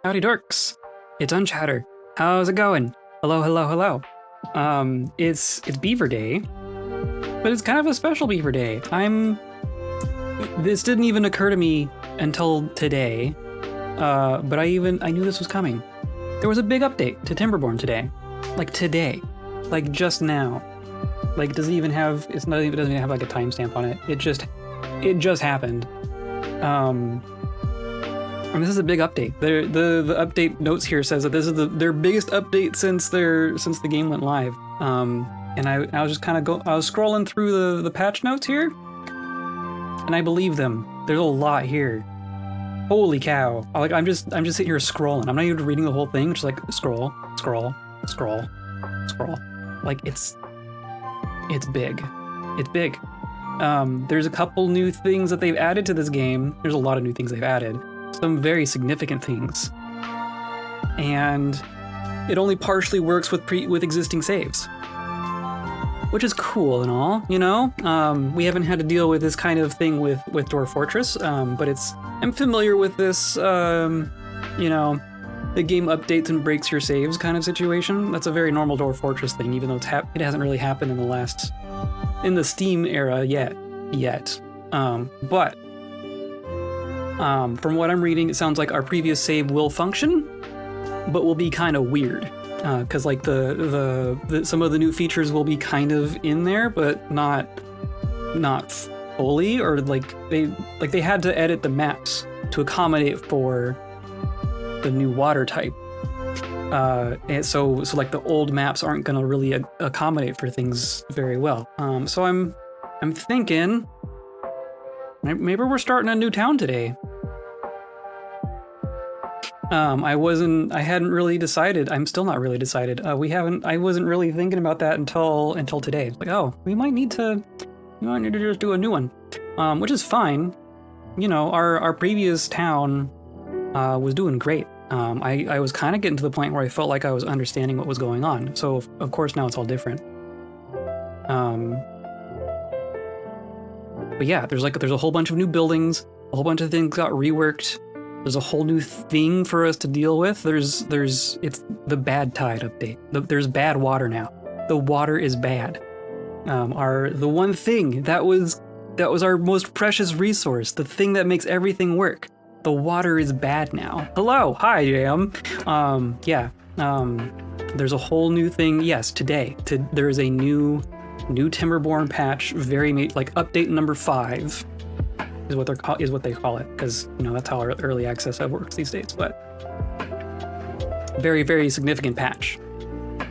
Howdy dorks. It's Unchatter. How's it going? Hello, hello, hello. It's Beaver Day, but it's kind of a special Beaver Day. This didn't even occur to me until today, but I knew this was coming. There was a big update to Timberborn today. Like today. Like just now. Like it doesn't even have like a timestamp on it. It just happened. And this is a big update. The update notes here says that this is their biggest update since the game went live. And I was just kind of I was scrolling through the patch notes here, and I believe them. There's a lot here. Holy cow! I'm just sitting here scrolling. I'm not even reading the whole thing. Just like scroll, scroll, scroll, scroll. Like it's big. It's big. There's a couple new things that they've added to this game. There's a lot of new things they've added. Some very significant things. And it only partially works with existing saves. Which is cool and all, you know? We haven't had to deal with this kind of thing with Dwarf Fortress, but I'm familiar with this, you know, the game updates and breaks your saves kind of situation. That's a very normal Dwarf Fortress thing, even though it hasn't really happened in the Steam era yet. But from what I'm reading, it sounds like our previous save will function, but will be kind of weird. Because like the some of the new features will be kind of in there, but not fully, or like they had to edit the maps to accommodate for the new water type. And so like the old maps aren't gonna really accommodate for things very well. So I'm thinking maybe we're starting a new town today. I hadn't really decided. I'm still not really decided. I wasn't really thinking about that until today. It's like, oh, we might need to just do a new one. Which is fine. You know, our previous town was doing great. I was kind of getting to the point where I felt like I was understanding what was going on. So of course now it's all different. But yeah, there's a whole bunch of new buildings, a whole bunch of things got reworked. There's a whole new thing for us to deal with. It's the Badtide update. There's bad water now. The water is bad. The one thing that was our most precious resource, the thing that makes everything work. The water is bad now. Hello, hi, Jam. There's a whole new thing. Yes, today. There is a new Timberborn patch. Like update number 5. Is what they call it, because you know that's how early access works these days. But very, very significant patch,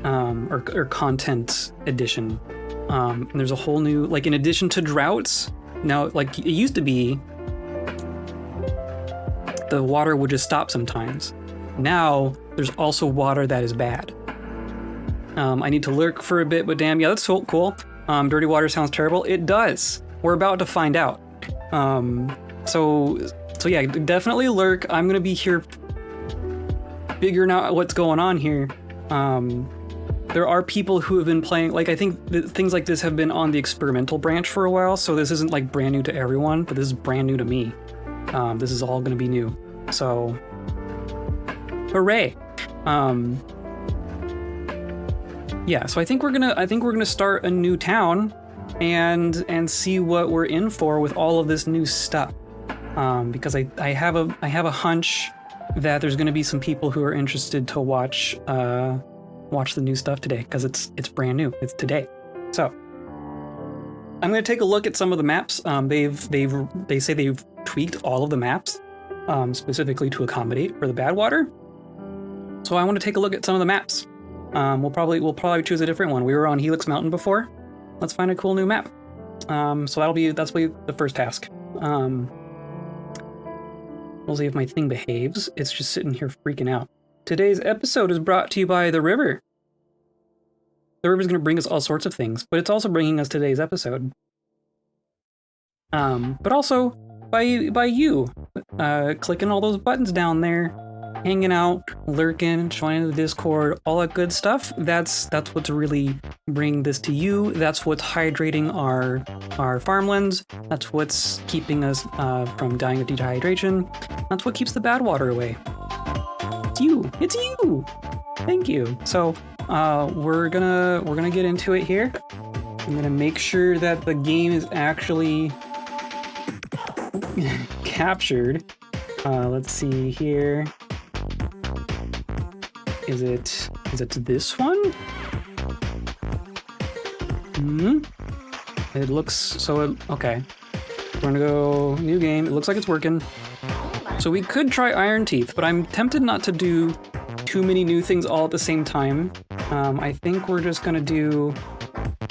or content addition. And there's a whole new, like, in addition to droughts, now, like, it used to be the water would just stop sometimes. Now there's also water that is bad. I need to lurk for a bit, but damn, yeah, that's so cool. Dirty water sounds terrible. It does. We're about to find out. So yeah, definitely lurk. I'm gonna be here figuring out what's going on here. There are people who have been playing, like, I think things like this have been on the experimental branch for a while, so this isn't like brand new to everyone, but this is brand new to me. This is all gonna be new. So hooray. Yeah, so I think we're gonna start a new town and see what we're in for with all of this new stuff, because I have a hunch that there's going to be some people who are interested to watch the new stuff today, because it's brand new. It's today. So I'm going to take a look at some of the maps. They say they've tweaked all of the maps specifically to accommodate for the bad water. So I want to take a look at some of the maps. We'll probably choose a different one. We were on Helix Mountain before. Let's find a cool new map. So that'll be the first task. We'll see if my thing behaves. It's just sitting here freaking out. Today's episode is brought to you by the river. The river's going to bring us all sorts of things, but it's also bringing us today's episode. But also by you, clicking all those buttons down there, hanging out, lurking, joining the Discord, all that good stuff. That's what's really bringing this to you. That's what's hydrating our farmlands. That's what's keeping us from dying of dehydration. That's what keeps the bad water away. It's you. It's you. Thank you. So we're gonna get into it here. I'm gonna make sure that the game is actually captured. Let's see here. Is it this one? It looks so okay. We're gonna go new game. It looks like it's working. So we could try Iron Teeth, but I'm tempted not to do too many new things all at the same time. I think we're just gonna do.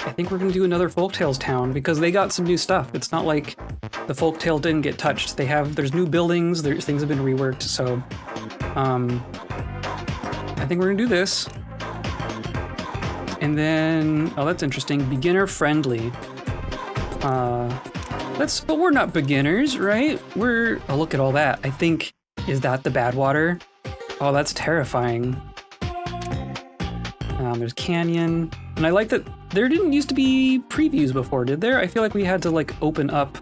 I think we're gonna do another Folktales town because they got some new stuff. It's not like the Folktale didn't get touched. There's new buildings. Things have been reworked. So, I think we're gonna do this. And then, oh, that's interesting. Beginner friendly. But we're not beginners, right? Oh, look at all that. I think, is that the Badwater? Oh, that's terrifying. There's canyon. And I like that there didn't used to be previews before, did there? I feel like we had to like open up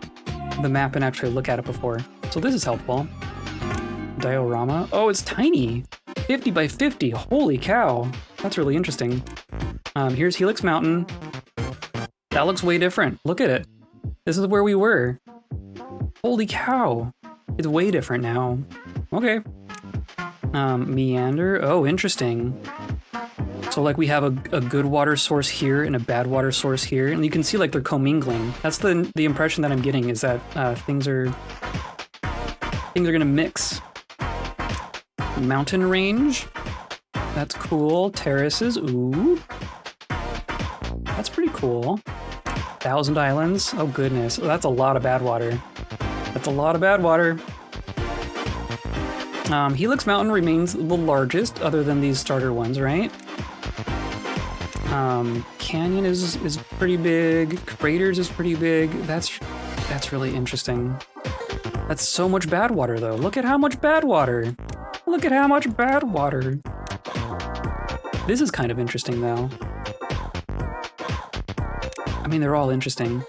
the map and actually look at it before. So this is helpful. Diorama. Oh, it's tiny. 50 by 50. Holy cow. That's really interesting. Here's Helix Mountain. That looks way different. Look at it. This is where we were. Holy cow. It's way different now. Okay. Meander. Oh, interesting. So like we have a good water source here and a bad water source here, and you can see like they're commingling. That's the impression that I'm getting, is that things are gonna mix. Mountain range. That's cool. Terraces. Ooh. That's pretty cool. 1,000 islands. Oh goodness. That's a lot of bad water. That's a lot of bad water. Helix Mountain remains the largest, other than these starter ones, right? Canyon is pretty big. Craters is pretty big. That's really interesting. That's so much bad water, though. Look at how much bad water. Look at how much bad water. This is kind of interesting, though. I mean, they're all interesting.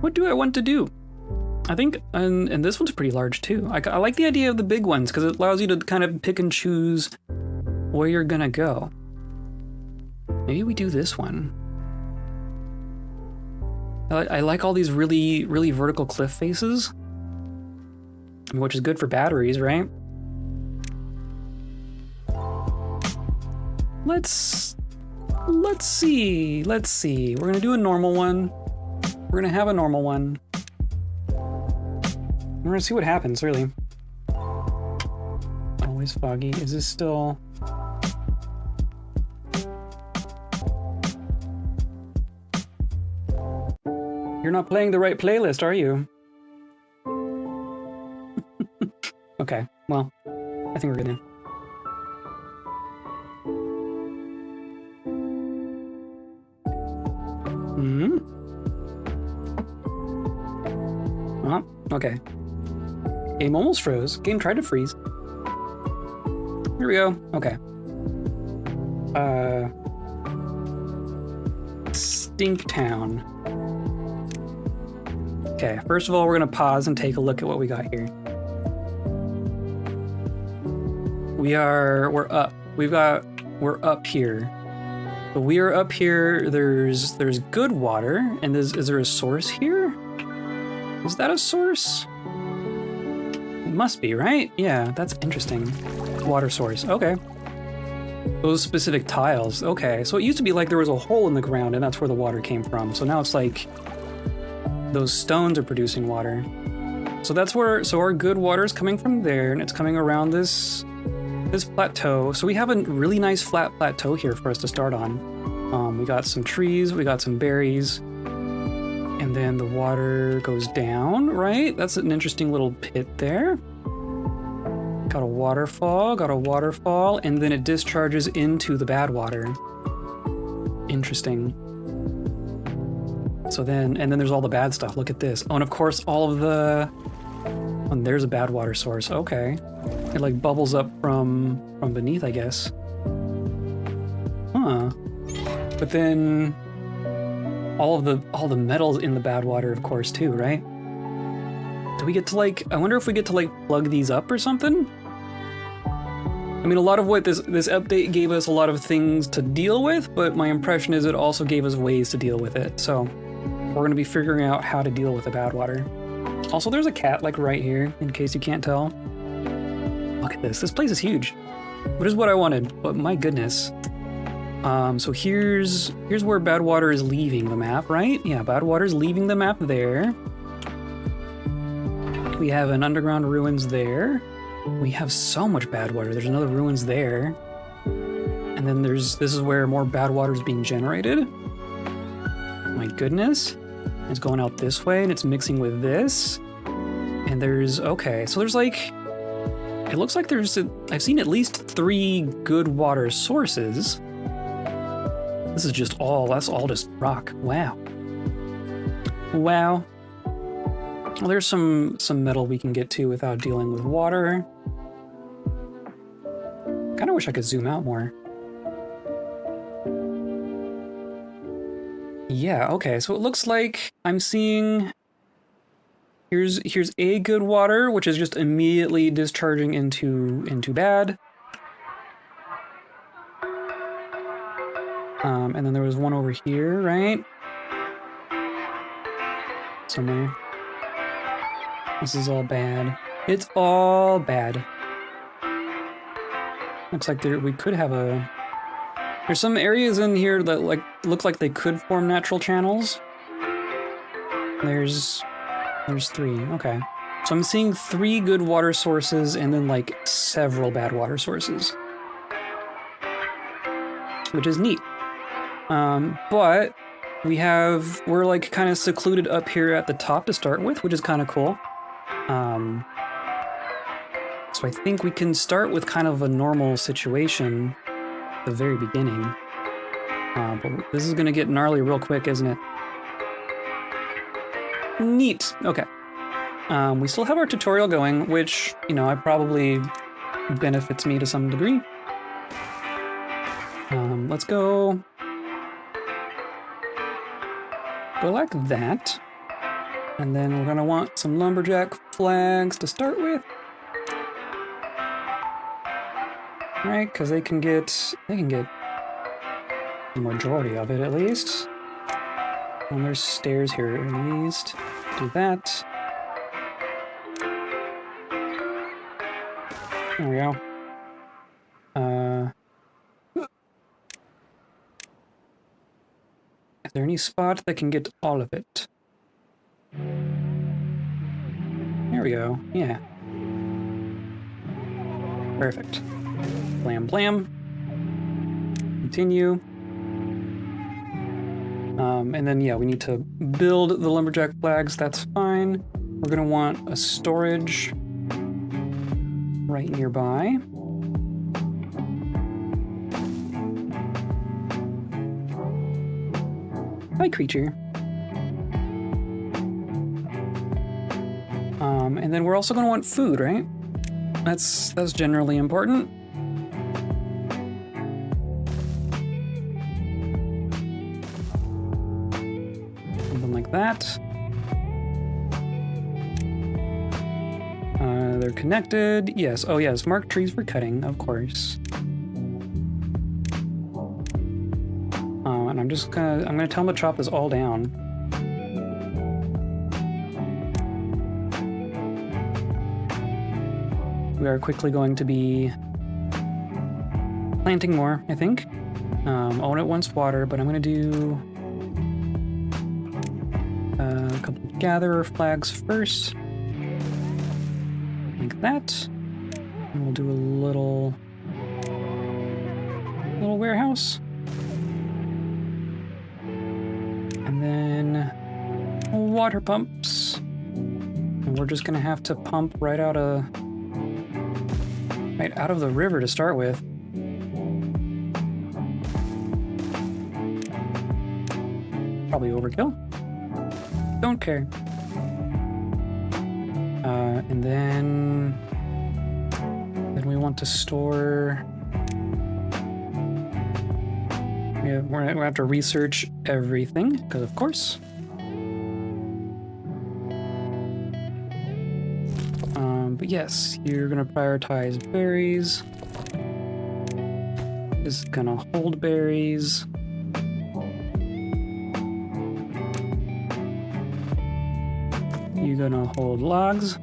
What do I want to do? I think, and this one's pretty large too. I like the idea of the big ones because it allows you to kind of pick and choose where you're gonna go. Maybe we do this one. I like all these really, really vertical cliff faces, which is good for batteries, right? Let's see. We're gonna do a normal one. We're gonna have a normal one. We're gonna see what happens, really. Always foggy. Is this still... You're not playing the right playlist, are you? Okay, well, I think we're good now. Okay. Game almost froze. Game tried to freeze. Here we go. Okay. Stinktown. Okay, first of all, we're gonna pause and take a look at what we got here. We're up. We're up here. So we are up here. There's good water, and is there a source here? Is that a source? It must be, right? Yeah, that's interesting. Water source. Okay. Those specific tiles. Okay, so it used to be like there was a hole in the ground, and that's where the water came from. So now it's like those stones are producing water. So that's where. So our good water is coming from there, and it's coming around this plateau. So we have a really nice flat plateau here for us to start on. We got some trees, we got some berries, and then the water goes down, right? That's an interesting little pit there. Got a waterfall, and then it discharges into the bad water. Interesting. So then, and then there's all the bad stuff. Look at this. Oh, and of course, all of the... Oh, there's a bad water source. Okay. It like bubbles up from beneath, I guess. Huh. But then all the metals in the bad water, of course, too, right? Do we get to like, I wonder if we get to like plug these up or something? I mean, a lot of what this update gave us a lot of things to deal with, but my impression is it also gave us ways to deal with it. So we're gonna be figuring out how to deal with the badwater. Also, there's a cat like right here, in case you can't tell. Look at this, this place is huge. Which is what I wanted, but my goodness. So here's where Badwater is leaving the map, right? Yeah, Badwater is leaving the map there. We have an underground ruins there. We have so much Badwater. There's another ruins there. And then this is where more Badwater is being generated. My goodness. It's going out this way and it's mixing with this. And there's, okay, so there's like, it looks like I've seen at least 3 good water sources. This is just that's all just rock. Wow. Wow. Well, there's some metal we can get to without dealing with water. Kind of wish I could zoom out more. Yeah, okay, so it looks like I'm seeing... Here's a good water, which is just immediately discharging into bad. And then there was one over here, right? Somewhere. This is all bad. It's all bad. Looks like we could have there's some areas in here that like look like they could form natural channels. There's 3, okay. So I'm seeing 3 good water sources and then like several bad water sources. Which is neat. But we're like kind of secluded up here at the top to start with, which is kind of cool. So I think we can start with kind of a normal situation at the very beginning. But this is gonna get gnarly real quick, isn't it? Neat, okay. We still have our tutorial going, which, you know, probably benefits me to some degree. Let's go like that. And then we're gonna want some lumberjack flags to start with. Right, because they can get the majority of it at least. And there's stairs here at least. Do that. There we go. Is there any spot that can get all of it? There we go, yeah. Perfect. Blam, blam. Continue. And then, yeah, we need to build the lumberjack flags, that's fine. We're gonna want a storage right nearby. Hi, creature. And then we're also gonna want food, right? That's generally important. Something like that. They're connected. Yes. Oh, yes. Mark trees for cutting, of course. And I'm gonna tell them to chop this all down. We are quickly going to be planting more, I think. All it wants water, but I'm gonna do a couple of gatherer flags first. Like that. And we'll do a little warehouse. And then water pumps. And we're just gonna have to pump right out of the river to start with. Probably overkill. Don't care. And then we want to store. Yeah, we're gonna have to research everything, because of course. But yes, you're gonna prioritize berries. This is gonna hold berries. You're gonna hold logs.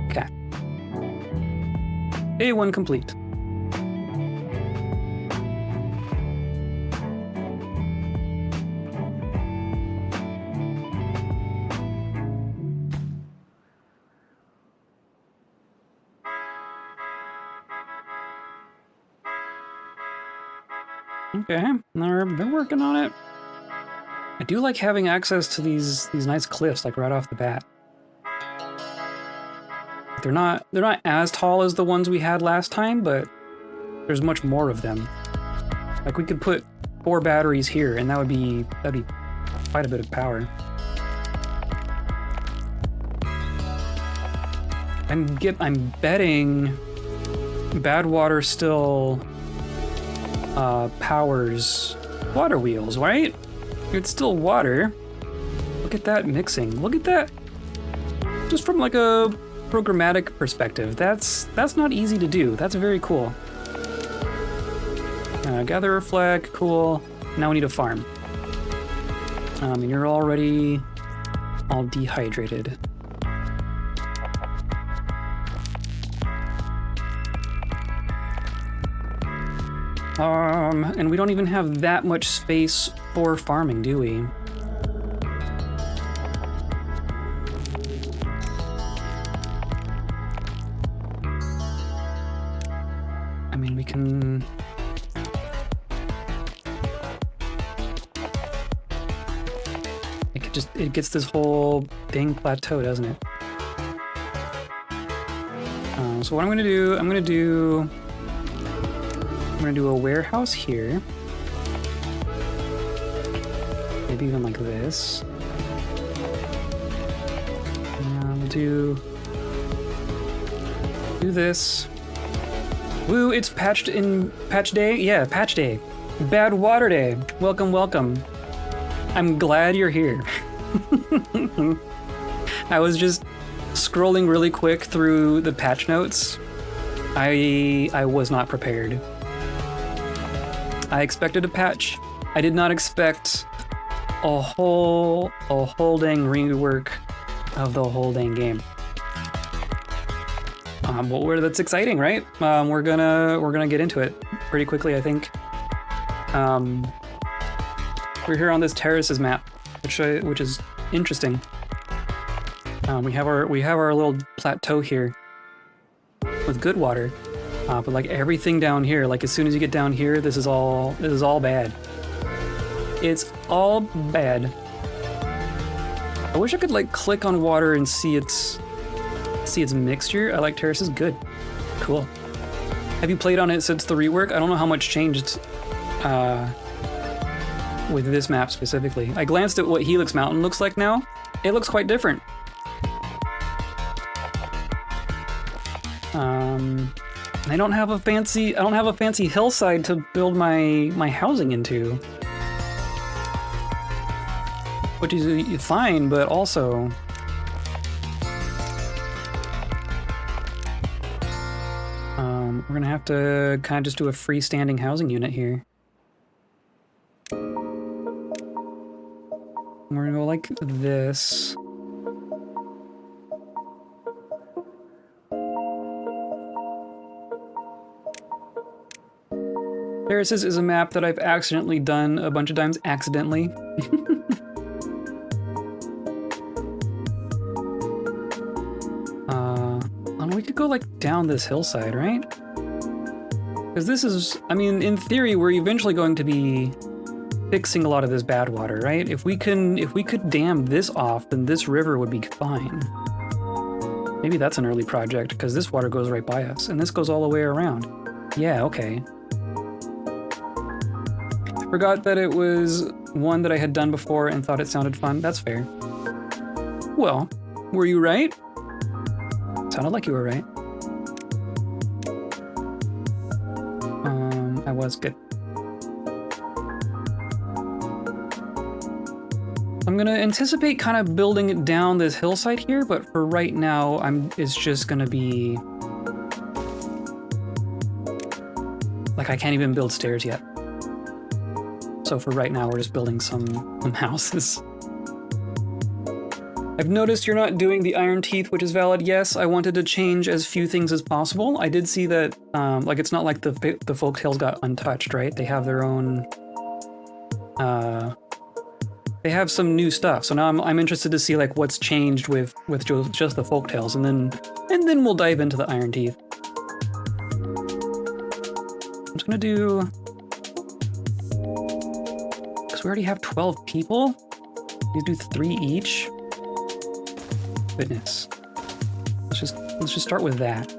Okay. A1 complete. Okay, they're working on it. I do like having access to these nice cliffs, like right off the bat. They're not as tall as the ones we had last time, but there's much more of them. Like we could put 4 batteries here, and that'd be quite a bit of power. I'm betting Badwater still powers water wheels, right? It's still water. Look at that mixing. Look at that. Just from like a programmatic perspective, that's not easy to do. That's very cool. Gather a flag, cool. Now we need a farm. And you're already all dehydrated. And we don't even have that much space for farming, do we? I mean, we can... It gets this whole thing plateau, doesn't it? So what I'm gonna do a warehouse here. Maybe even like this. And we'll do this. Woo, it's patch day? Yeah, patch day. Badwater day. Welcome, welcome. I'm glad you're here. I was just scrolling really quick through the patch notes. I was not prepared. I expected a patch. I did not expect a whole dang rework of the whole dang game. Well, that's exciting, right? We're gonna get into it pretty quickly, I think. We're here on this terraces map, which is interesting. We have our little plateau here with good water. But like everything down here, like as soon as you get down here, this is all bad. It's all bad. I wish I could like click on water and see its mixture. I like terraces. Good, cool. Have you played on it since the rework? I don't know how much changed with this map specifically. I glanced at what Helix Mountain looks like now. It looks quite different. I don't have a fancy hillside to build my housing into, which is fine, but also we're gonna have to kind of just do a freestanding housing unit here. We're gonna go like this. Terraces is a map that I've accidentally done a bunch of times, accidentally. We could go like down this hillside, right? Because this is, I mean, in theory, we're eventually going to be fixing a lot of this bad water, right? If we could dam this off, then this river would be fine. Maybe that's an early project, because this water goes right by us, and this goes all the way around. Yeah, okay. Forgot that it was one that I had done before and thought it sounded fun. That's fair. Well, were you right? Sounded like you were right. I was good. I'm gonna anticipate kind of building it down this hillside here, but for right now, it's just gonna be... Like, I can't even build stairs yet. So for right now, we're just building some houses. I've noticed you're not doing the iron teeth, which is valid. Yes, I wanted to change as few things as possible. I did see that, like, it's not like the folktales got untouched, right? They have their own, they have some new stuff. So now I'm interested to see like what's changed with just the folktales, and then we'll dive into the iron teeth. I'm just gonna do, because we already have 12 people. Let's do 3 each. Goodness. Let's just start with that.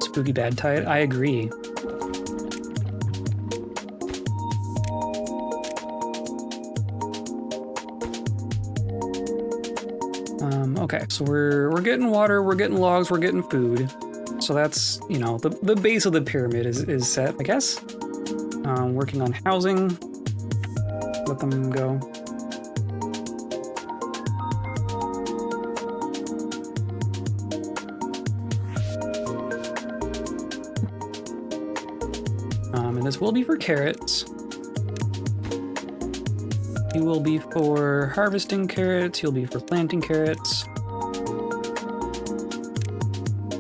Spooky Badtide. I agree. Okay, so we're getting water, we're getting logs, we're getting food. So that's, you know, the base of the pyramid is set, I guess. Working on housing. Let them go. And this will be for carrots. You will be for harvesting carrots, you'll be for planting carrots.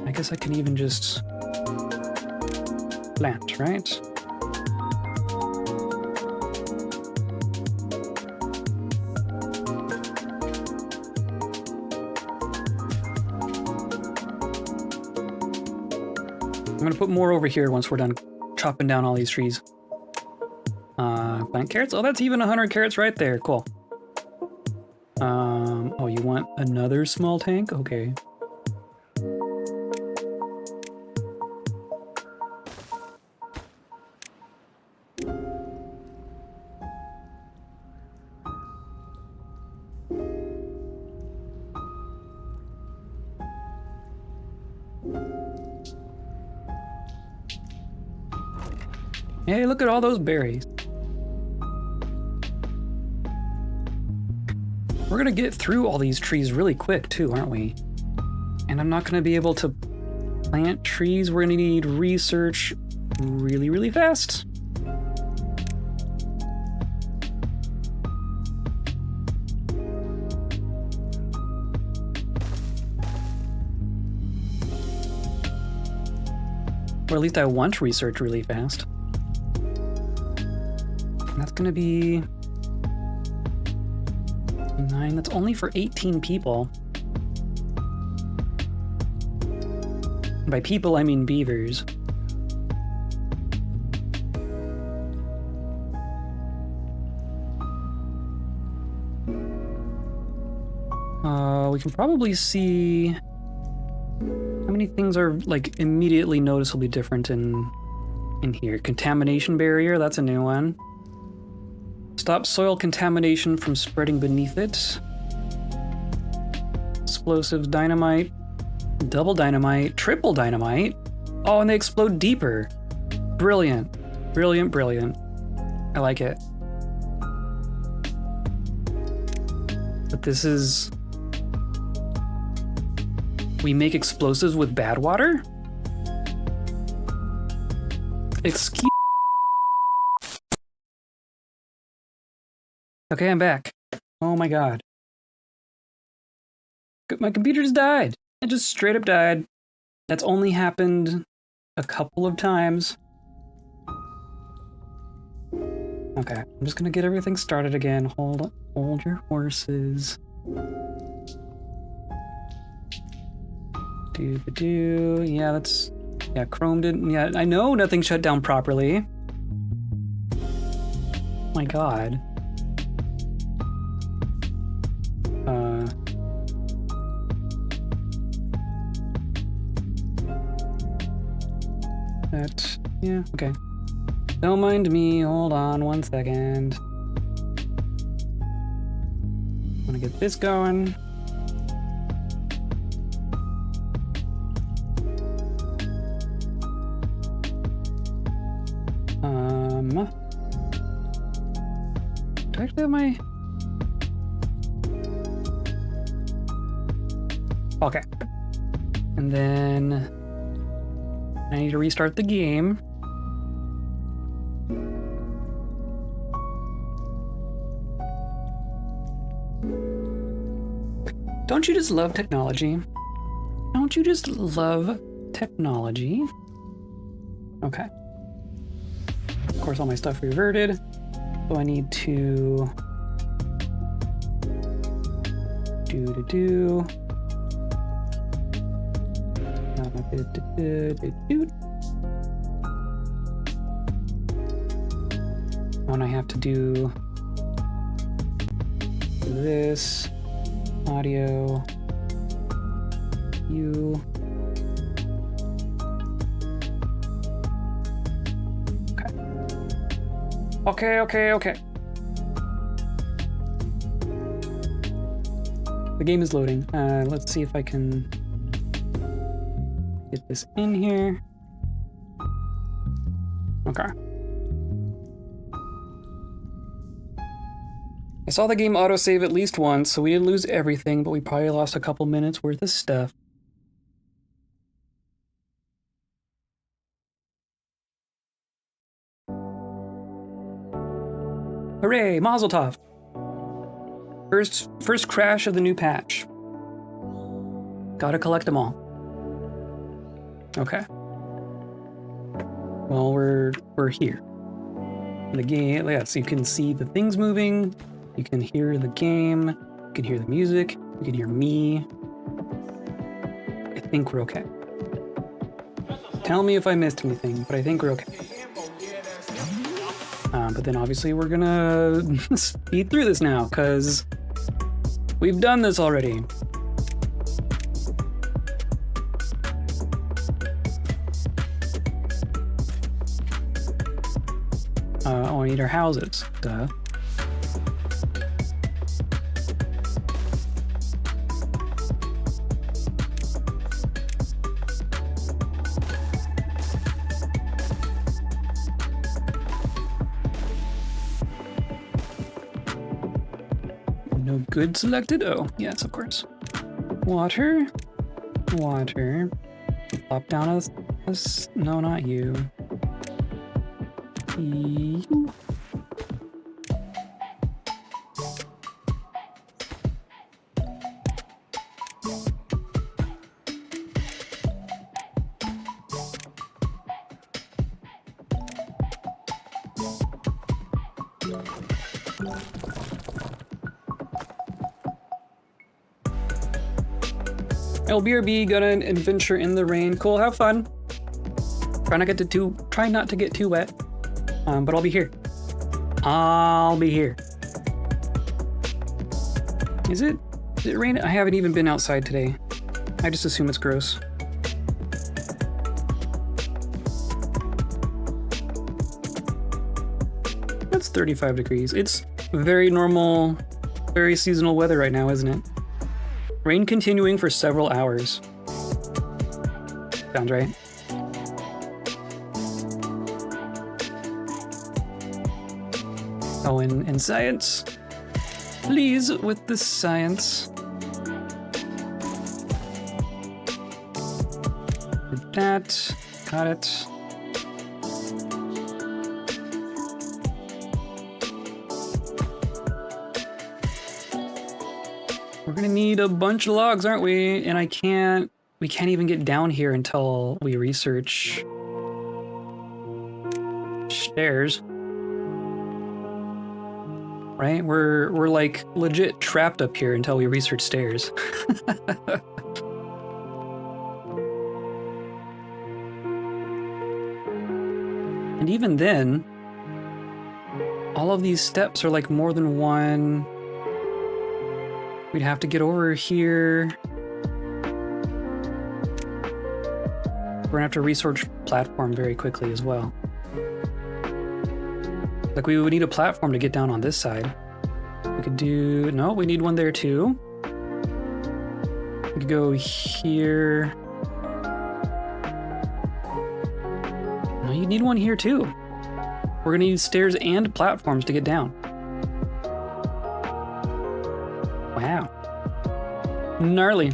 I guess I can even just plant, right? I'm gonna put more over here once we're done chopping down all these trees. Plant carrots? Oh, that's even 100 carrots right there. Cool. Oh, you want another small tank? Okay. Hey, look at all those berries. We're gonna get through all these trees really quick too, aren't we? And I'm not gonna be able to plant trees. We're gonna need research really, really fast. Or at least I want research really fast. And that's gonna be 9. That's only for 18 people. And by people, I mean beavers. We can probably see how many things are like immediately noticeably different in here. Contamination barrier, that's a new one. Stop soil contamination from spreading beneath it. Explosives, dynamite, double dynamite, triple dynamite. Oh, and they explode deeper. Brilliant. Brilliant, brilliant. I like it. But this is... We make explosives with badwater? Excuse... Okay, I'm back. Oh my god. My computer just died. It just straight up died. That's only happened a couple of times. Okay, I'm just gonna get everything started again. Hold your horses. Do. Yeah, that's... Yeah, Chrome didn't... Yeah, I know nothing shut down properly. Oh my god. Yeah, okay. Don't mind me, hold on 1 second. I'm gonna get this going. Do I actually have my... Okay. And then I need to restart the game. Don't you just love technology? Don't you just love technology? Okay. Of course, all my stuff reverted. So I need to do. And I have to do this audio. You. Okay. The game is loading. Let's see if I can get this in here. Okay. I saw the game autosave at least once, so we didn't lose everything, but we probably lost a couple minutes worth of stuff. Hooray, Mazel Tov! First crash of the new patch. Gotta collect them all. Okay. Well, we're here. The game, yeah, so you can see the things moving, you can hear the game, you can hear the music, you can hear me. I think we're okay. Tell me if I missed anything, but I think we're okay. But then obviously we're gonna speed through this now, because we've done this already. Oh, I need our houses. Duh. No good selected? Oh, yes, of course. Water. Plop down a no, not you. You. LBRB, gonna adventure in the rain. Cool, have fun. Try not to get too wet. But I'll be here. Is it raining? I haven't even been outside today. I just assume it's gross. That's 35 degrees. It's very normal, very seasonal weather right now, isn't it? Rain continuing for several hours. Sounds right. Oh, and science. Please, with the science. Did that. Got it. We're gonna need a bunch of logs, aren't we? And we can't even get down here until we research stairs. Right? We're like legit trapped up here until we research stairs. And even then, all of these steps are like more than one. We'd have to get over here. We're gonna have to research platform very quickly as well. Like we would need a platform to get down on this side. We could do, no, we need one there too. We could go here. No, you need one here too. We're gonna need stairs and platforms to get down. Wow. Gnarly.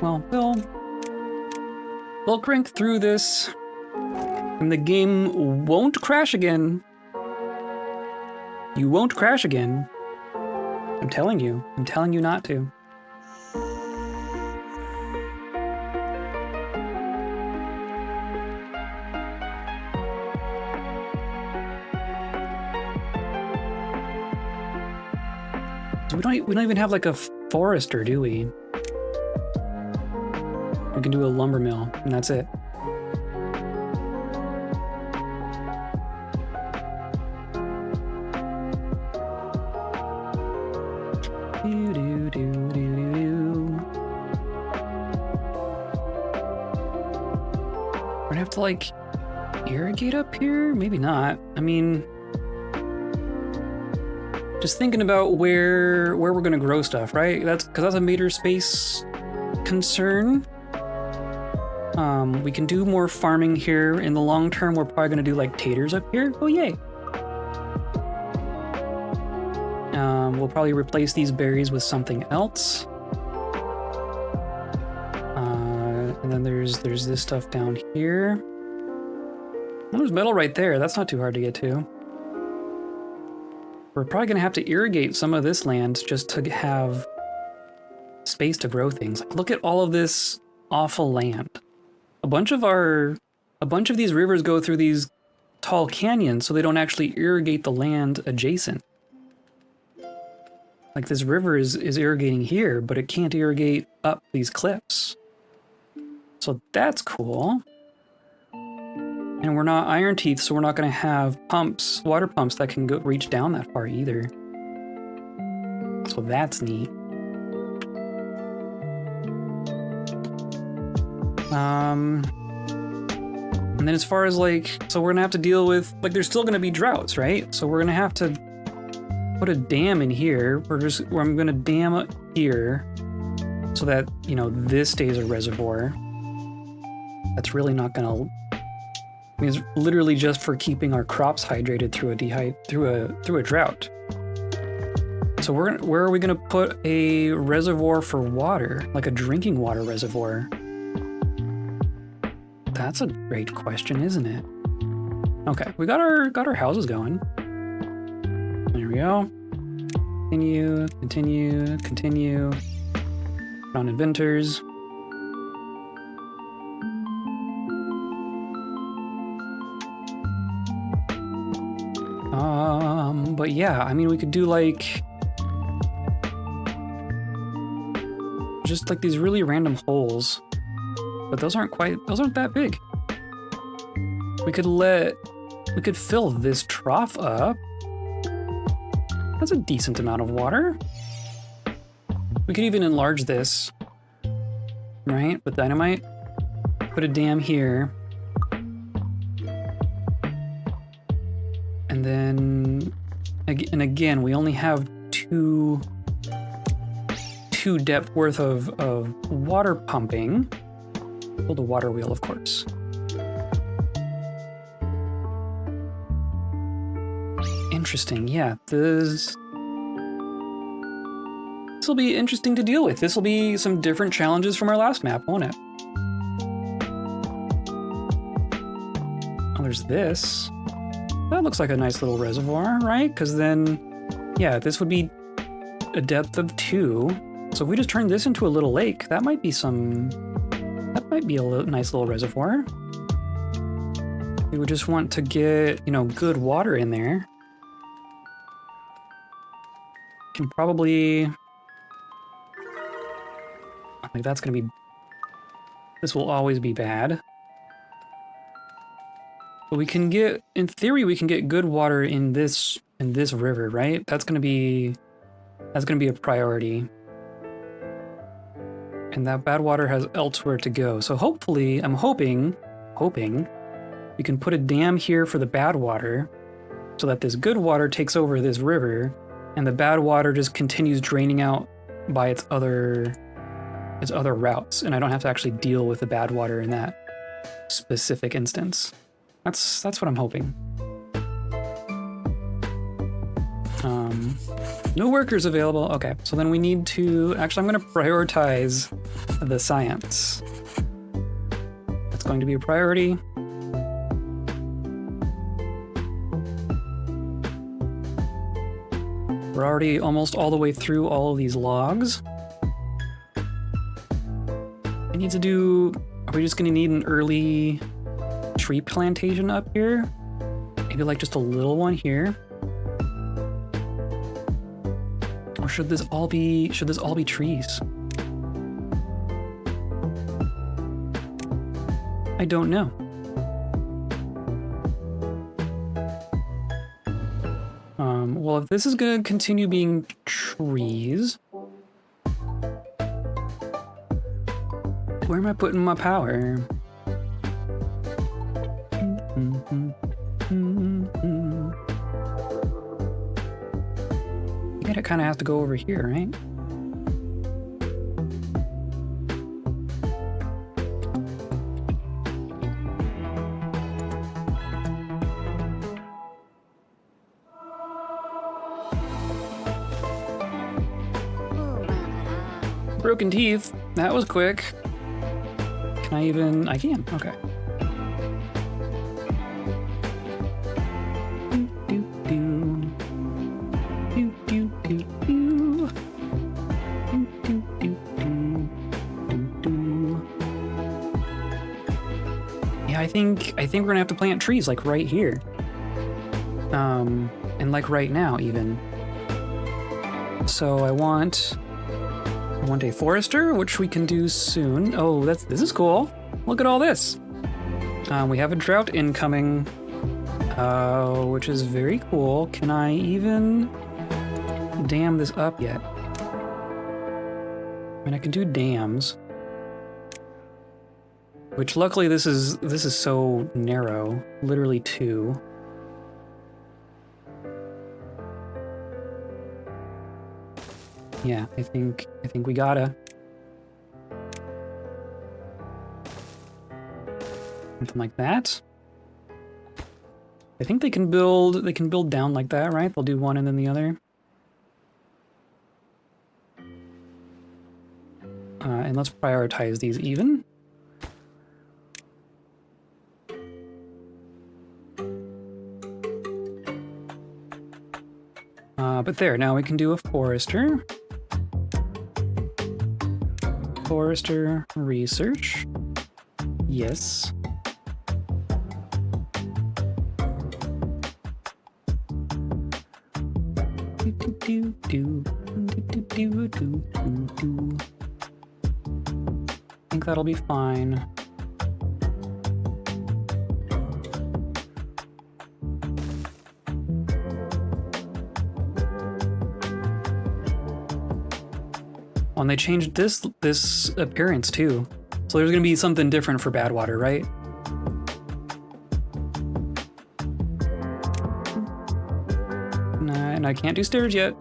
Well, we'll crank through this, and the game won't crash again. You won't crash again. I'm telling you not to. We don't even have like a forester, do we? We can do a lumber mill, and that's it. We're gonna have to like irrigate up here? Maybe not. I mean, just thinking about where we're gonna grow stuff, right? That's a major space concern. We can do more farming here. In the long term, we're probably gonna do like taters up here. Oh yay! We'll probably replace these berries with something else. And then there's this stuff down here. Oh, there's metal right there. That's not too hard to get to. We're probably gonna have to irrigate some of this land just to have space to grow things. Like, look at all of this awful land. A bunch of these rivers go through these tall canyons, so they don't actually irrigate the land adjacent. Like, this river is irrigating here, but it can't irrigate up these cliffs. So that's cool. And we're not Iron Teeth, so we're not going to have pumps, water pumps that can reach down that far either. So that's neat. And then as far as like, so we're going to have to deal with, like, there's still going to be droughts, right? So we're going to have to put a dam in here. I'm going to dam up here so that, you know, this stays a reservoir. That's really not going to, I mean, it's literally just for keeping our crops hydrated through a drought. So where are we gonna put a reservoir for water, like a drinking water reservoir? That's a great question, isn't it? Okay, we got our houses going. There we go. Continue. Put on inventors. But yeah, I mean, we could do like just like these really random holes, but those aren't that big. We could fill this trough up. That's a decent amount of water. We could even enlarge this, right? With dynamite. Put a dam here. And then, again, we only have two depth worth of water pumping. Build a water wheel, of course. Interesting, yeah. This will be interesting to deal with. This will be some different challenges from our last map, won't it? Oh, there's this. That looks like a nice little reservoir, right? Because then, yeah, this would be a depth of 2. So if we just turn this into a little lake, that might be a nice little reservoir. We would just want to get, you know, good water in there. Can probably, like, that's gonna be, this will always be bad. But we can get, in theory, we can get good water in this river, right? That's gonna be a priority. And that bad water has elsewhere to go. So hopefully, I'm hoping we can put a dam here for the bad water so that this good water takes over this river and the bad water just continues draining out by its other routes. And I don't have to actually deal with the bad water in that specific instance. That's what I'm hoping. No workers available. Okay, so then we need to... Actually, I'm going to prioritize the science. That's going to be a priority. We're already almost all the way through all of these logs. I need to do... Are we just going to need an early tree plantation up here? Maybe like just a little one here. Or should this all be trees? I don't know. Well, if this is gonna continue being trees, where am I putting my power? I think it kind of has to go over here, right? Broken teeth. That was quick. Can I even... I can. Okay. Yeah, I think we're gonna have to plant trees like right here. And like right now even. So I want a forester, which we can do soon. Oh, this is cool. Look at all this. We have a drought incoming, which is very cool. Can I even dam this up yet? I mean, I can do dams, which luckily this is so narrow, literally 2. Yeah, I think we gotta. Something like that. I think they can build down like that, right? They'll do one and then the other. And let's prioritize these even. But there, now we can do a forester. Forester research. Yes. I think that'll be fine. Oh, and they changed this appearance too. So there's gonna be something different for Badwater, right? Nah, and I can't do stairs yet.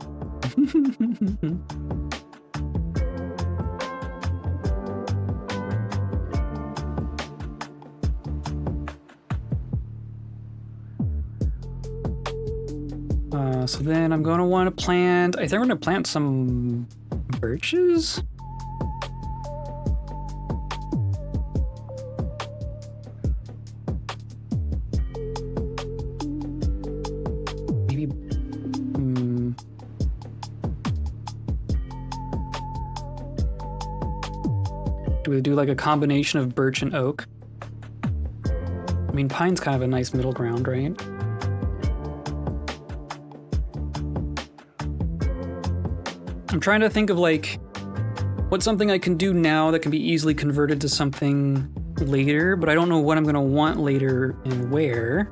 So then I'm gonna want to plant, I think we're gonna plant some birches? Maybe... Do we do like a combination of birch and oak? I mean, pine's kind of a nice middle ground, right? I'm trying to think of like, what's something I can do now that can be easily converted to something later, but I don't know what I'm gonna want later and where.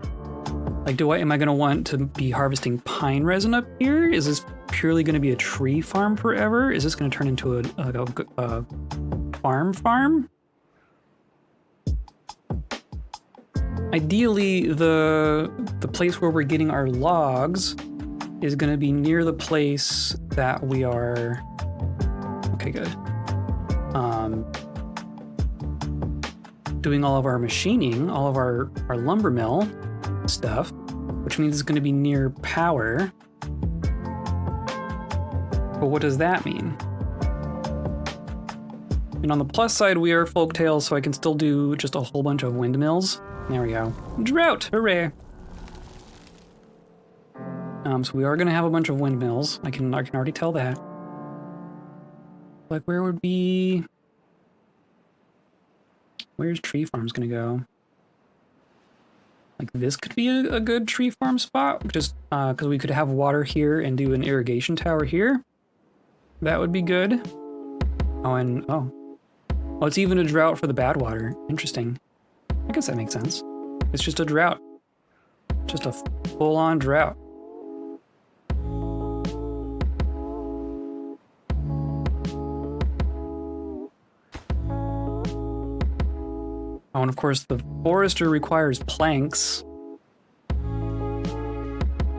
Like, am I gonna want to be harvesting pine resin up here? Is this purely gonna be a tree farm forever? Is this gonna turn into a farm? Ideally, the place where we're getting our logs is going to be near the place that we are... Okay, good. Doing all of our machining, all of our lumber mill stuff, which means it's going to be near power. But what does that mean? And on the plus side, we are folktales, so I can still do just a whole bunch of windmills. There we go. Drought! Hooray! So we are gonna have a bunch of windmills. I can already tell that. Like, where would be... Where's tree farms gonna go? Like, this could be a good tree farm spot, just because we could have water here and do an irrigation tower here. That would be good. Oh, it's even a drought for the Badwater. Interesting. I guess that makes sense. It's just a drought. Just a full-on drought. Oh, and of course the forester requires planks.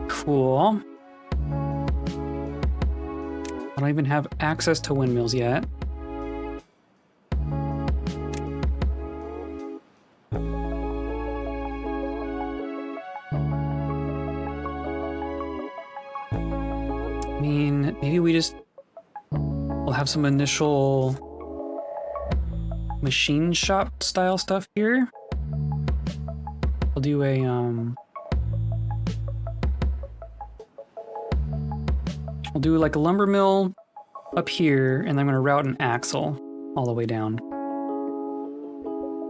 Cool. I don't even have access to windmills yet. I mean, maybe we'll have some initial machine shop style stuff here. I'll do a I'll do like a lumber mill up here, and I'm gonna route an axle all the way down.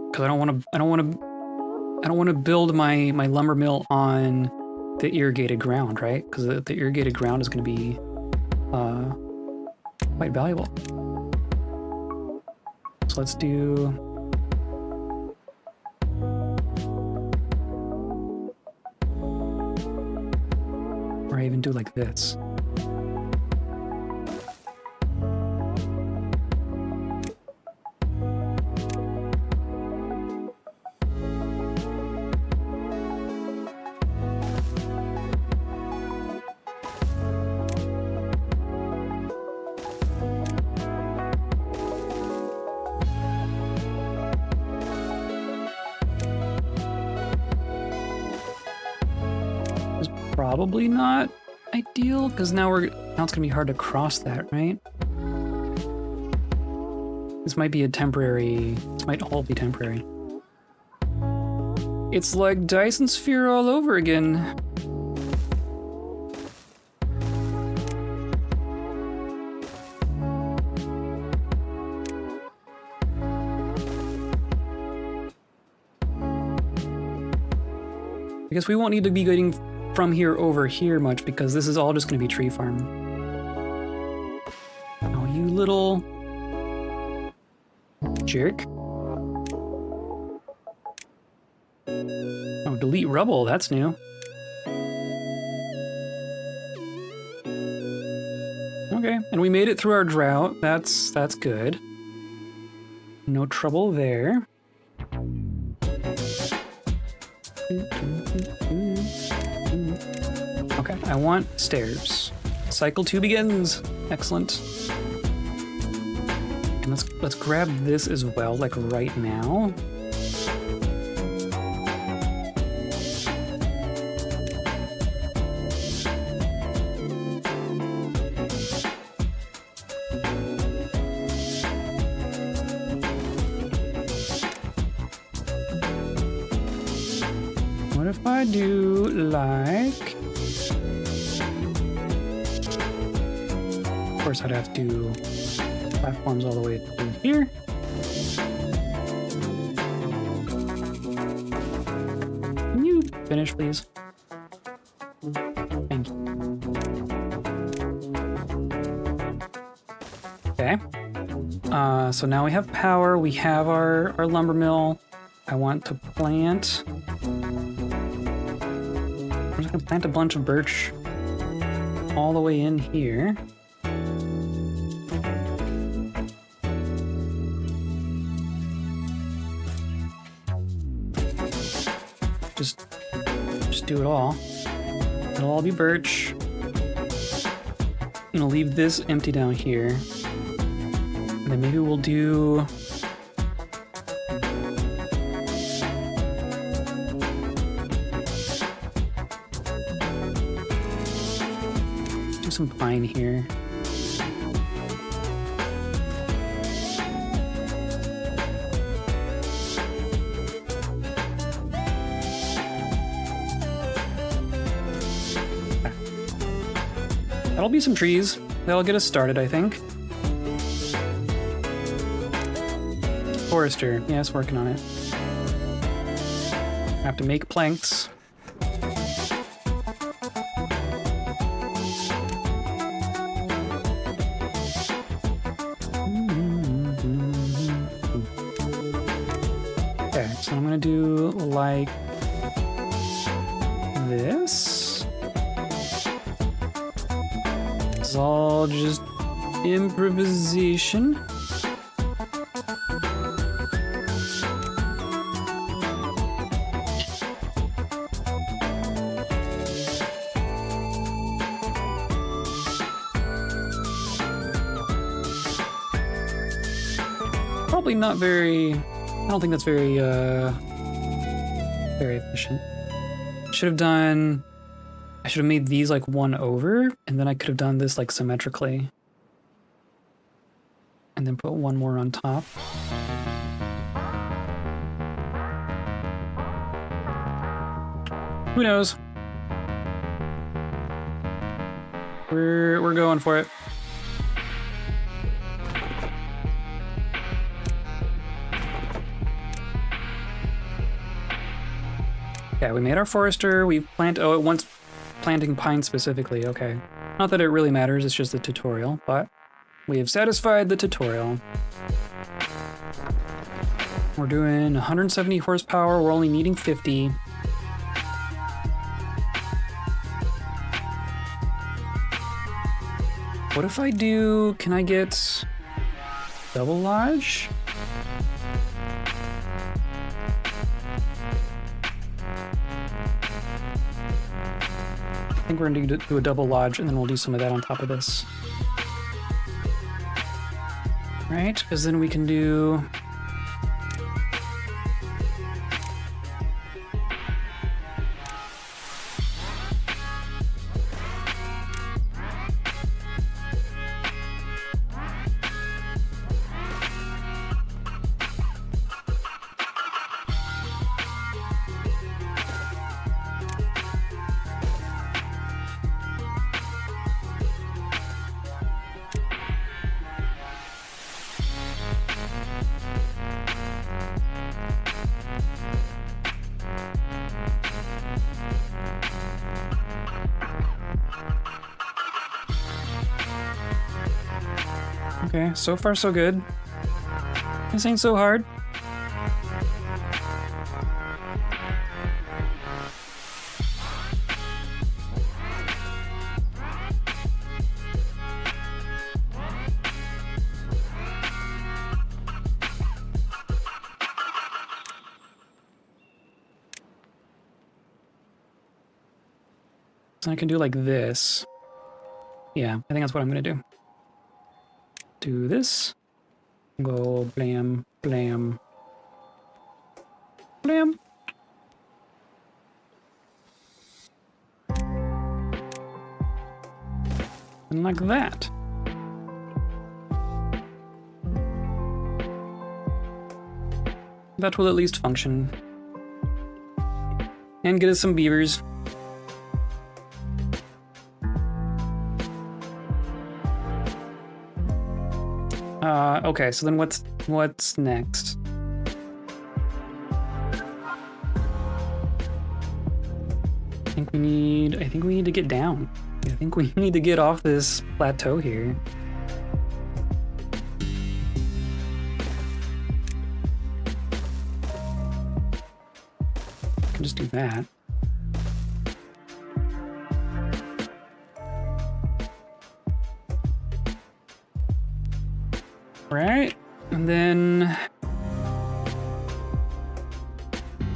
Because I don't want to build my lumber mill on the irrigated ground, right? Because the irrigated ground is going to be quite valuable. So let's do... Or I even do like this. Probably not ideal, because now it's gonna be hard to cross that, right? This might be a temporary. This might all be temporary. It's like Dyson Sphere all over again. I guess we won't need to be getting from here over here much, because this is all just going to be tree farm. Oh, you little jerk. Oh, delete rubble, that's new. Okay, and we made it through our drought. That's good. No trouble there. Okay, I want stairs. Cycle 2 begins. Excellent. And let's grab this as well, like right now. What if I do like... Of course, I'd have to do platforms all the way through here. Can you finish, please? Thank you. Okay. So now we have power. We have our lumber mill. I want to plant... I'm just gonna plant a bunch of birch all the way in here. Just do it all. It'll all be birch. And I'll leave this empty down here. And then maybe we'll do... some pine here. That'll be some trees. That'll get us started, I think. Forester. Yes, working on it. I have to make planks. Okay, so I'm gonna do like this. It's all just improvisation. Probably not very, I don't think that's very, very efficient. I should have made these like one over, and then I could have done this like symmetrically. And then put one more on top. Who knows? We're going for it. Yeah, we made our forester. We plant. Oh, it wants planting pine specifically. Okay. Not that it really matters. It's just the tutorial, but we have satisfied the tutorial. We're doing 170 horsepower. We're only needing 50. What if I do? Can I get double lodge? I think we're going to do a double lodge, and then we'll do some of that on top of this. Right? Because then we can do... Okay, so far so good. This ain't so hard. So I can do like this. Yeah, I think that's what I'm gonna do. Do this. Go blam, blam, blam. And like that. That will at least function. And get us some beavers. Okay, so then what's next? I think we need to get down. I think we need to get off this plateau here. I can just do that. Right, and then I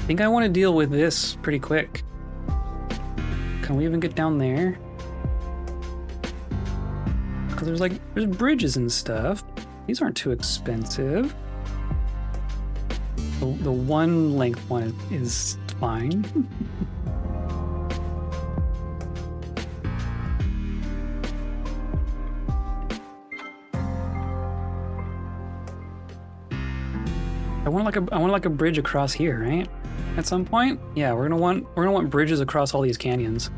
think I want to deal with this pretty quick. Can we even get down there? Because there's bridges and stuff. These aren't too expensive. The one length one is fine. I want like a bridge across here, right? At some point? Yeah, we're gonna want bridges across all these canyons.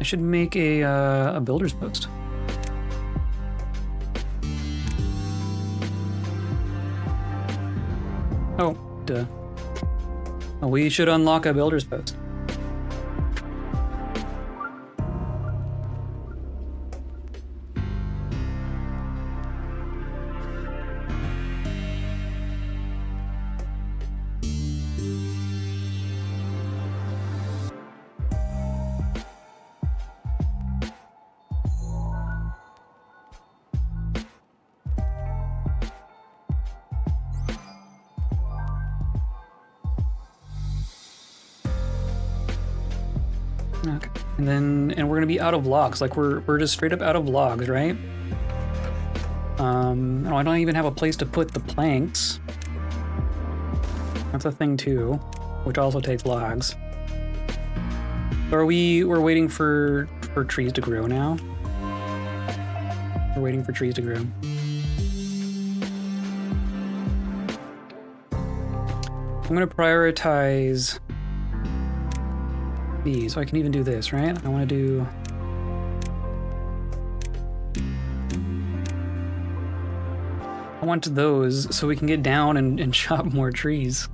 should make a builder's post. Oh, duh. Oh, we should unlock a builder's post. Okay. And we're gonna be out of logs. Like we're just straight up out of logs, right? No, I don't even have a place to put the planks. That's a thing too, which also takes logs. So we're waiting for trees to grow now? We're waiting for trees to grow. I'm gonna prioritize these, so I can even do this, right? I want to do... I want those so we can get down and chop more trees.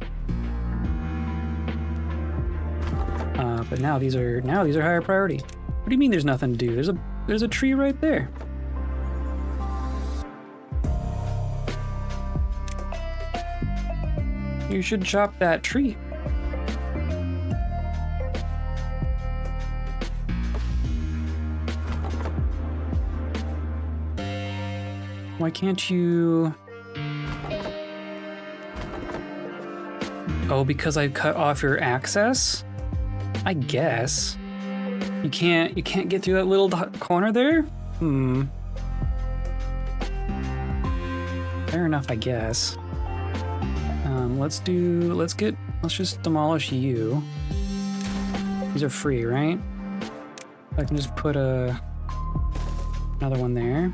But now these are higher priority. What do you mean there's nothing to do? There's a tree right there. You should chop that tree. Why can't you... Oh, because I cut off your access? I guess. You can't get through that little corner there? Fair enough, I guess. Let's just demolish you. These are free, right? I can just put another one there.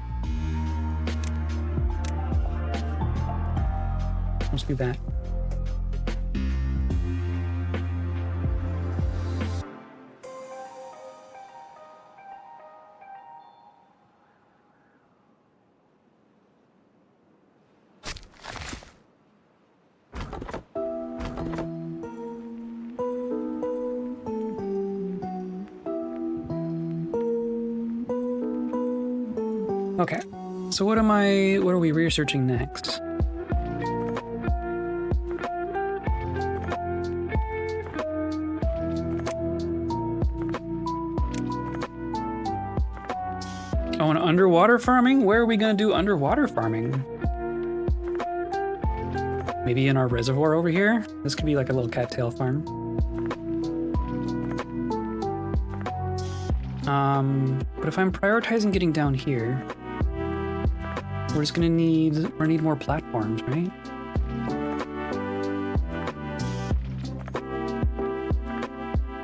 Let's do that. Okay, so what are we researching next? Oh, and underwater farming? Where are we gonna do underwater farming? Maybe in our reservoir over here? This could be like a little cattail farm. But if I'm prioritizing getting down here, we're gonna need more platforms, right?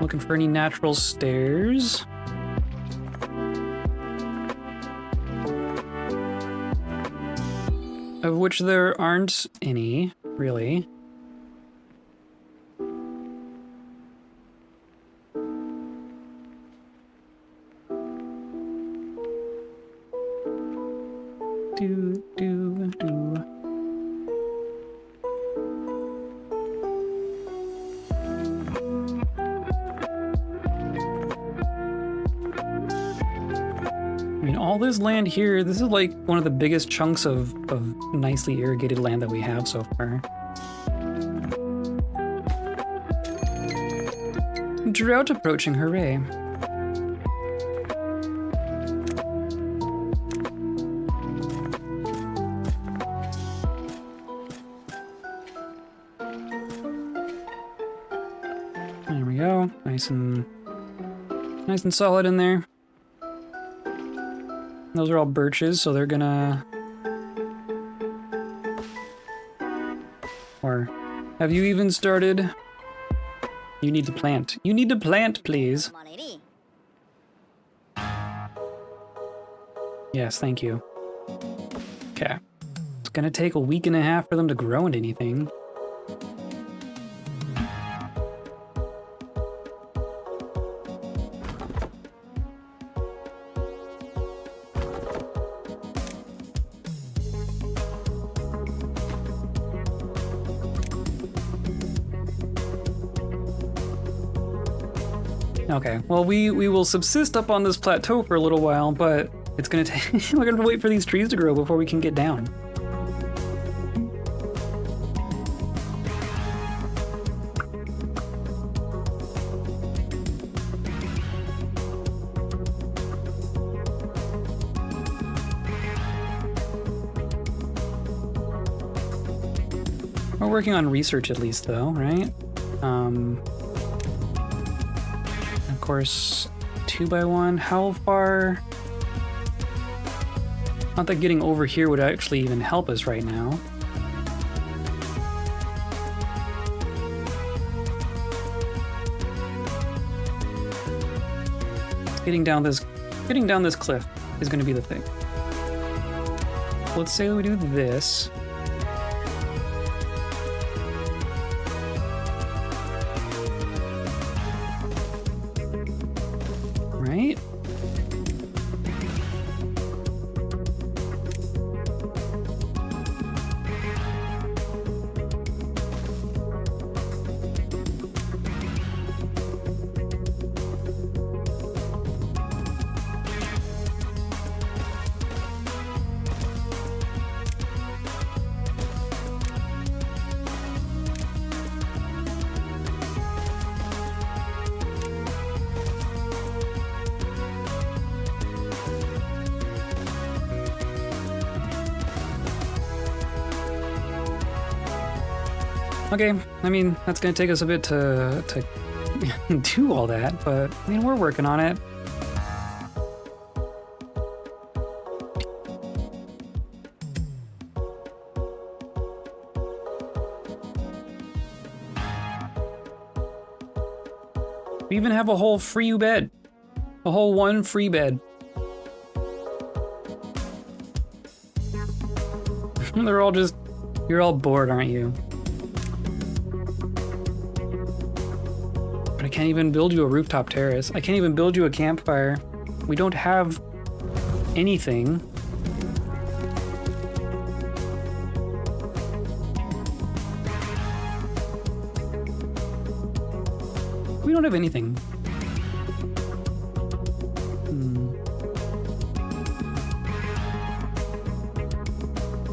Looking for any natural stairs. Of which there aren't any, really. I mean, all this land here, this is like one of the biggest chunks of nicely irrigated land that we have so far. Drought approaching, hooray. There we go, nice and solid in there. Those are all birches, so they're gonna... Or, have you even started? You need to plant. You need to plant, please. Yes, thank you. Okay. It's gonna take a week and a half for them to grow into anything. Okay, well, we will subsist up on this plateau for a little while, but it's gonna take. We're gonna wait for these trees to grow before we can get down. We're working on research at least, though, right? Of course, 2x1. How far? Not that getting over here would actually even help us right now. Getting down this cliff is going to be the thing. Let's say we do this. Right? Okay, I mean, that's gonna take us a bit to do all that, but I mean, we're working on it. We even have a whole free bed. A whole one free bed. They're all just... You're all bored, aren't you? But I can't even build you a rooftop terrace. I can't even build you a campfire. We don't have anything. We don't have anything.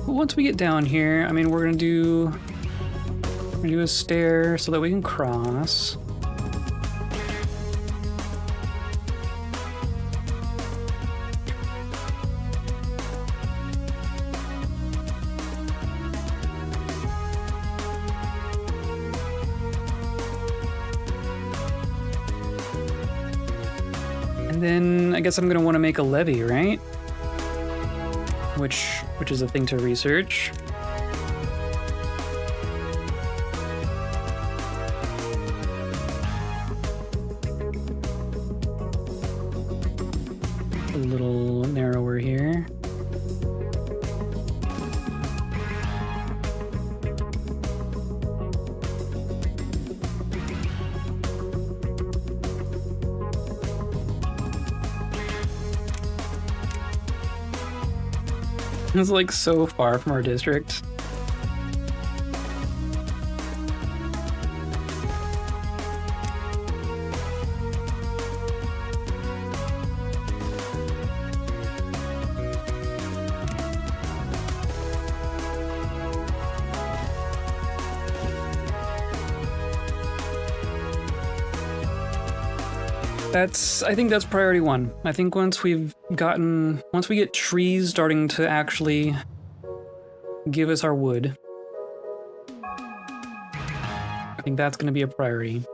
But once we get down here, I mean, we're gonna do a stair so that we can cross. And then I guess I'm gonna want to make a levee, right? Which is a thing to research. A little narrower here. It's like so far from our district. I think that's priority one. I think once we get trees starting to actually give us our wood, I think that's going to be a priority.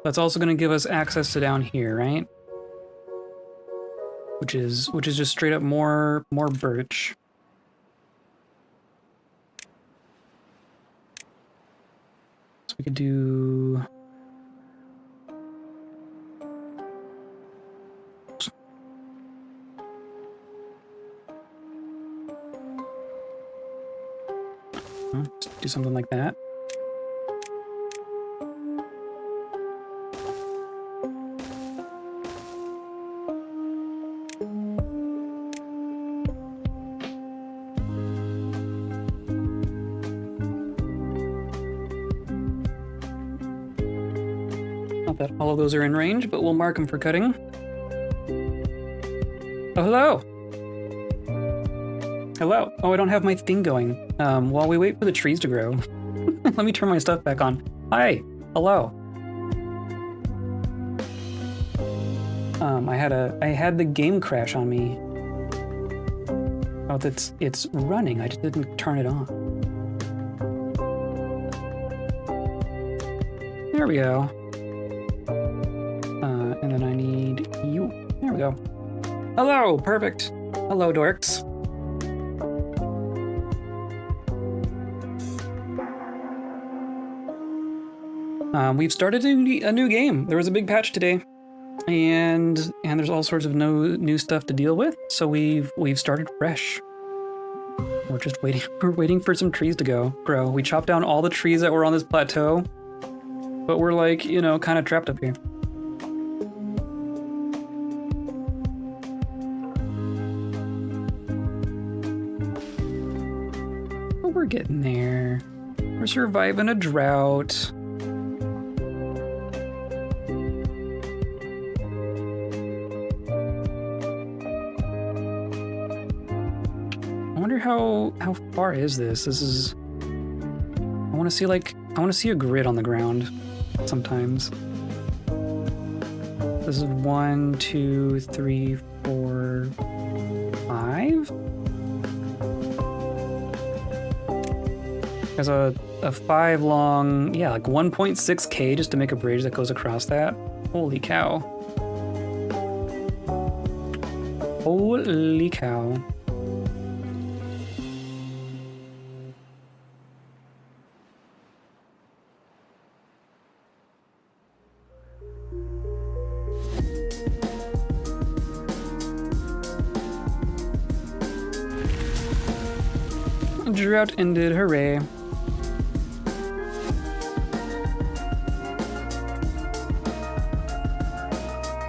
That's also going to give us access to down here, right? Which is just straight up more birch. So we could do... Just do something like that. Not that all of those are in range, but we'll mark them for cutting. Oh, hello! Hello. Oh, I don't have my thing going. While we wait for the trees to grow, let me turn my stuff back on. Hi. Hello. I had the game crash on me. Oh, it's running. I just didn't turn it on. There we go. And then I need you. There we go. Hello. Perfect. Hello, dorks. We've started a new game. There was a big patch today, and there's all sorts of new stuff to deal with. So we've started fresh. We're just waiting. We're waiting for some trees to grow. We chopped down all the trees that were on this plateau, but we're like, you know, kind of trapped up here. But we're getting there. We're surviving a drought. I wonder how far is this? This is. I want to see a grid on the ground. Sometimes. This is 1, 2, 3, 4, 5. There's a 5 long, yeah, like 1.6K just to make a bridge that goes across that. Holy cow. Holy cow. Drought ended, hooray.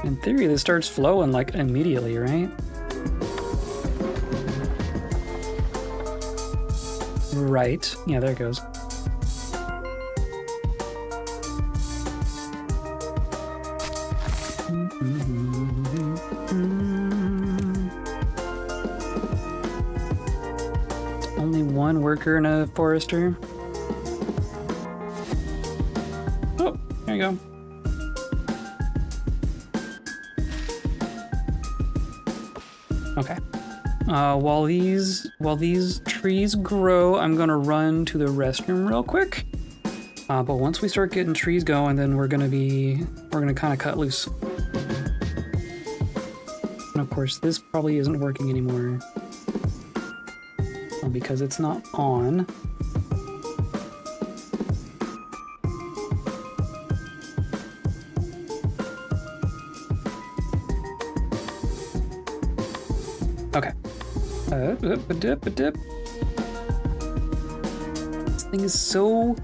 In theory, this starts flowing like immediately, right? Right. Yeah, there it goes. Only one worker and a forester. Oh, there you go. Okay. While these trees grow, I'm gonna run to the restroom real quick. But once we start getting trees going, then we're gonna kind of cut loose. And of course, this probably isn't working anymore. Because it's not on. Okay. This thing is so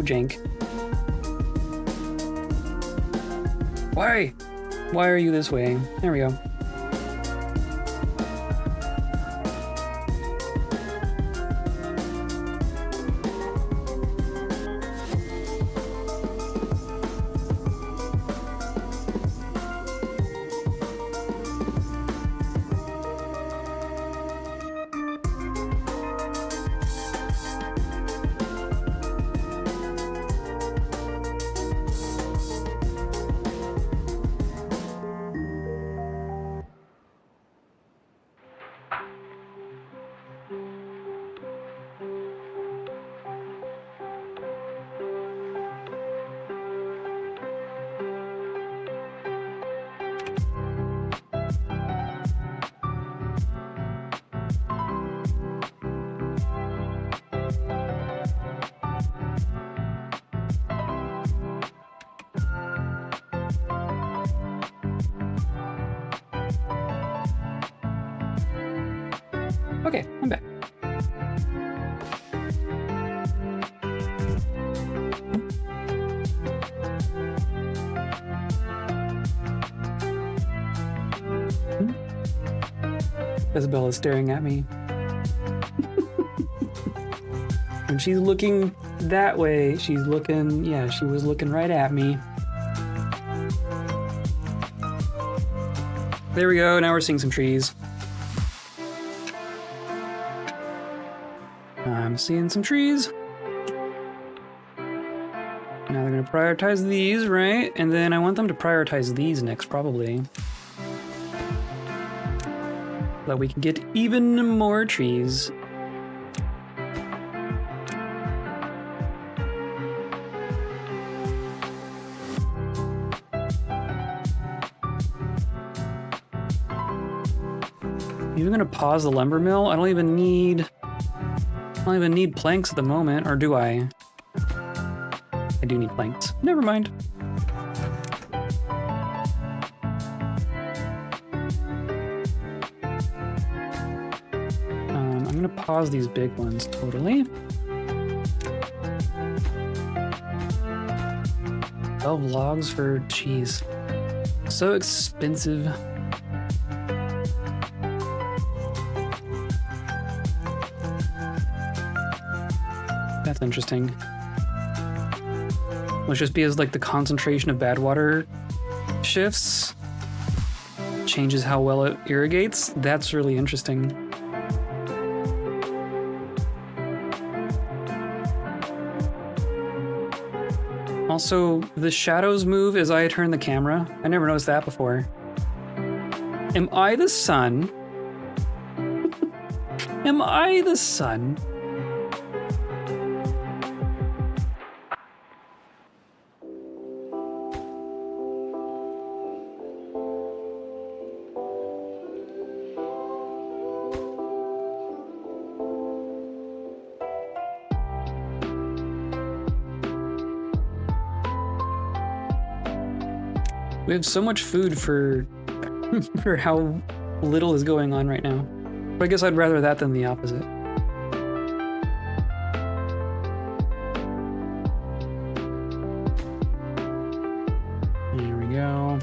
jank. Why? Why are you this way? There we go. Okay, I'm back. Isabel is staring at me. And she's looking that way. She's looking, yeah, she was looking right at me. There we go, now we're seeing some trees. I'm seeing some trees. Now they're gonna prioritize these, right? And then I want them to prioritize these next, probably. So that we can get even more trees. Even gonna pause the lumber mill? I don't even need planks at the moment, or do I? I do need planks. Never mind. I'm gonna pause these big ones totally. 12 logs for cheese. So expensive. That's interesting. Let's just be as like the concentration of badwater shifts, changes how well it irrigates. That's really interesting. Also, the shadows move as I turn the camera. I never noticed that before. Am I the sun? Am I the sun? We have so much food for for how little is going on right now. But I guess I'd rather that than the opposite. There we go.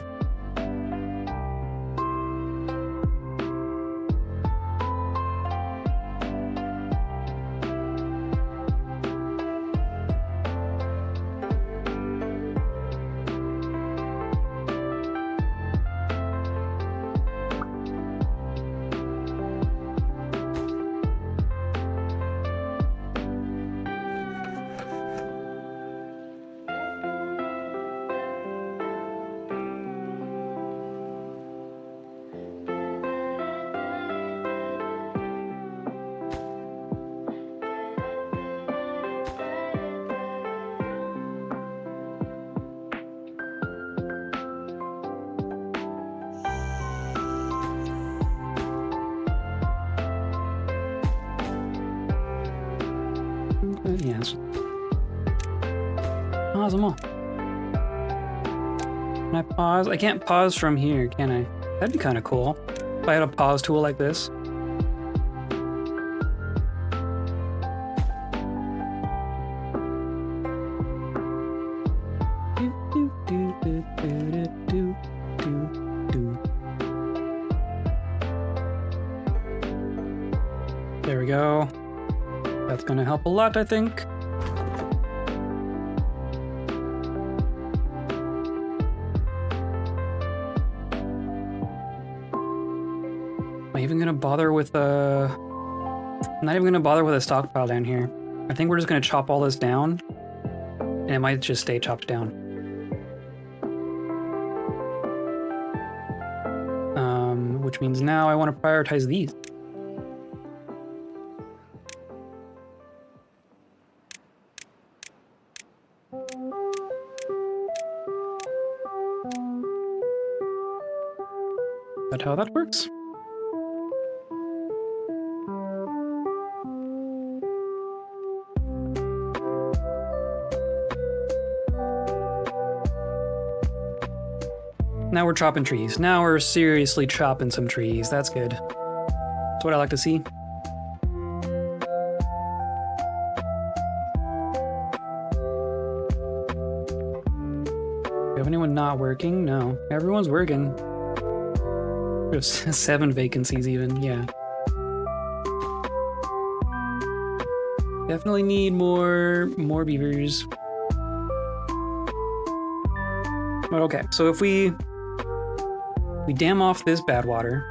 Yes. Pause them all. Can I pause? I can't pause from here, can I? That'd be kind of cool. If I had a pause tool like this. There we go. That's gonna help a lot, I think. Am I even gonna bother with a... I'm not even gonna bother with a stockpile down here. I think we're just gonna chop all this down, and it might just stay chopped down. Which means now I want to prioritize these. Is that how that works? Now we're chopping trees. Now we're seriously chopping some trees. That's good. That's what I like to see. Do we have anyone not working? No. Everyone's working. There's 7 vacancies even, yeah. Definitely need more beavers. But okay, so if we We dam off this bad water.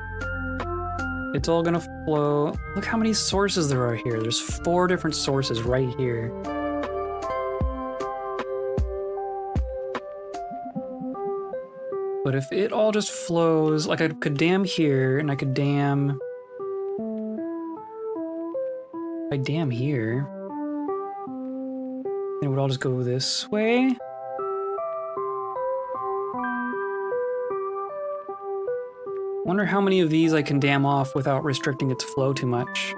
It's all gonna flow. Look how many sources there are here. There's 4 different sources right here. But if it all just flows, like I could dam here, and I could dam... If I dam here, then it would all just go this way. Wonder how many of these I can dam off without restricting its flow too much.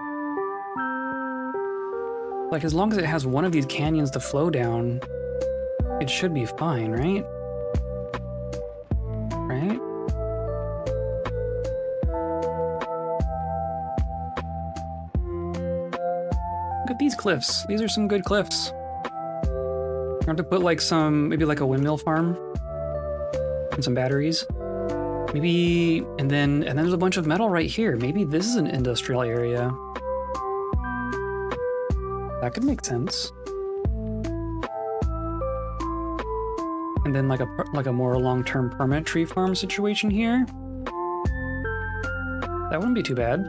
Like, as long as it has one of these canyons to flow down, it should be fine, right? Right? Look at these cliffs. These are some good cliffs. I have to put like some, maybe like a windmill farm and some batteries. Maybe, and then there's a bunch of metal right here. Maybe this is an industrial area. That could make sense. And then like a more long-term permanent tree farm situation here. That wouldn't be too bad.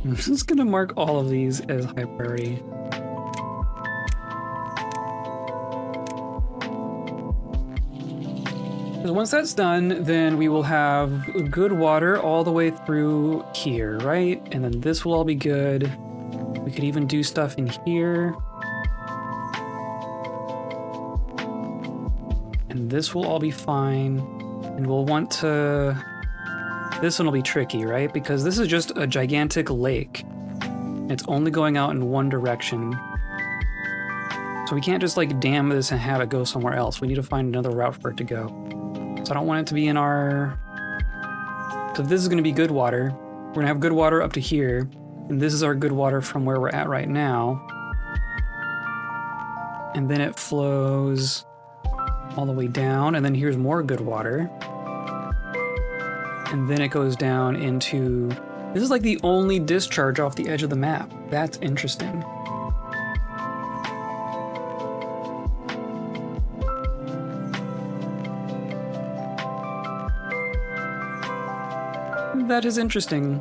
I'm just gonna mark all of these as high priority. Because once that's done, then we will have good water all the way through here, right? And then this will all be good. We could even do stuff in here. And this will all be fine. And we'll want to... This one will be tricky, right? Because this is just a gigantic lake. It's only going out in one direction. So we can't just like dam this and have it go somewhere else. We need to find another route for it to go. So I don't want it to be in our... So this is going to be good water. We're going to have good water up to here. And this is our good water from where we're at right now. And then it flows all the way down. And then here's more good water. And then it goes down into... This is like the only discharge off the edge of the map. That's interesting. That is interesting.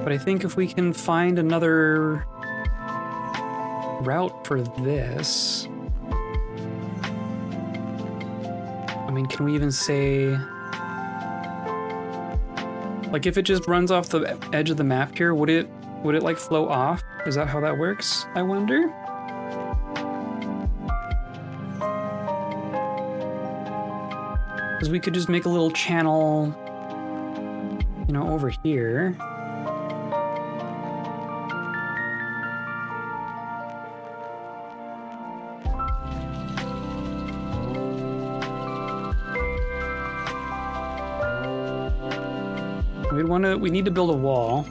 But I think if we can find another route for this... I mean, can we even say... Like if it just runs off the edge of the map here, would it like flow off? Is that how that works, I wonder? Because we could just make a little channel, you know, over here. We need to build a wall.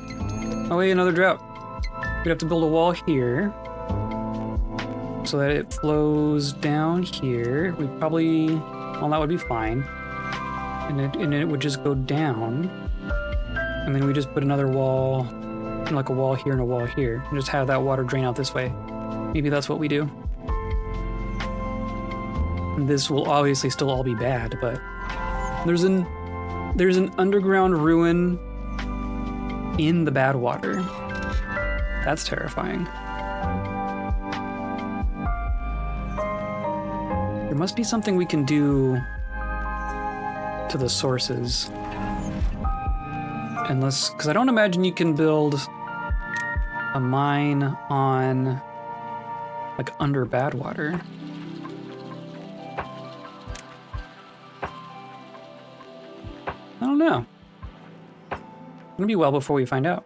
Oh wait, another drought. We'd have to build a wall here so that it flows down here. We probably, well, that would be fine. And it would just go down. And then we just put another wall, like a wall here and a wall here, and just have that water drain out this way. Maybe that's what we do. And this will obviously still all be bad, but there's an underground ruin in the Badwater. That's terrifying. There must be something we can do to the sources. Unless, because I don't imagine you can build a mine on, like, under Badwater. I don't know. It's gonna be well before we find out.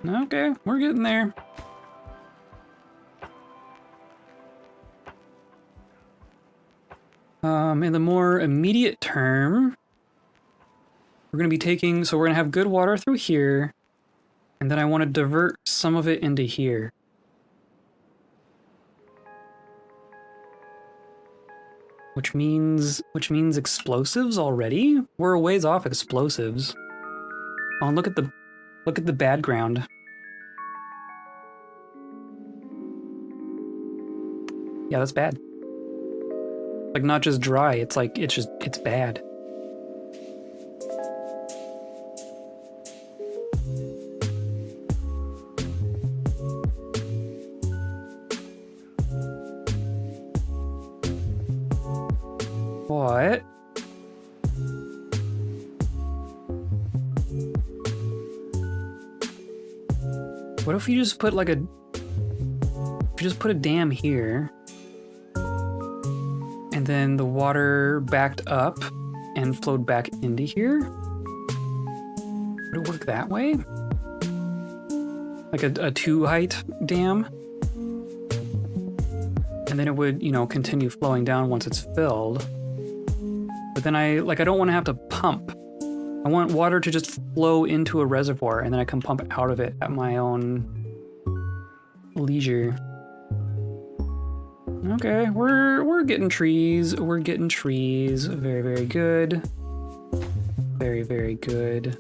Okay, we're getting there. In the more immediate term, we're gonna be taking, so we're gonna have good water through here, and then I want to divert some of it into here. which means explosives already? We're a ways off explosives. Oh, and look at the bad ground. Yeah, that's bad. Like, not just dry, it's like, it's bad. What? What if you just put like a dam here, and then the water backed up and flowed back into here? Would it work that way? Like a 2-height dam? And then it would, you know, continue flowing down once it's filled. But then I don't want to have to pump. I want water to just flow into a reservoir, and then I can pump out of it at my own leisure. Okay, we're getting trees. We're getting trees. Very, very good. Very, very good.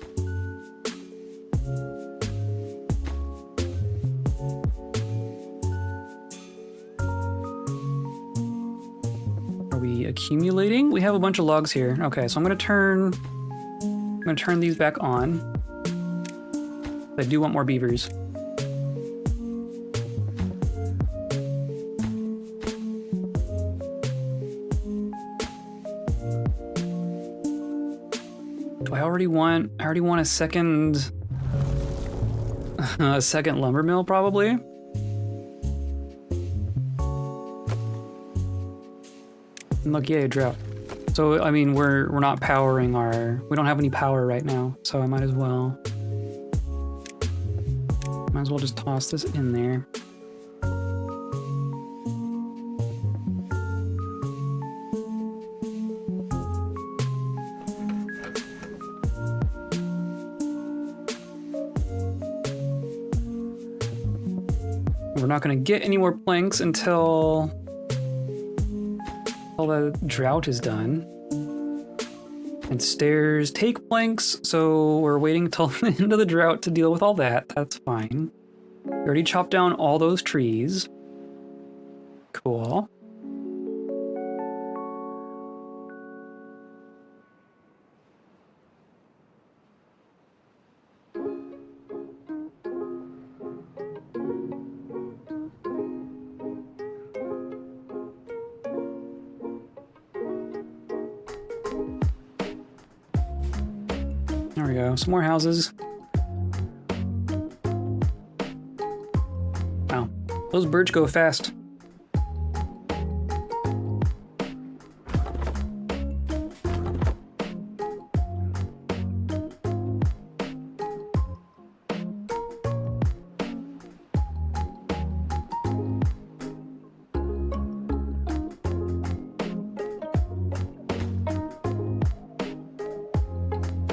Are we accumulating? We have a bunch of logs here. Okay, so I'm gonna turn these back on. I do want more beavers. I already want a second lumber mill, probably. And look, yeah, drought. So I mean, we're not powering we don't have any power right now, so I might as well just toss this in there. We're not going to get any more planks until the drought is done. And stairs take planks, so we're waiting till the end of the drought to deal with all that. That's fine. We already chopped down all those trees. Cool. There we go, some more houses. Wow, those birds go fast.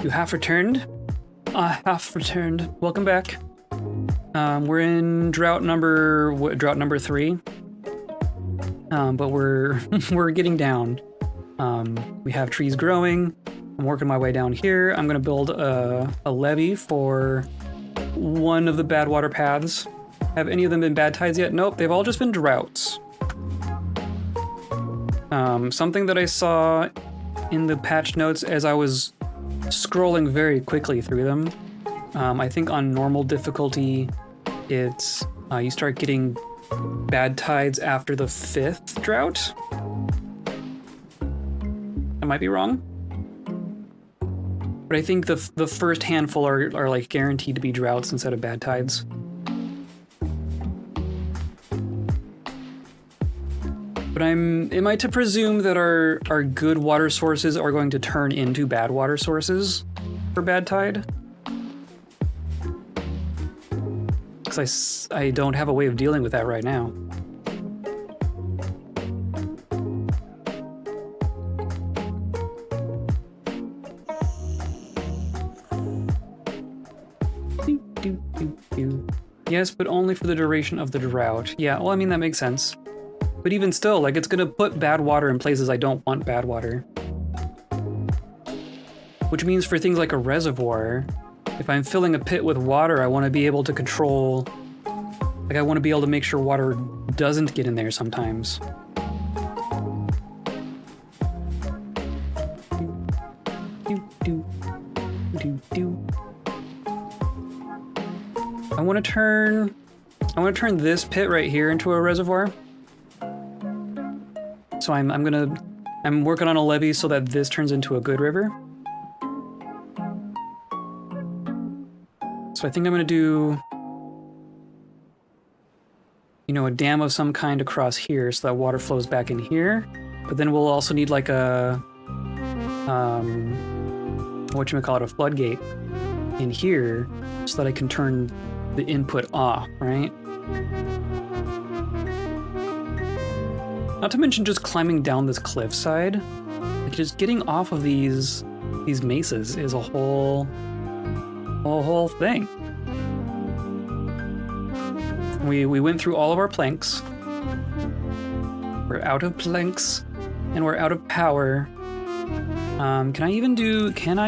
You have returned? I have returned. Welcome back. We're in drought number 3. But we're getting down. We have trees growing. I'm working my way down here. I'm gonna build a levee for one of the badwater paths. Have any of them been bad tides yet? Nope, they've all just been droughts. Something that I saw in the patch notes as I was scrolling very quickly through them. I think on normal difficulty, it's you start getting bad tides after the 5th drought. I might be wrong, but I think the first handful are like guaranteed to be droughts instead of bad tides. But am I to presume that our good water sources are going to turn into bad water sources for bad tide? Because I don't have a way of dealing with that right now. Yes, but only for the duration of the drought. Yeah, well, I mean, that makes sense. But even still, like, it's gonna put bad water in places I don't want bad water. Which means for things like a reservoir, if I'm filling a pit with water, I want to be able to control... Like, I want to be able to make sure water doesn't get in there sometimes. I want to turn this pit right here into a reservoir. So I'm working on a levee so that this turns into a good river. So I think I'm gonna do, you know, a dam of some kind across here so that water flows back in here. But then we'll also need like a, whatchamacallit, a floodgate in here so that I can turn the input off, right? Not to mention just climbing down this cliffside. Like, just getting off of these mesas is a whole thing. We went through all of our planks. We're out of planks, and we're out of power. Can I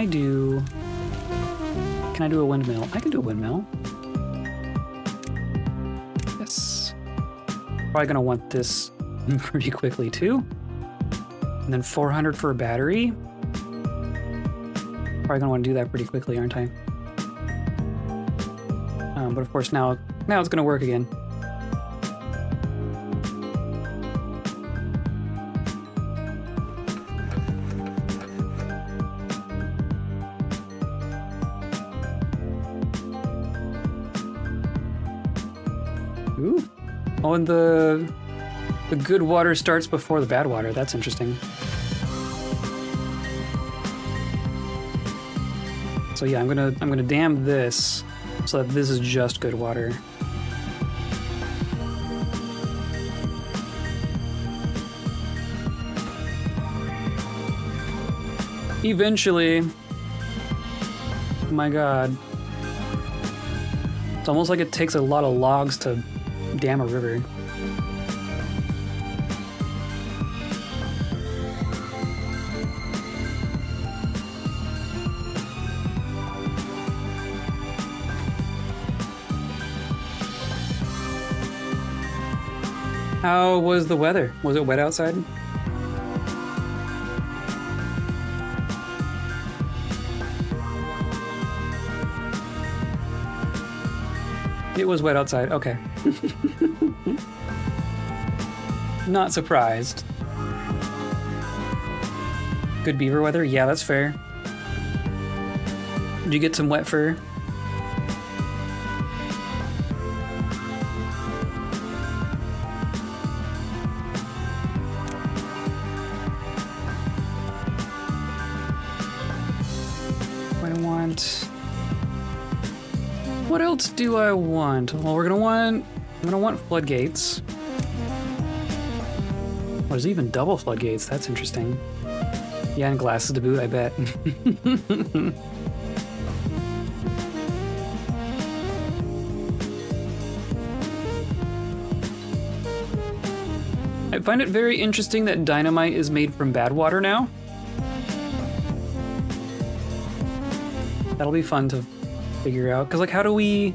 do a windmill? I can do a windmill. Yes. Probably gonna want this pretty quickly too. And then 400 for a battery. Probably gonna want to do that pretty quickly, aren't I? But of course now it's gonna work again. Ooh. Oh, and the good water starts before the bad water. That's interesting. So yeah, I'm gonna dam this so that this is just good water. Eventually. Oh my god. It's almost like it takes a lot of logs to dam a river. How was the weather? Was it wet outside? It was wet outside, okay. Not surprised. Good beaver weather? Yeah, that's fair. Did you get some wet fur? What else do I want? Well, I'm gonna want floodgates. Oh, there's even double floodgates. That's interesting. Yeah, and glasses to boot, I bet. I find it very interesting that dynamite is made from bad water now. That'll be fun to figure out, because like, how do we...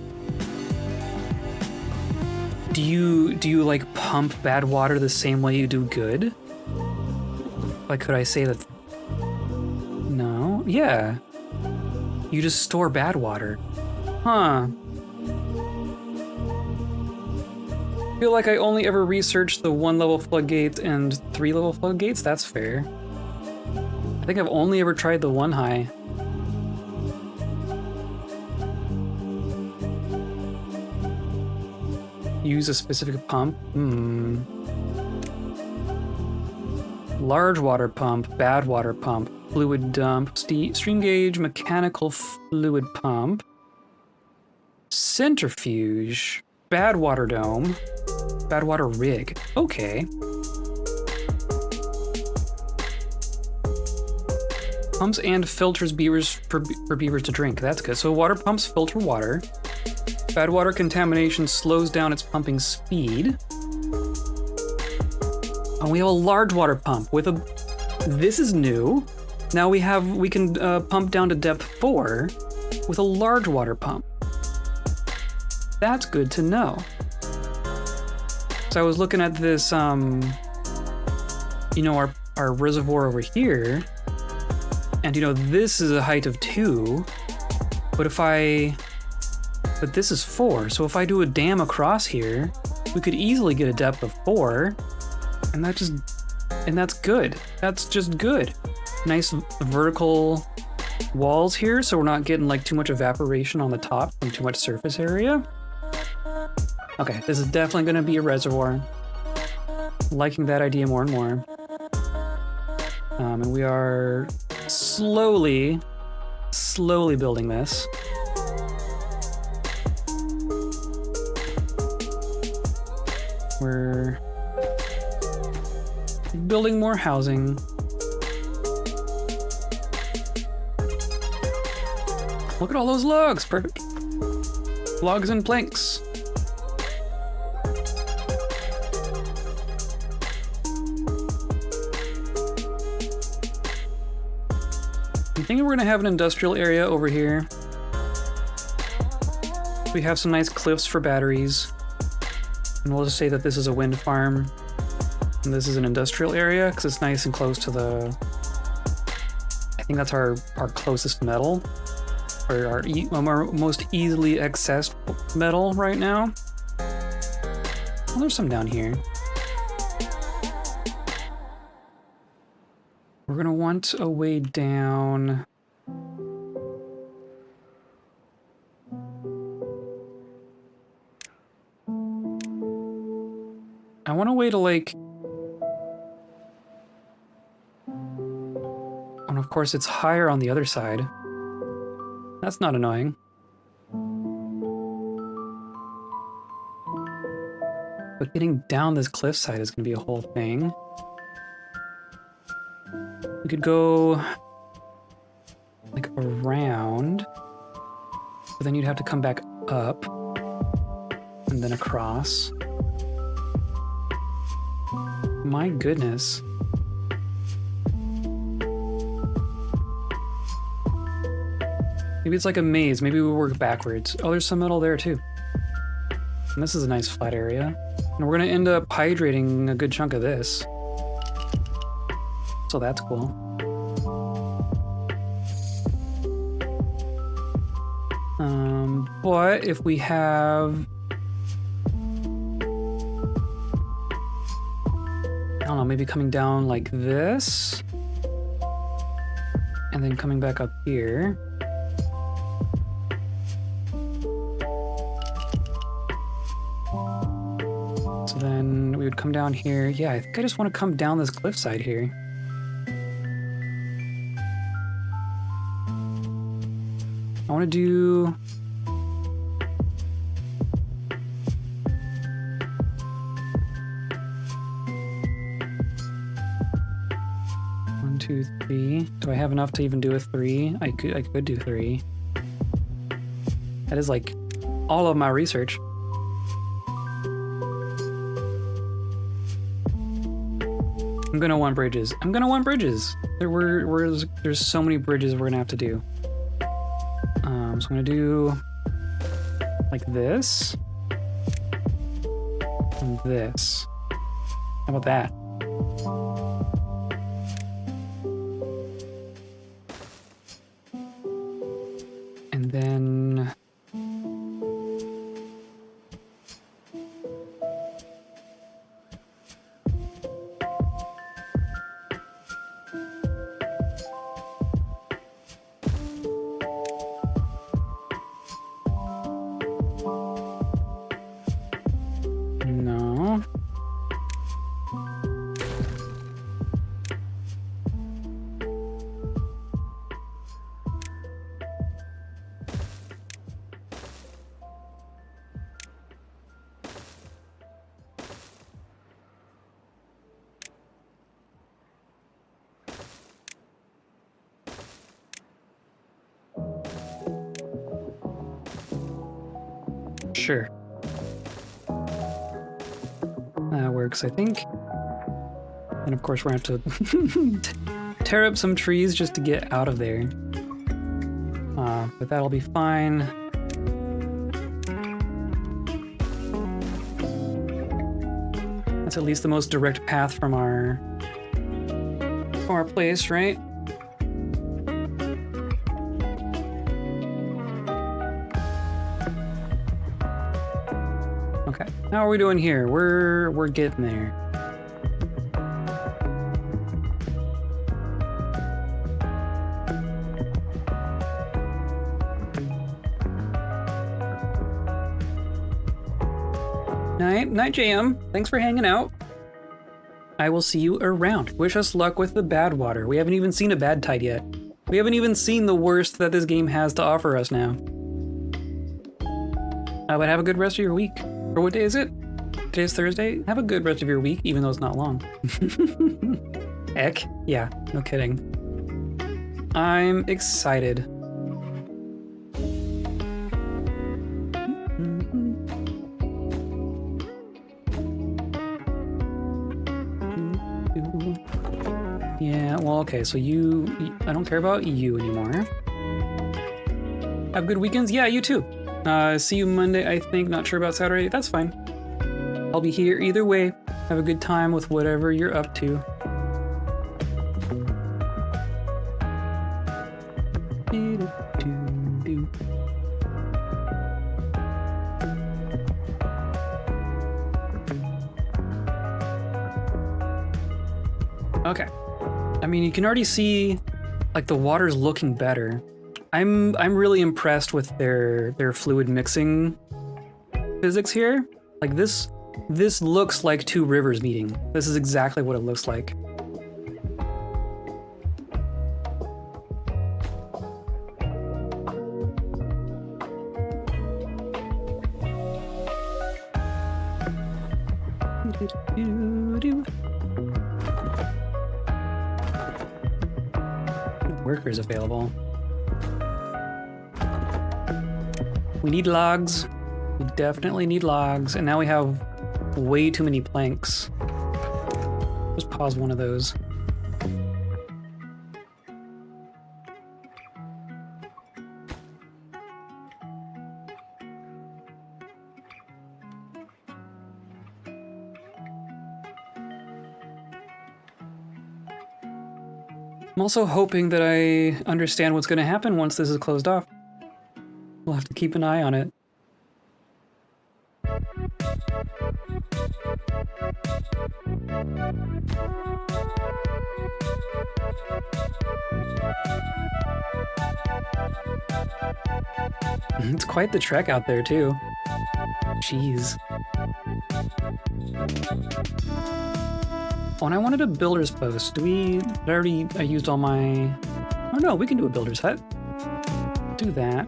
Do you like pump bad water the same way you do good? Like, could I say that... No? Yeah. You just store bad water. Huh. I feel like I only ever researched the 1-level floodgates and 3-level floodgates. That's fair. I think I've only ever tried the 1 high. Use a specific pump. Large water pump, bad water pump, fluid dump, stream gauge, mechanical fluid pump, centrifuge, bad water dome, bad water rig. Okay. Pumps and filters beavers for beavers to drink. That's good. So water pumps filter water. Bad water contamination slows down its pumping speed. Oh, we have a large water pump with a... This is new. Now we can pump down to depth 4 with a large water pump. That's good to know. So I was looking at this, you know, our reservoir over here, and you know, this is a height of 2, but but this is 4, so if I do a dam across here, we could easily get a depth of 4, and that's good. That's just good. Nice vertical walls here, so we're not getting like too much evaporation on the top from too much surface area. Okay, this is definitely gonna be a reservoir. Liking that idea more and more. And we are slowly building this. We're building more housing. Look at all those logs, perfect. Logs and planks. I'm thinking we're gonna have an industrial area over here. We have some nice cliffs for batteries. And we'll just say that this is a wind farm. And this is an industrial area, because it's nice and close to the... I think that's our closest metal. Or our most easily accessed metal right now. Well, there's some down here. We're gonna want a way down. I want a way to like... And of course it's higher on the other side. That's not annoying. But getting down this cliffside is gonna be a whole thing. We could go like around, but then you'd have to come back up and then across. My goodness. Maybe it's like a maze. Maybe we work backwards. Oh, there's some metal there too. And this is a nice flat area. And we're gonna end up hydrating a good chunk of this. So that's cool. But if we have... I don't know, maybe coming down like this. And then coming back up here. So then we would come down here. Yeah, I think I just want to come down this cliffside here. I want to do... One, two, three. Do I have enough to even do a 3? I could do 3. That is like all of my research. I'm gonna want bridges. I'm gonna want bridges. There's so many bridges we're gonna have to do. So I'm gonna do like this and this. How about that? And then no. Sure. That works, I think. And of course we're gonna have to tear up some trees just to get out of there. But that'll be fine. That's at least the most direct path from our place, right? Okay, how are we doing here? We're getting there. Night JM, thanks for hanging out. I will see you around. Wish us luck with the Badwater. We haven't even seen a Badtide yet. We haven't even seen the worst that this game has to offer us now. But have a good rest of your week. Or what day is it? Today's Thursday? Have a good rest of your week, even though it's not long. Heck, yeah, no kidding. I'm excited. Yeah, well, okay, so I don't care about you anymore. Have good weekends? Yeah, you too. See you Monday, I think. Not sure about Saturday. That's fine. I'll be here either way. Have a good time with whatever you're up to. Okay. I mean, you can already see, like, the water's looking better. I'm really impressed with their fluid mixing physics here. Like, this looks like two rivers meeting. This is exactly what it looks like. Workers available. We need logs. We definitely need logs. And now we have way too many planks. Just pause one of those. I'm also hoping that I understand what's going to happen once this is closed off. We'll have to keep an eye on it. It's quite the trek out there, too. Jeez. Oh, and I wanted a builder's post. I used all my... Oh no, we can do a builder's hut. Do that.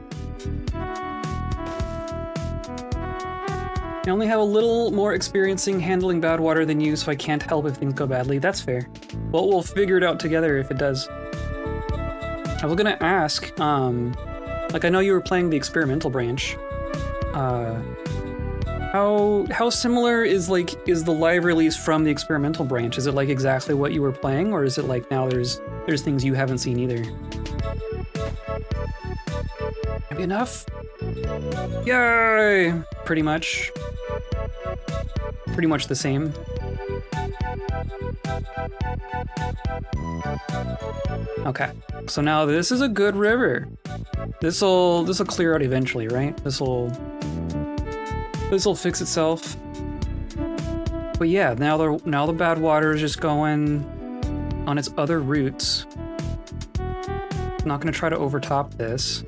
I only have a little more experiencing handling Badwater than you, so I can't help if things go badly. That's fair. Well, we'll figure it out together if it does. I was gonna ask, like, I know you were playing the experimental branch. How similar is the live release from the experimental branch? Is it like exactly what you were playing, or is it like now there's things you haven't seen either? Maybe enough? Yay! Pretty much. Pretty much the same. Okay, so now this is a good river. This'll clear out eventually, right? This'll fix itself. But yeah, now the Badwater is just going on its other routes. I'm not gonna try to overtop this.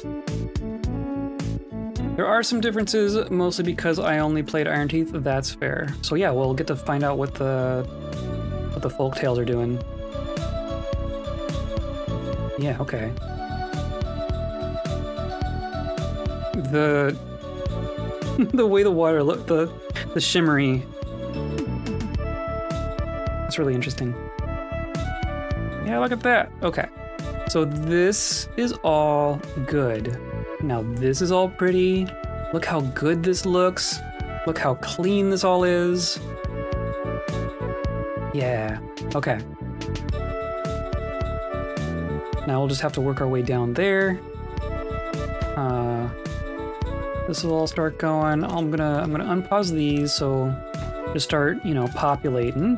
There are some differences, mostly because I only played Iron Teeth. That's fair. So yeah, we'll get to find out what the folktales are doing. Yeah, okay. The way the water looked, the shimmery. That's really interesting. Yeah, look at that. Okay. So this is all good. Now this is all pretty. Look how good this looks. Look how clean this all is. Yeah, okay. Now we'll just have to work our way down there. This will all start going. I'm gonna unpause these so just start, you know, populating.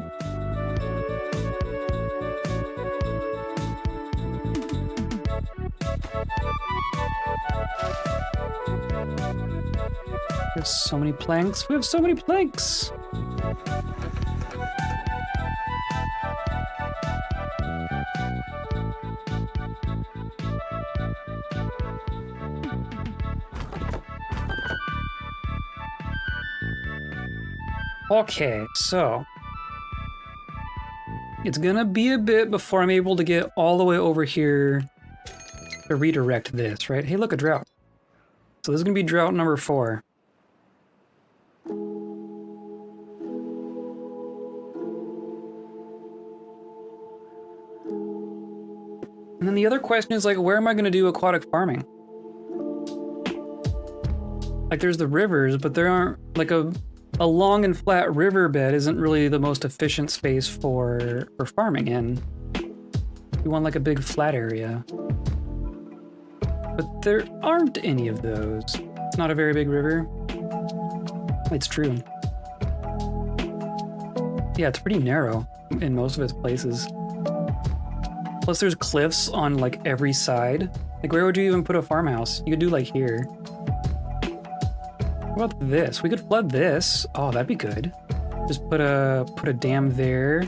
We have so many planks. We have so many planks. Okay, so it's gonna be a bit before I'm able to get all the way over here to redirect this, right? Hey, look, a drought. So this is gonna be drought number 4. And then the other question is, like, where am I gonna do aquatic farming? Like, there's the rivers, but there aren't, like, a long and flat riverbed isn't really the most efficient space for farming in. You want like a big flat area. But there aren't any of those. It's not a very big river. It's true. Yeah, it's pretty narrow in most of its places. Plus there's cliffs on like every side. Like where would you even put a farmhouse? You could do like here. What about this? We could flood this. Oh, that'd be good. Just put a dam there,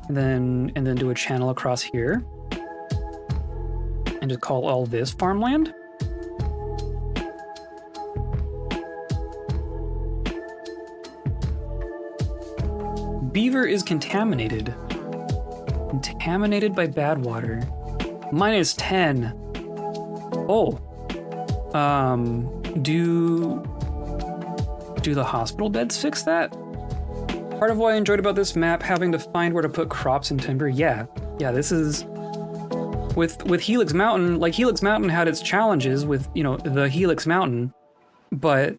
and then do a channel across here, and just call all this farmland. Beaver is contaminated. Contaminated by bad water. -10. Oh. Do the hospital beds fix that? Part of what I enjoyed about this map, having to find where to put crops and timber. Yeah, this is with Helix Mountain. Like Helix Mountain had its challenges with, you know, the Helix Mountain, but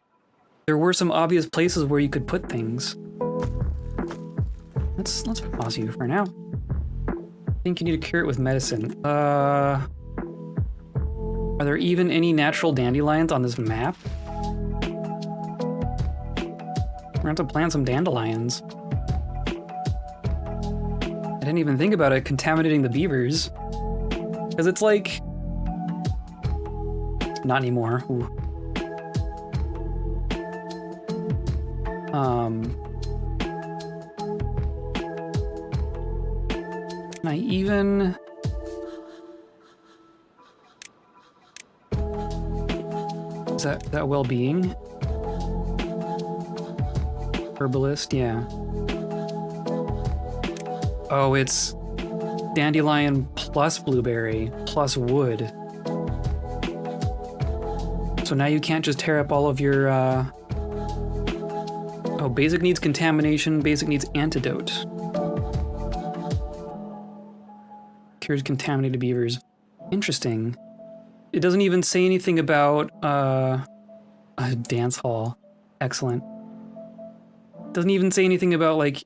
there were some obvious places where you could put things. Let's pause you for now. I think you need to cure it with medicine. Are there even any natural dandelions on this map? We're gonna have to plant some dandelions. I didn't even think about it contaminating the beavers. Because it's like... Not anymore. Ooh. Can I even... Is that well-being? Herbalist, yeah. Oh, it's dandelion plus blueberry plus wood. So now you can't just tear up all of your, Oh, basic needs contamination, basic needs antidote. Cures contaminated beavers. Interesting. It doesn't even say anything about, a dance hall. Excellent. Doesn't even say anything about, like,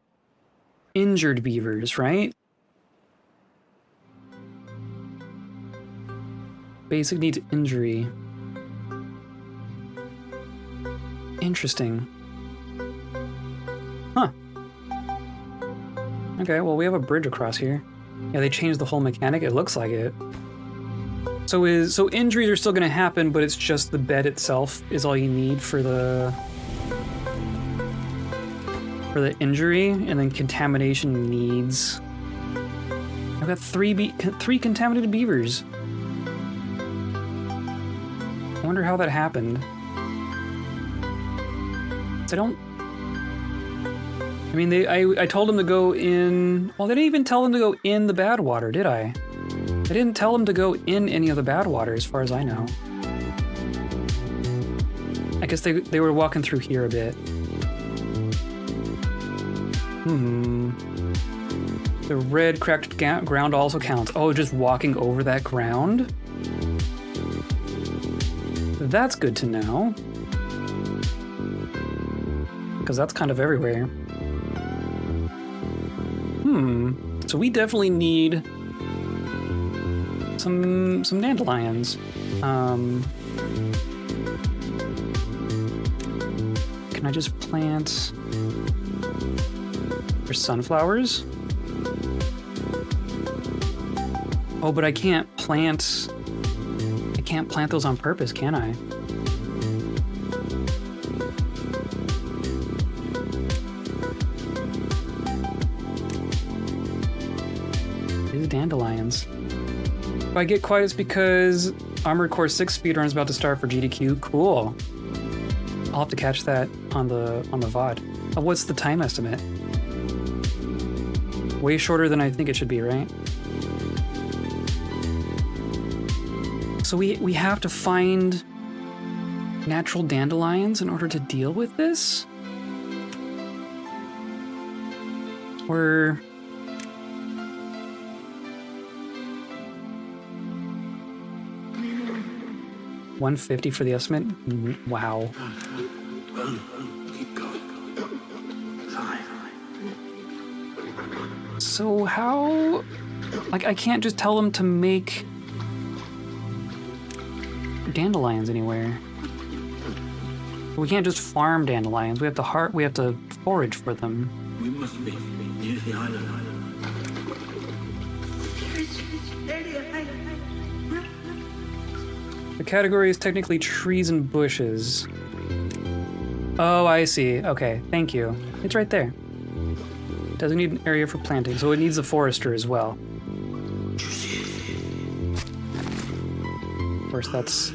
injured beavers, right? Basic needs injury. Interesting. Huh. Okay, well, we have a bridge across here. Yeah, they changed the whole mechanic. It looks like it. So injuries are still going to happen, but it's just the bed itself is all you need for the injury, and then contamination needs. I've got three contaminated beavers. I wonder how that happened. I mean, I told them to go in. Well, they didn't even tell them to go in the bad water, did I? I didn't tell them to go in any of the bad water, as far as I know. I guess they were walking through here a bit. The red cracked ground also counts. Oh, just walking over that ground? That's good to know. Because that's kind of everywhere. So we definitely need some dandelions. Can I just plant for sunflowers? Oh, but I can't plant those on purpose, can I? These dandelions. If I get quiet, it's because Armored Core 6 speedrun is about to start for GDQ. Cool. I'll have to catch that on the VOD. What's the time estimate? Way shorter than I think it should be, right? So we have to find natural dandelions in order to deal with this? We're... $150 for the estimate? Wow. So how... Like, I can't just tell them to make dandelions anywhere. We can't just farm dandelions. We have to forage for them. We must be near the island. The category is technically trees and bushes. Oh, I see. Okay, thank you. It's right there. Doesn't need an area for planting, so it needs a forester as well. Of course, that's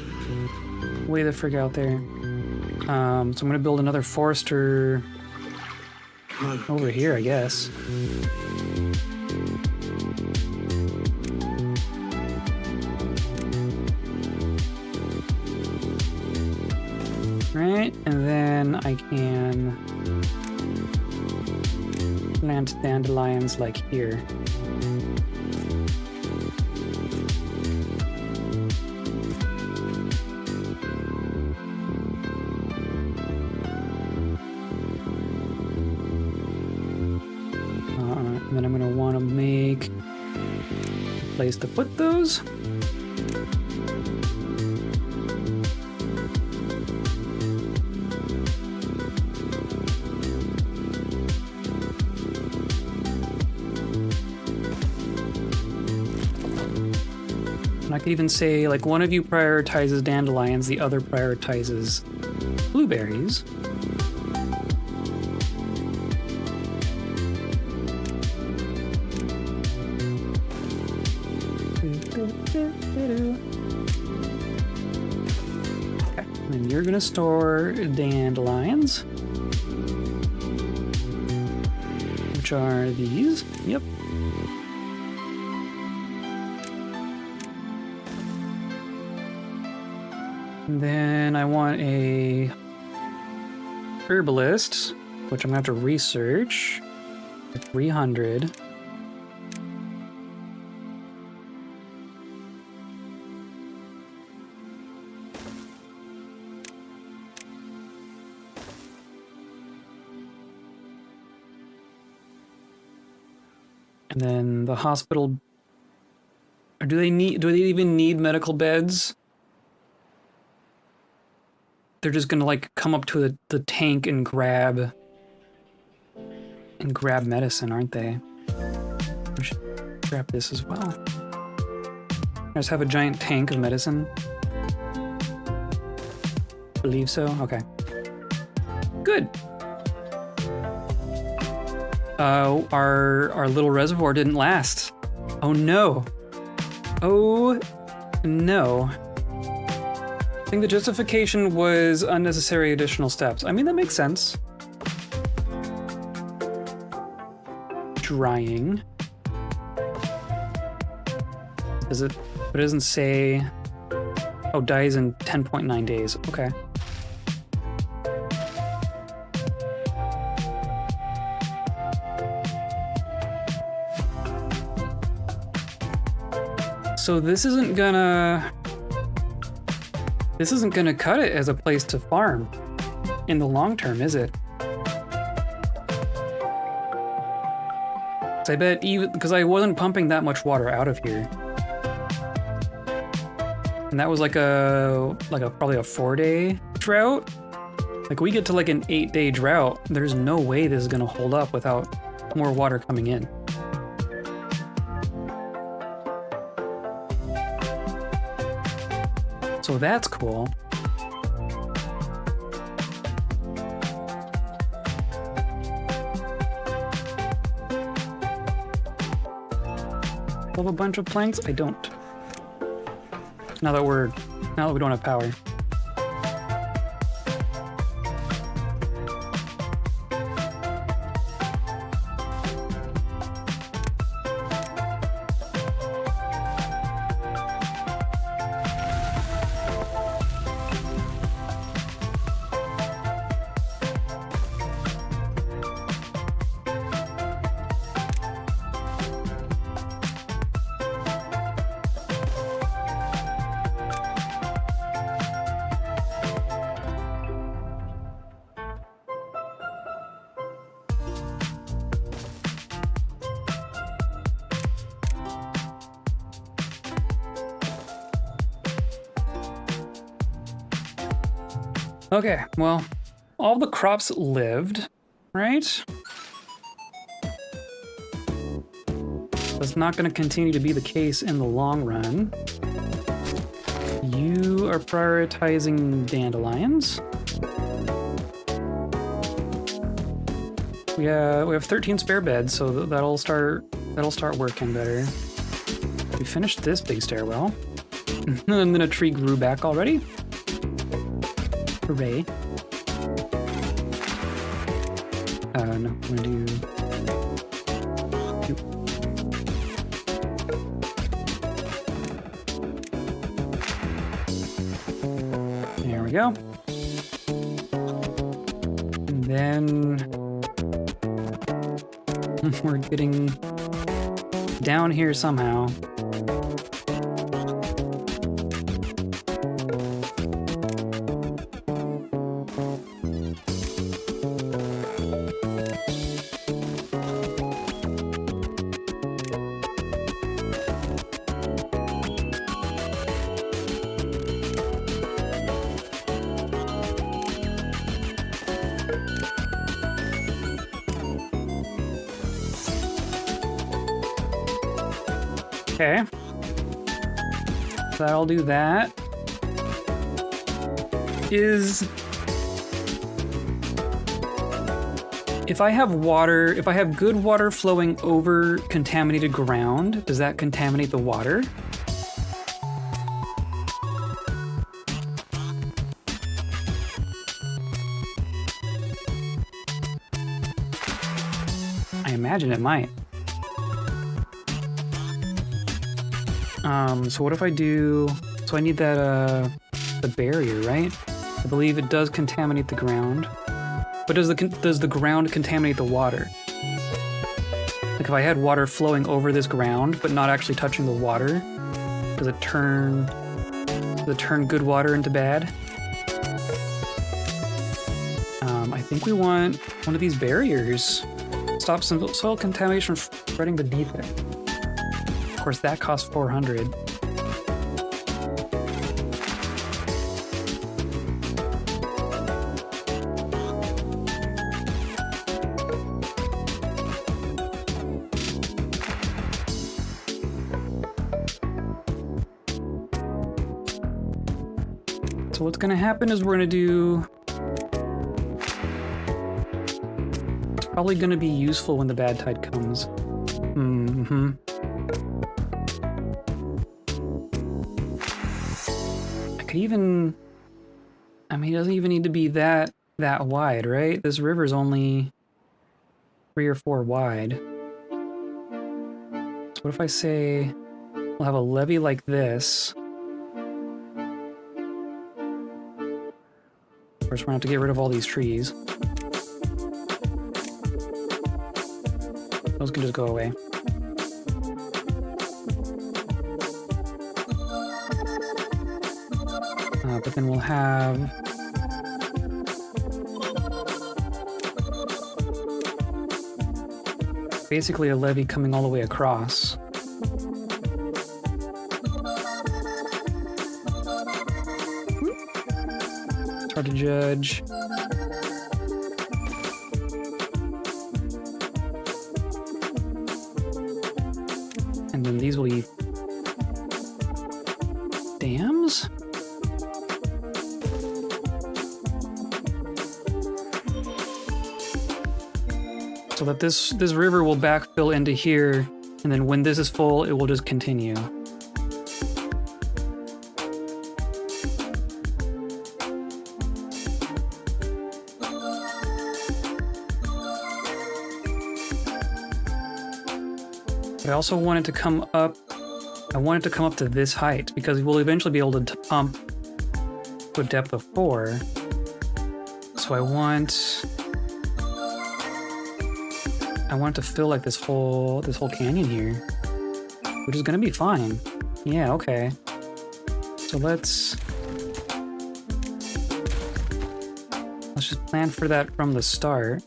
way the frig out there. So I'm gonna build another forester over here, I guess. Right, and then I can plant dandelions like here. And then I'm gonna want to make a place to put those. And I could even say, like, one of you prioritizes dandelions, the other prioritizes blueberries. Okay, and you're gonna store dandelions, which are these. Yep. And then I want a herbalist, which I'm gonna have to research. 300. And then the hospital, or do they even need medical beds? They're just gonna like come up to the tank and grab medicine, aren't they? We should grab this as well. Just have a giant tank of medicine. Believe so? Okay. Good. Our little reservoir didn't last. Oh no. Oh no. I think the justification was unnecessary additional steps. I mean, that makes sense. Drying. Is it? But it doesn't say. Oh, dies in 10.9 days. Okay. So this isn't gonna cut it as a place to farm in the long term, is it? So I bet even because I wasn't pumping that much water out of here. And that was like a probably a 4-day drought. Like we get to like an 8-day drought, there's no way this is gonna hold up without more water coming in. So that's cool. Have a bunch of planks? I don't. Now that we don't have power. Okay, well, all the crops lived, right? That's not going to continue to be the case in the long run. You are prioritizing dandelions. We have 13 spare beds, so that'll start working better. We finished this big stairwell, and then a tree grew back already. Hooray. No, I'm gonna do... There we go. And then... we're getting down here somehow. Okay. So I'll do that. If I have good water flowing over contaminated ground, does that contaminate the water? I imagine it might. So what if I do... So I need that, the barrier, right? I believe it does contaminate the ground. But does the ground contaminate the water? Like if I had water flowing over this ground, but not actually touching the water, does it turn good water into bad? I think we want one of these barriers. Stop some soil contamination from spreading beneath it. Of course, that costs 400. So what's gonna happen is we're gonna do... It's probably gonna be useful when the Badtide comes. Mm-hmm. Even, I mean, it doesn't even need to be that wide, right? This river's only 3 or 4 wide. So what if I say we'll have a levee like this? Of course, we're gonna have to get rid of all these trees. Those can just go away. But then we'll have... basically a levee coming all the way across. It's hard to judge. And then these will be dams? So that this river will backfill into here, and then when this is full, it will just continue. But I also want it to come up. I want it to come up to this height because we'll eventually be able to pump to a depth of 4. So I want it to fill like this whole canyon here, which is gonna be fine. Yeah, okay. So let's just plan for that from the start.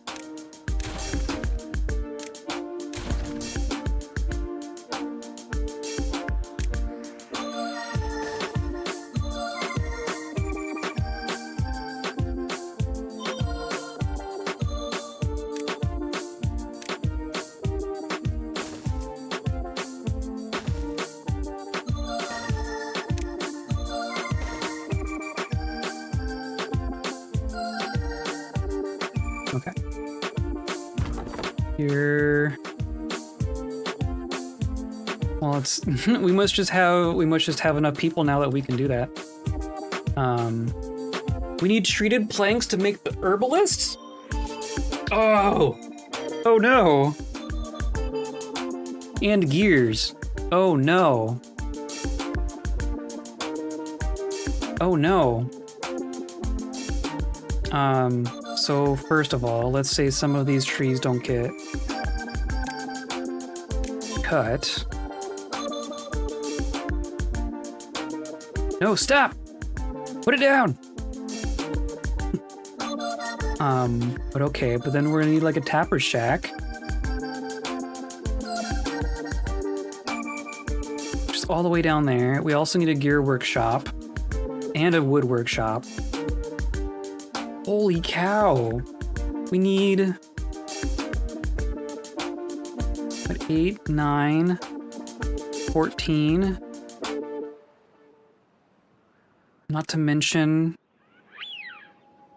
Okay. Here. Well, it's we must just have enough people now that we can do that. We need treated planks to make the herbalists? Oh. Oh no. And gears. Oh no. Oh no. So first of all, let's say some of these trees don't get cut. No, stop! Put it down! But okay, but then we're gonna need like a tapper shack. Just all the way down there. We also need a gear workshop and a wood workshop. Holy cow. We need 8, 9, 14. Not to mention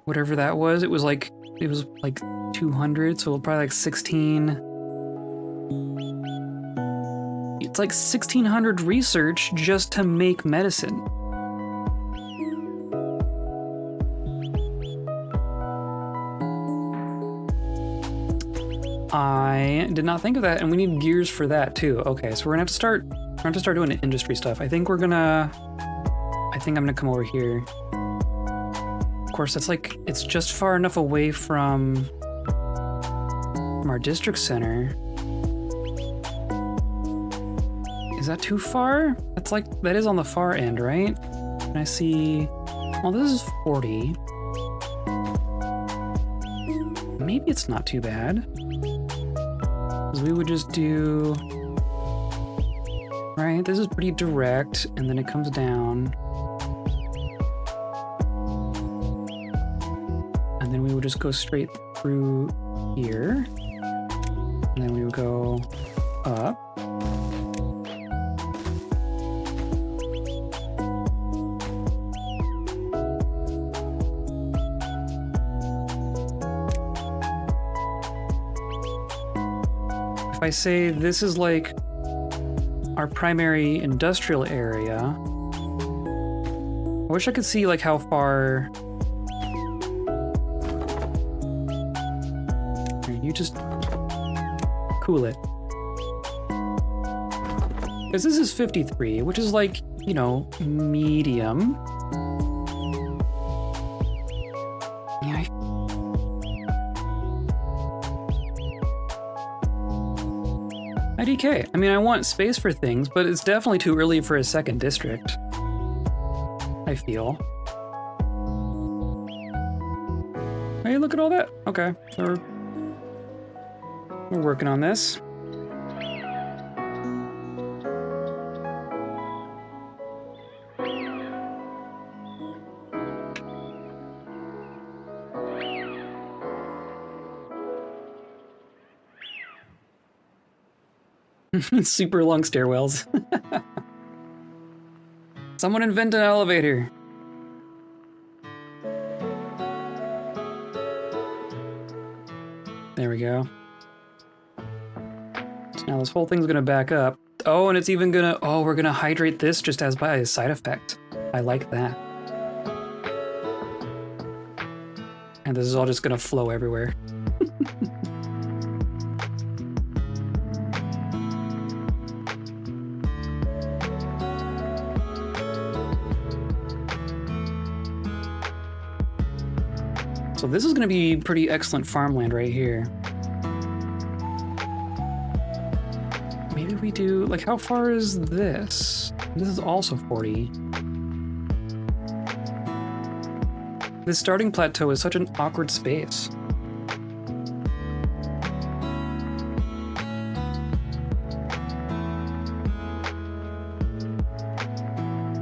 whatever that was. It was like 200, so probably like 16. It's like 1,600 research just to make medicine. I did not think of that, and we need gears for that too. Okay, so we're gonna have to start doing industry stuff. I think I'm gonna come over here. Of course, it's just far enough away from our district center. Is that too far? That is on the far end, right? And I see, well, this is 40. Maybe it's not too bad. Because we would just do, right, this is pretty direct, and then it comes down. And then we would just go straight through here. And then we would go up. If I say this is like our primary industrial area, I wish I could see like how far. You just cool it. Because this is 53, which is like, you know, medium. Yeah. IDK. I mean, I want space for things, but it's definitely too early for a second district. I feel. Hey, look at all that. Okay, so we're working on this. Super long stairwells. Someone invent an elevator. There we go. So now this whole thing's gonna back up. Oh, and it's even gonna, oh, we're gonna hydrate this just as by a side effect. I like that. And this is all just gonna flow everywhere. So this is gonna be pretty excellent farmland right here. Maybe we do, like, how far is this? This is also 40. This starting plateau is such an awkward space.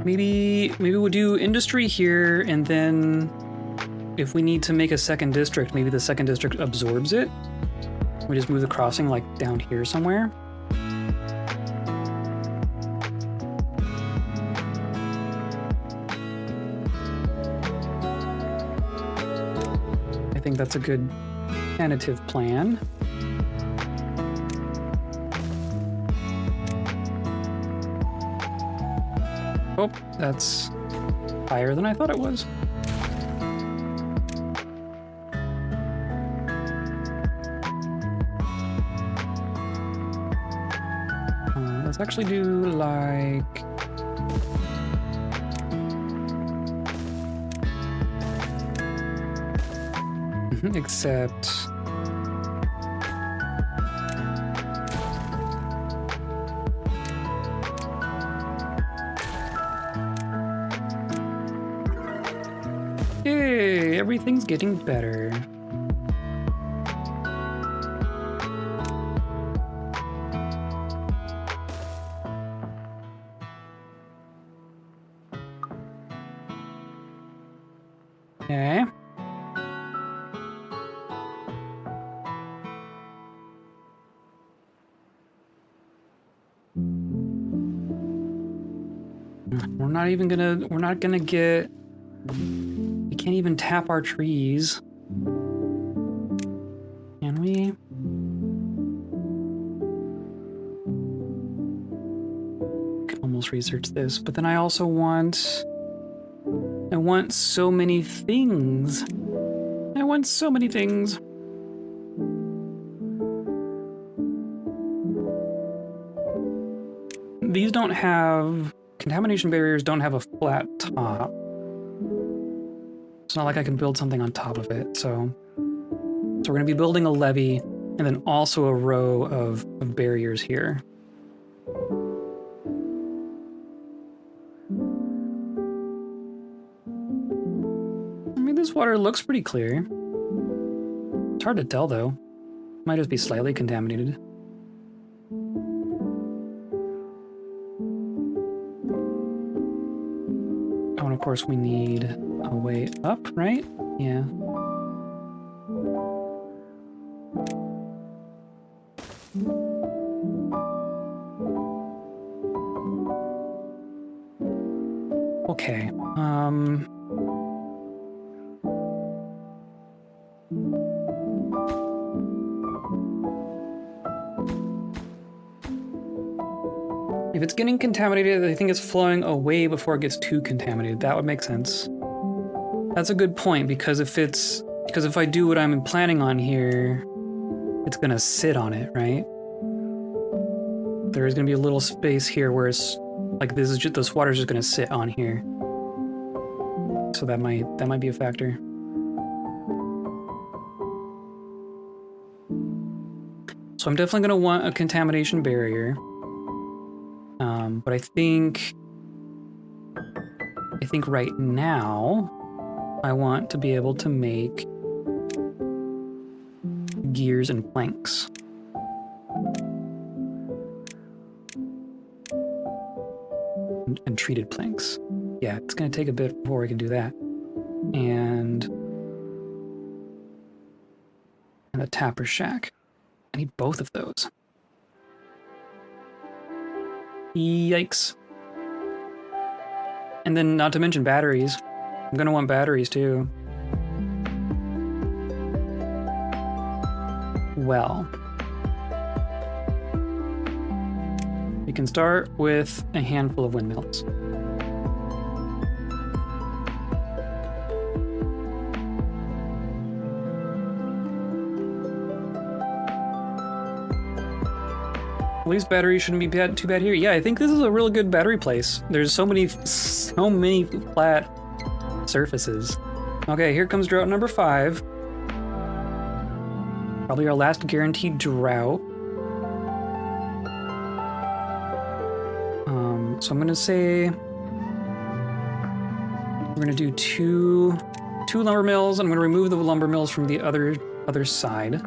Maybe we'll do industry here, and then if we need to make a second district, maybe the second district absorbs it. We just move the crossing like down here somewhere. I think that's a good tentative plan. Oh, that's higher than I thought it was. Let's actually do like... except... Yay, everything's getting better. Okay. We're not gonna get, we can't even tap our trees. Can we? I can almost research this, but then I also want, I want so many things. I want so many things. These don't have, contamination barriers don't have a flat top. It's not like I can build something on top of it, so we're gonna be building a levee and then also a row of barriers here. I mean, this water looks pretty clear. It's hard to tell though. Might just be slightly contaminated. Oh, and of course we need a way up, right? Yeah. Okay, if it's getting contaminated, I think it's flowing away before it gets too contaminated. That would make sense. That's a good point, because if I do what I'm planning on here, it's gonna sit on it, right? There is gonna be a little space here where it's like this water's just gonna sit on here. So that might be a factor. So I'm definitely gonna want a contamination barrier. But I think right now I want to be able to make gears and planks. And treated planks. Yeah, it's gonna take a bit before we can do that. And a tapper shack. I need both of those. Yikes. And then not to mention batteries. I'm gonna want batteries too. Well. We can start with a handful of windmills. At least batteries shouldn't be too bad here. Yeah, I think this is a really good battery place. There's so many flat surfaces. Okay, here comes drought number 5. Probably our last guaranteed drought. So I'm gonna say we're gonna do two lumber mills. I'm gonna remove the lumber mills from the other side.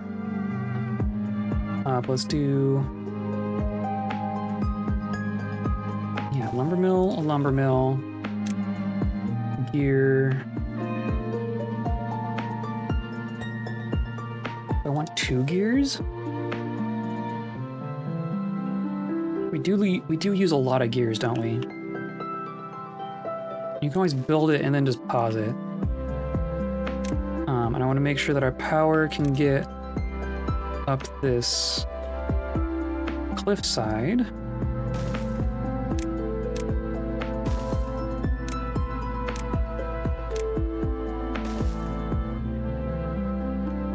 Let's do a lumber mill, gear. I want 2 gears. We do use a lot of gears, don't we? You can always build it and then just pause it. And I want to make sure that our power can get up this cliffside.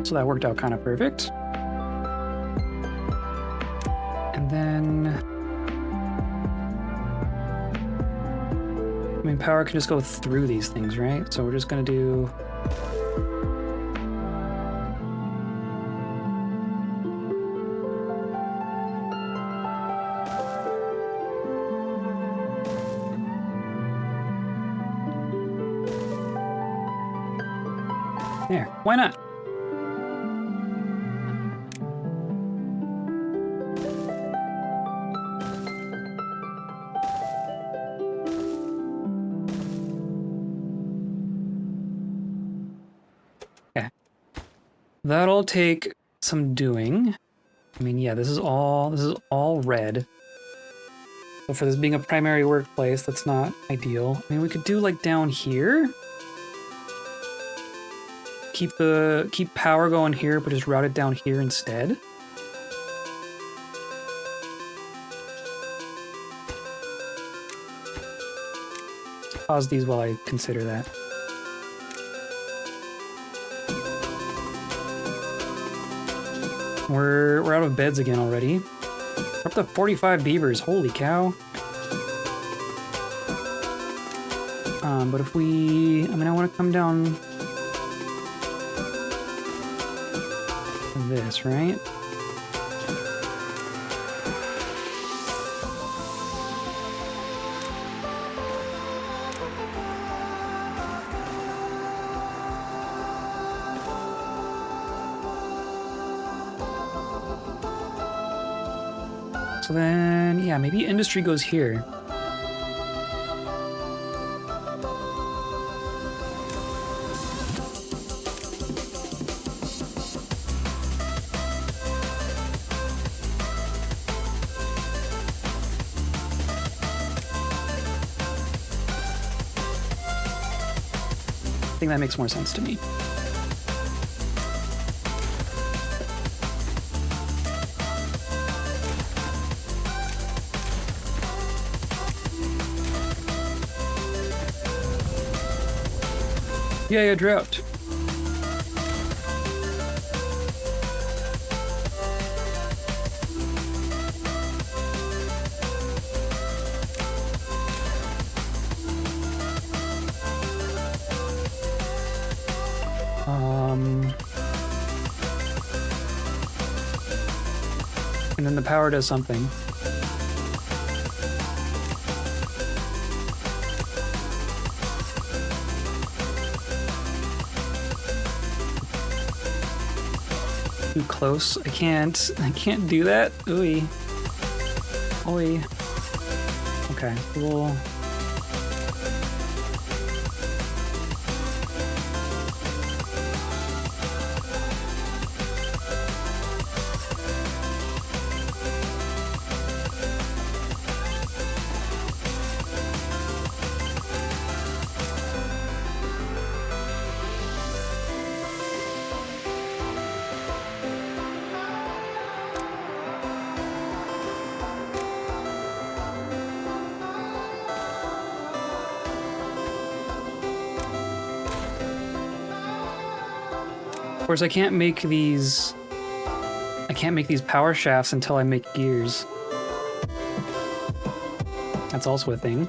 So that worked out kind of perfect. And then, I mean, power can just go through these things, right? So we're just gonna do there. Why not? That'll take some doing. I mean, yeah, this is all red. So for this being a primary workplace, that's not ideal. I mean, we could do like down here. Keep power going here, but just route it down here instead. Pause these while I consider that. We're out of beds again already. We're up to 45 beavers, holy cow. But if we, I mean, I want to come down to this, right? So then, yeah, maybe industry goes here. I think that makes more sense to me. Yeah, drought. And then the power does something. Too close. I can't do that. Ooey. Oi. Okay, we'll... course, I can't make these power shafts until I make gears. That's also a thing.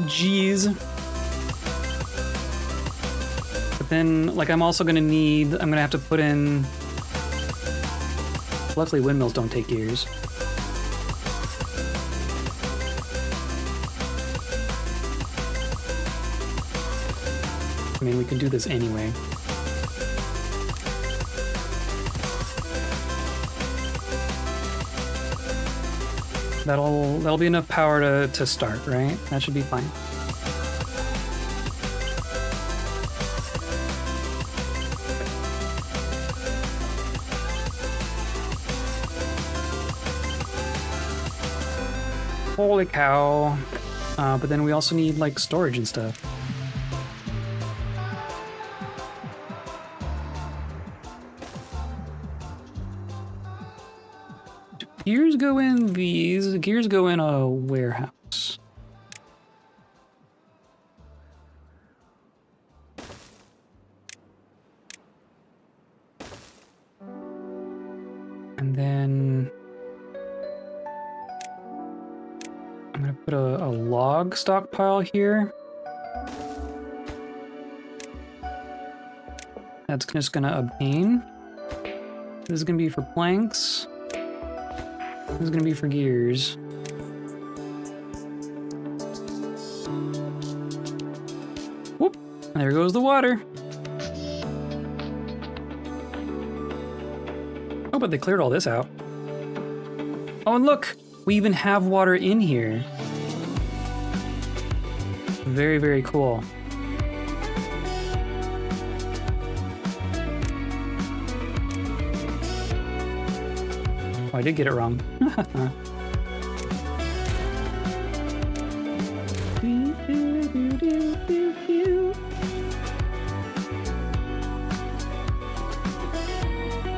Jeez. But then, like, I'm also gonna need, I'm gonna have to put in, luckily windmills don't take gears. I mean, we can do this anyway. That'll be enough power to start, right? That should be fine. Holy cow. But then we also need, like, storage and stuff. Gears go in these. Gears go in a warehouse. And then I'm gonna put a log stockpile here. That's just gonna obtain. This is gonna be for planks. This is gonna be for gears. Whoop! There goes the water. Oh, but they cleared all this out. Oh, and look! We even have water in here. Very, very cool. Oh, I did get it wrong.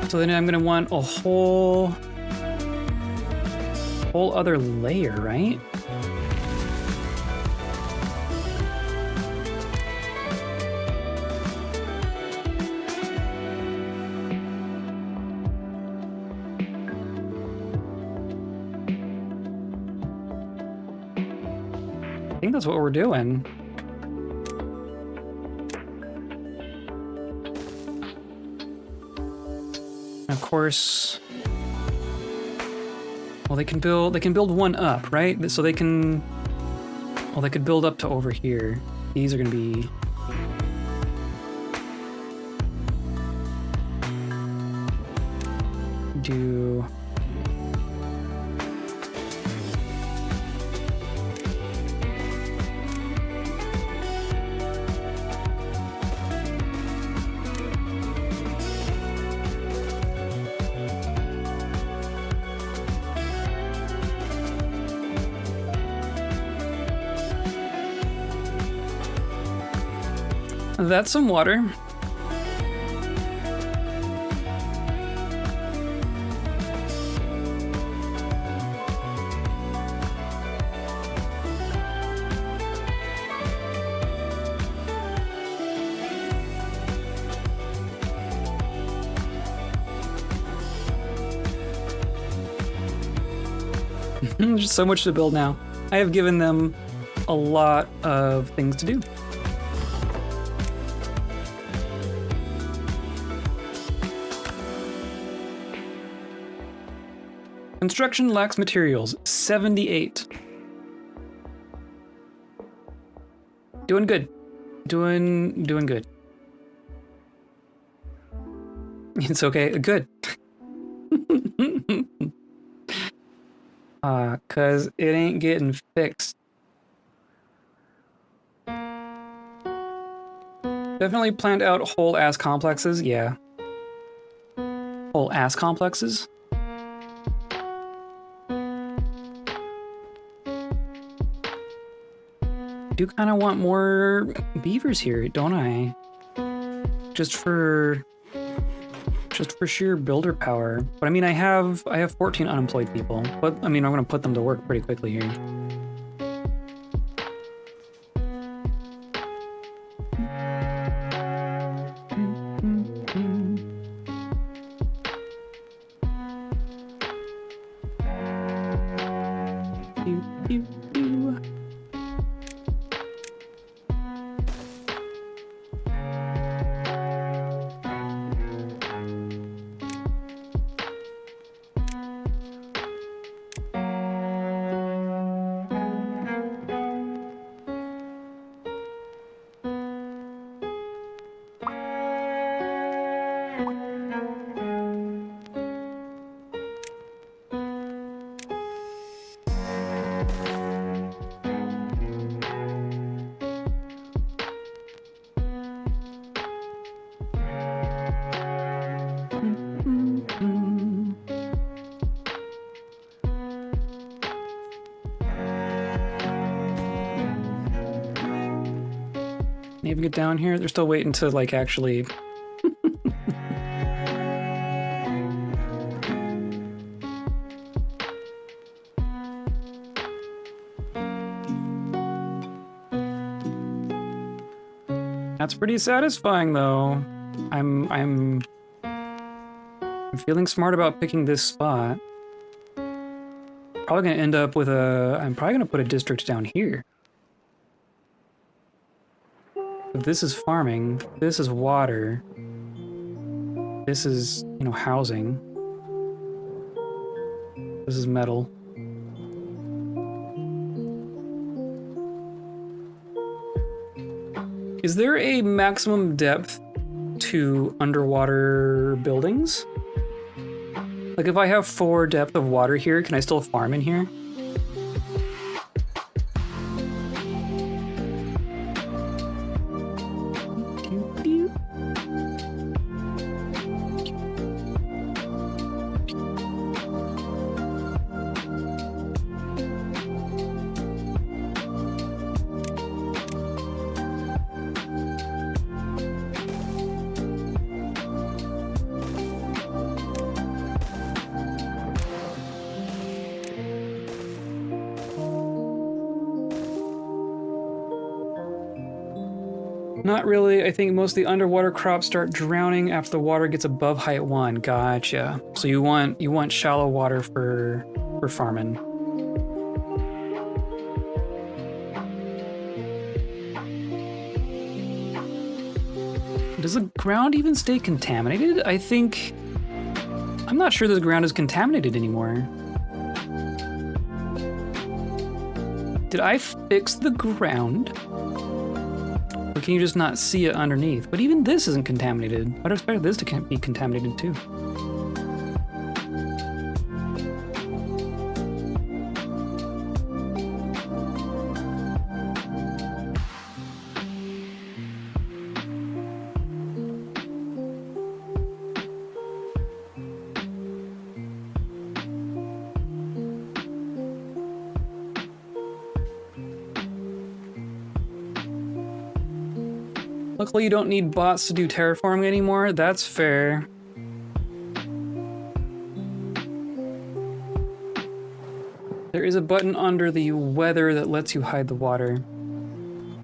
So then I'm gonna want a whole other layer, right? I think that's what we're doing. Of course, well, they can build one up, right? So they can, well, they could build up to over here. These are gonna be do. That's some water. There's so much to build now. I have given them a lot of things to do. Construction lacks materials. 78. Doing good. Doing good. It's okay. Good. Cause it ain't getting fixed. Definitely planned out whole ass complexes, yeah. Whole ass complexes? Do kind of want more beavers here, don't I? Just for sheer builder power. But I mean, I have 14 unemployed people. But I mean, I'm gonna put them to work pretty quickly here. Maybe get down here. They're still waiting to like actually. That's pretty satisfying though. I'm feeling smart about picking this spot. Probably gonna end up with I'm probably gonna put a district down here. This is farming, this is water, this is, you know, housing, this is metal. Is there a maximum depth to underwater buildings? Like if I have 4 depth of water here, can I still farm in here? Not really. I think most of the underwater crops start drowning after the water gets above height 1. Gotcha. So you want shallow water for farming. Does the ground even stay contaminated? I'm not sure this ground is contaminated anymore. Did I fix the ground? Or can you just not see it underneath? But even this isn't contaminated. I'd expect this to be contaminated too. Luckily, you don't need bots to do terraforming anymore. That's fair. There is a button under the weather that lets you hide the water.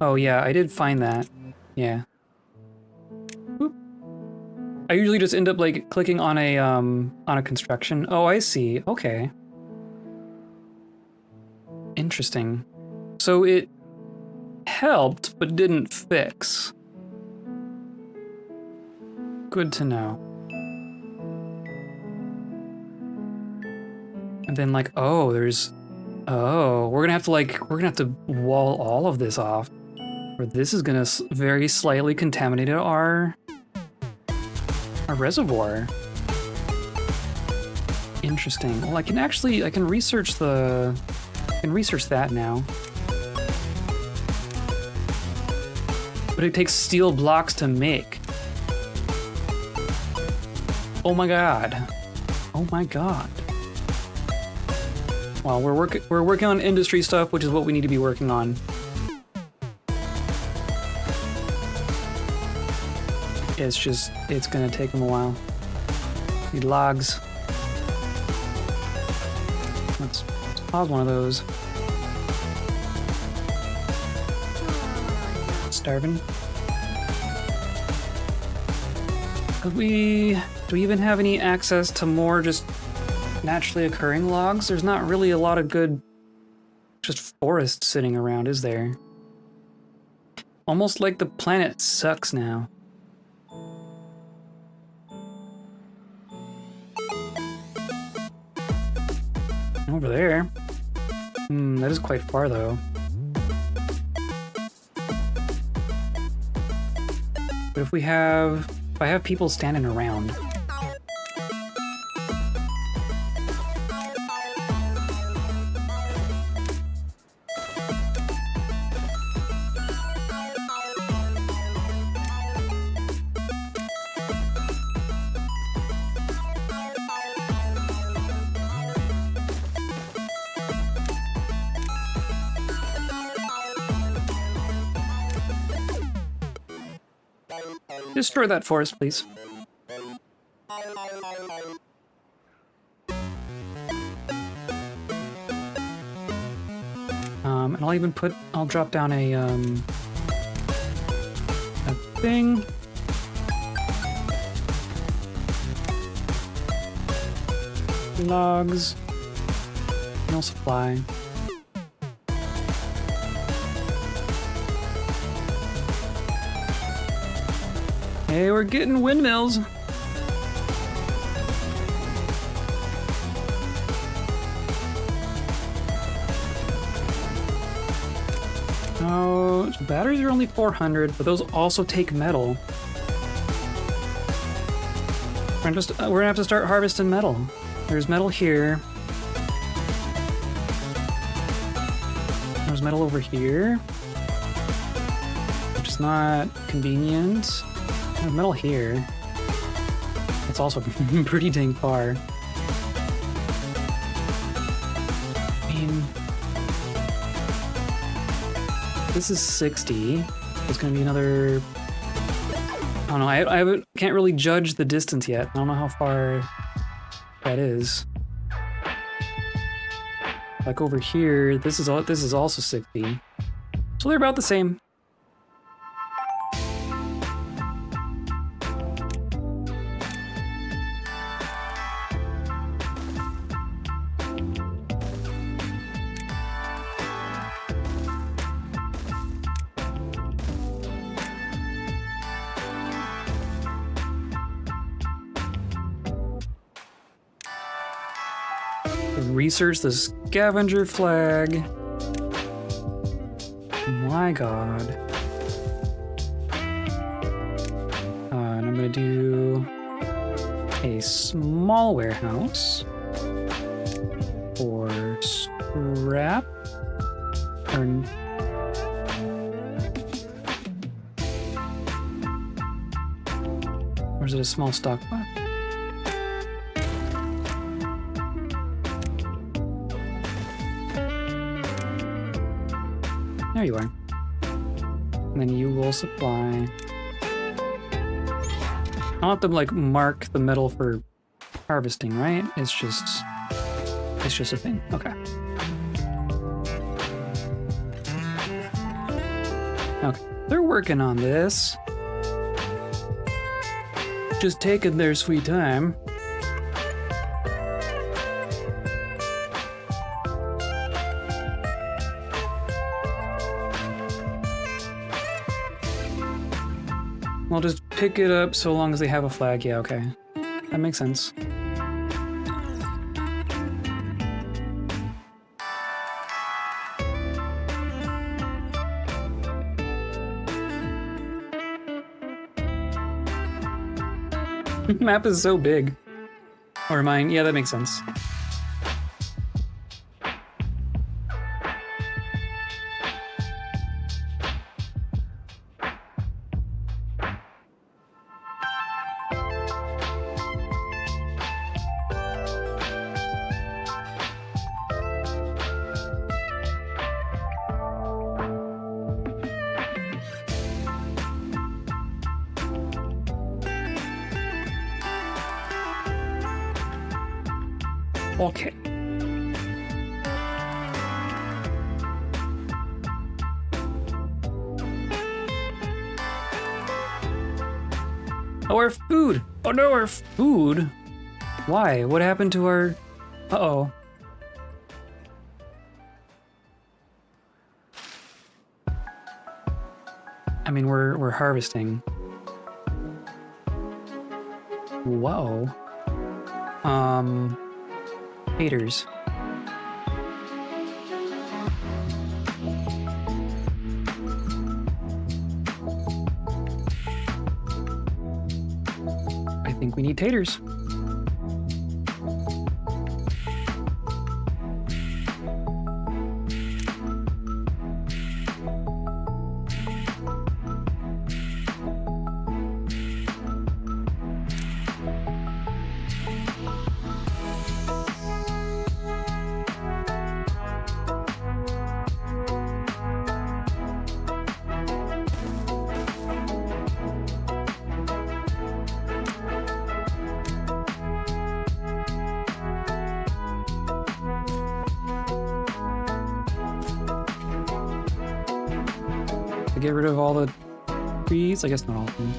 Oh yeah, I did find that. Yeah. Oop. I usually just end up like clicking on a construction. Oh, I see. Okay. Interesting. So it helped, but didn't fix. Good to know. And then like, oh, we're gonna have to wall all of this off. Or this is gonna very slightly contaminate our reservoir. Interesting. Well, I can research that now. But it takes steel blocks to make. Oh my god. Oh my god. Well, we're working on industry stuff, which is what we need to be working on. It's gonna take them a while. Need logs. Let's pause one of those. Starving. Do we even have any access to more just naturally occurring logs? There's not really a lot of good just forest sitting around, is there? Almost like the planet sucks now. Over there. That is quite far though. But if I have people standing around. Destroy that forest, please. And I'll drop down a thing. Logs. No supply. Hey, we're getting windmills. Oh, so batteries are only 400, but those also take metal. We're gonna have to start harvesting metal. There's metal here. There's metal over here, which is not convenient. There's metal here. It's also pretty dang far. I mean, this is 60. There's gonna be another. I don't know. I can't really judge the distance yet. I don't know how far that is. Like over here, this is also 60. So they're about the same. Research the scavenger flag. My god. And I'm gonna do a small warehouse for scrap. Or is it a small stockpile? There you are. And then you will supply. I'll have to like mark the metal for harvesting, right? It's just a thing. Okay. Okay. They're working on this. Just taking their sweet time. I'll just pick it up so long as they have a flag. Yeah, okay. That makes sense. Map is so big. Or mine, yeah, that makes sense. Okay. Oh, our food! Oh no, our food! Why? What happened to our... Uh-oh. I mean, we're harvesting. Whoa. Taters. I think we need taters. To get rid of all the trees? I guess not all of them.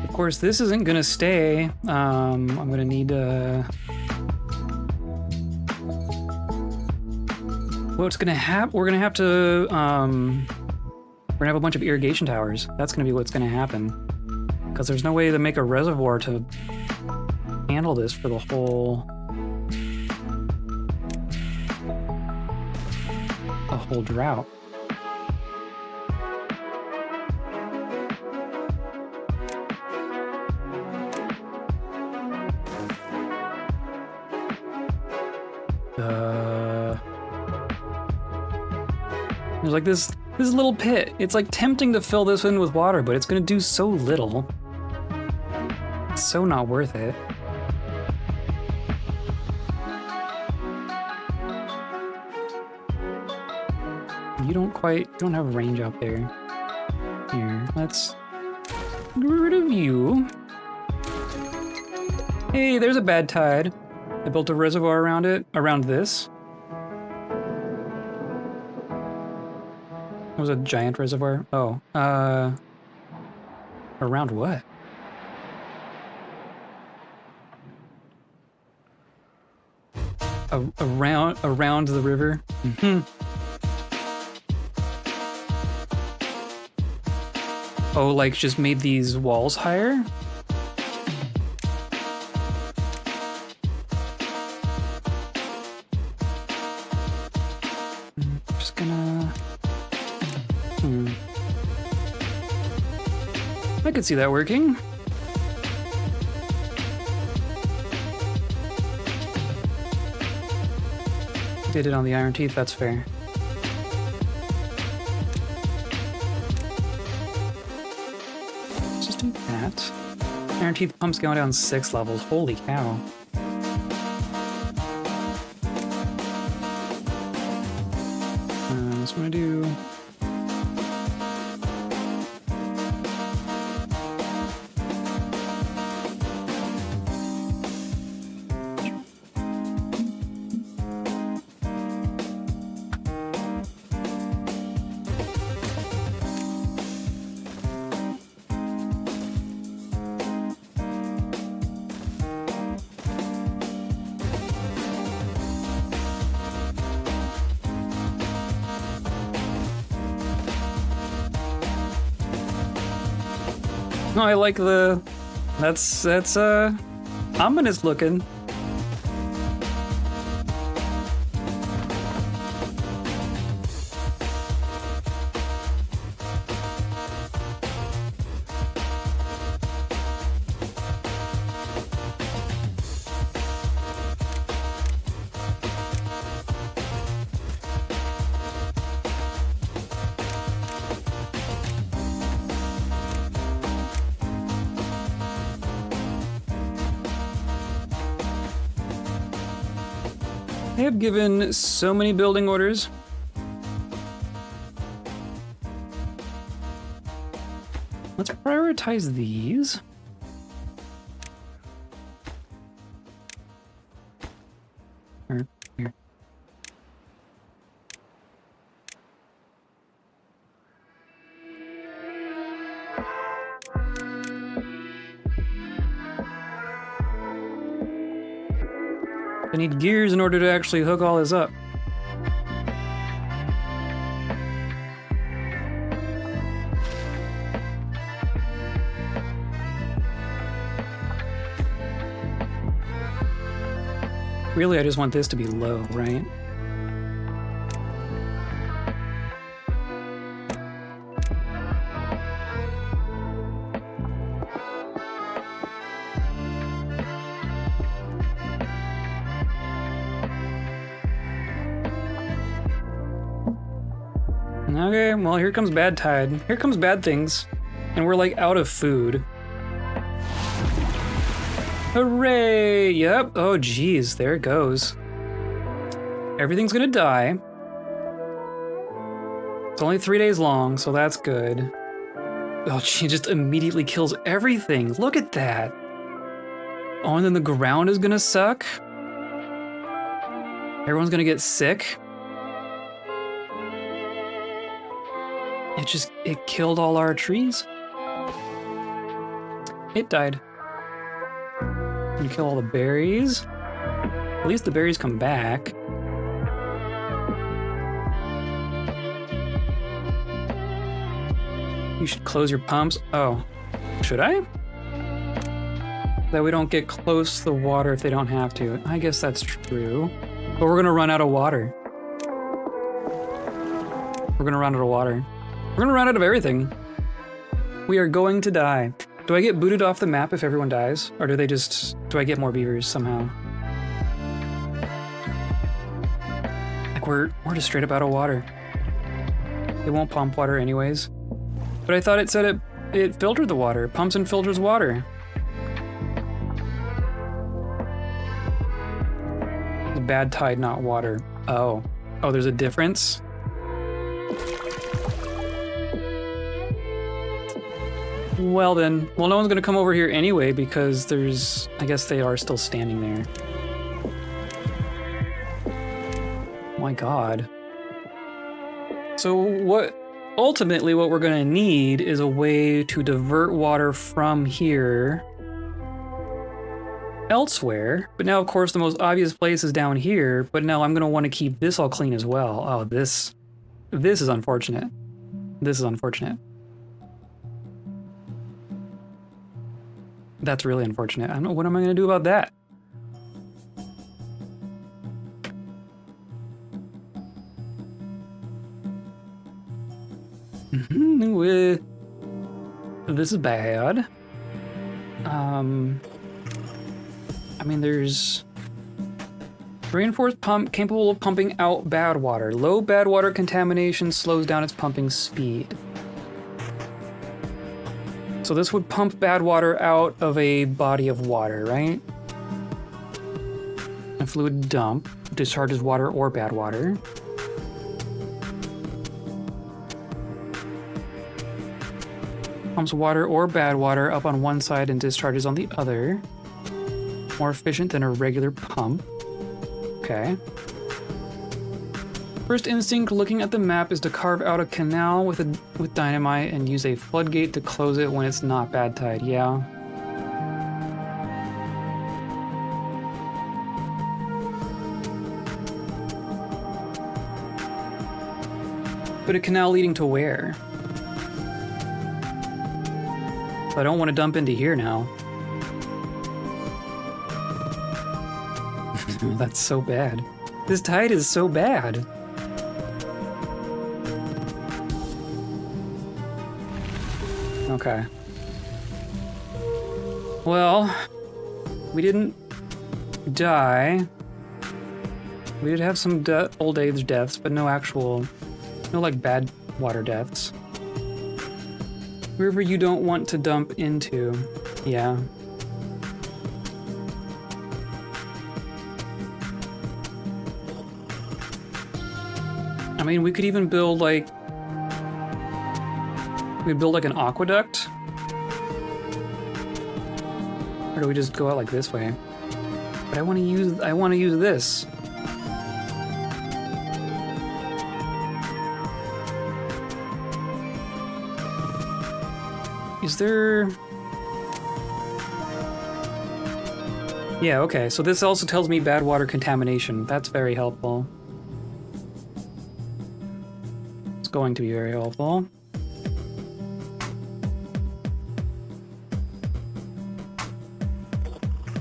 Of course, this isn't gonna stay. I'm gonna need what's gonna happen? We're gonna have to we're gonna have a bunch of irrigation towers. That's gonna be what's gonna happen. Because there's no way to make a reservoir to handle this for the whole drought. There's like this little pit. It's like tempting to fill this in with water, but it's gonna do so little. It's so not worth it. You don't have range out there. Here, let's get rid of you. Hey, there's a Badtide. I built a reservoir around it, around this. It was a giant reservoir. Oh, around what? Around the river. Mm-hmm. Oh, like just made these walls higher? Just gonna... I could see that working. Did it on the iron teeth, that's fair. Let's just do that. Iron teeth pump's going down 6 levels. Holy cow. So I'm gonna do... No, I like the... That's Ominous looking. They have given so many building orders. Let's prioritize these. Here. I need gears in order to actually hook all this up. Really, I just want this to be low, right? Okay, well, here comes Badtide. Here comes bad things. And we're like out of food. Hooray! Yep. Oh, geez. There it goes. Everything's gonna die. It's only 3 days long, so that's good. Oh, she just immediately kills everything. Look at that. Oh, and then the ground is gonna suck. Everyone's gonna get sick. It killed all our trees. It died. You kill all the berries. At least the berries come back. You should close your pumps. Oh, should I? That we don't get close to the water if they don't have to. I guess that's true. But we're gonna run out of water. We're gonna run out of water. We're gonna run out of everything. We are going to die. Do I get booted off the map if everyone dies? Or do I get more beavers somehow? Like we're just straight up out of water. It won't pump water anyways. But I thought it said it filtered the water. Pumps and filters water. The Badtide, not water. Oh, there's a difference? Well then, no one's gonna come over here anyway because I guess they are still standing there. Oh my god. So ultimately what we're gonna need is a way to divert water from here elsewhere. But now of course the most obvious place is down here, but now I'm gonna wanna keep this all clean as well. Oh, this is unfortunate. This is unfortunate. That's really unfortunate. I don't know, what am I gonna do about that? This is bad. I mean, there's reinforced pump capable of pumping out bad water. Low bad water contamination slows down its pumping speed. So this would pump bad water out of a body of water, right? A fluid dump discharges water or bad water. Pumps water or bad water up on one side and discharges on the other. More efficient than a regular pump. Okay. First instinct looking at the map is to carve out a canal with dynamite and use a floodgate to close it when it's not Badtide. Yeah. But a canal leading to where? I don't want to dump into here now. That's so bad. This tide is so bad. Okay. Well, we didn't die. We did have some old age deaths, but no like bad water deaths. River you don't want to dump into. Yeah. I mean, we could even build like... We'd build like an aqueduct. Or do we just go out like this way? But I want to use this. Is there... Yeah, okay, so this also tells me bad water contamination. That's very helpful. It's going to be very helpful.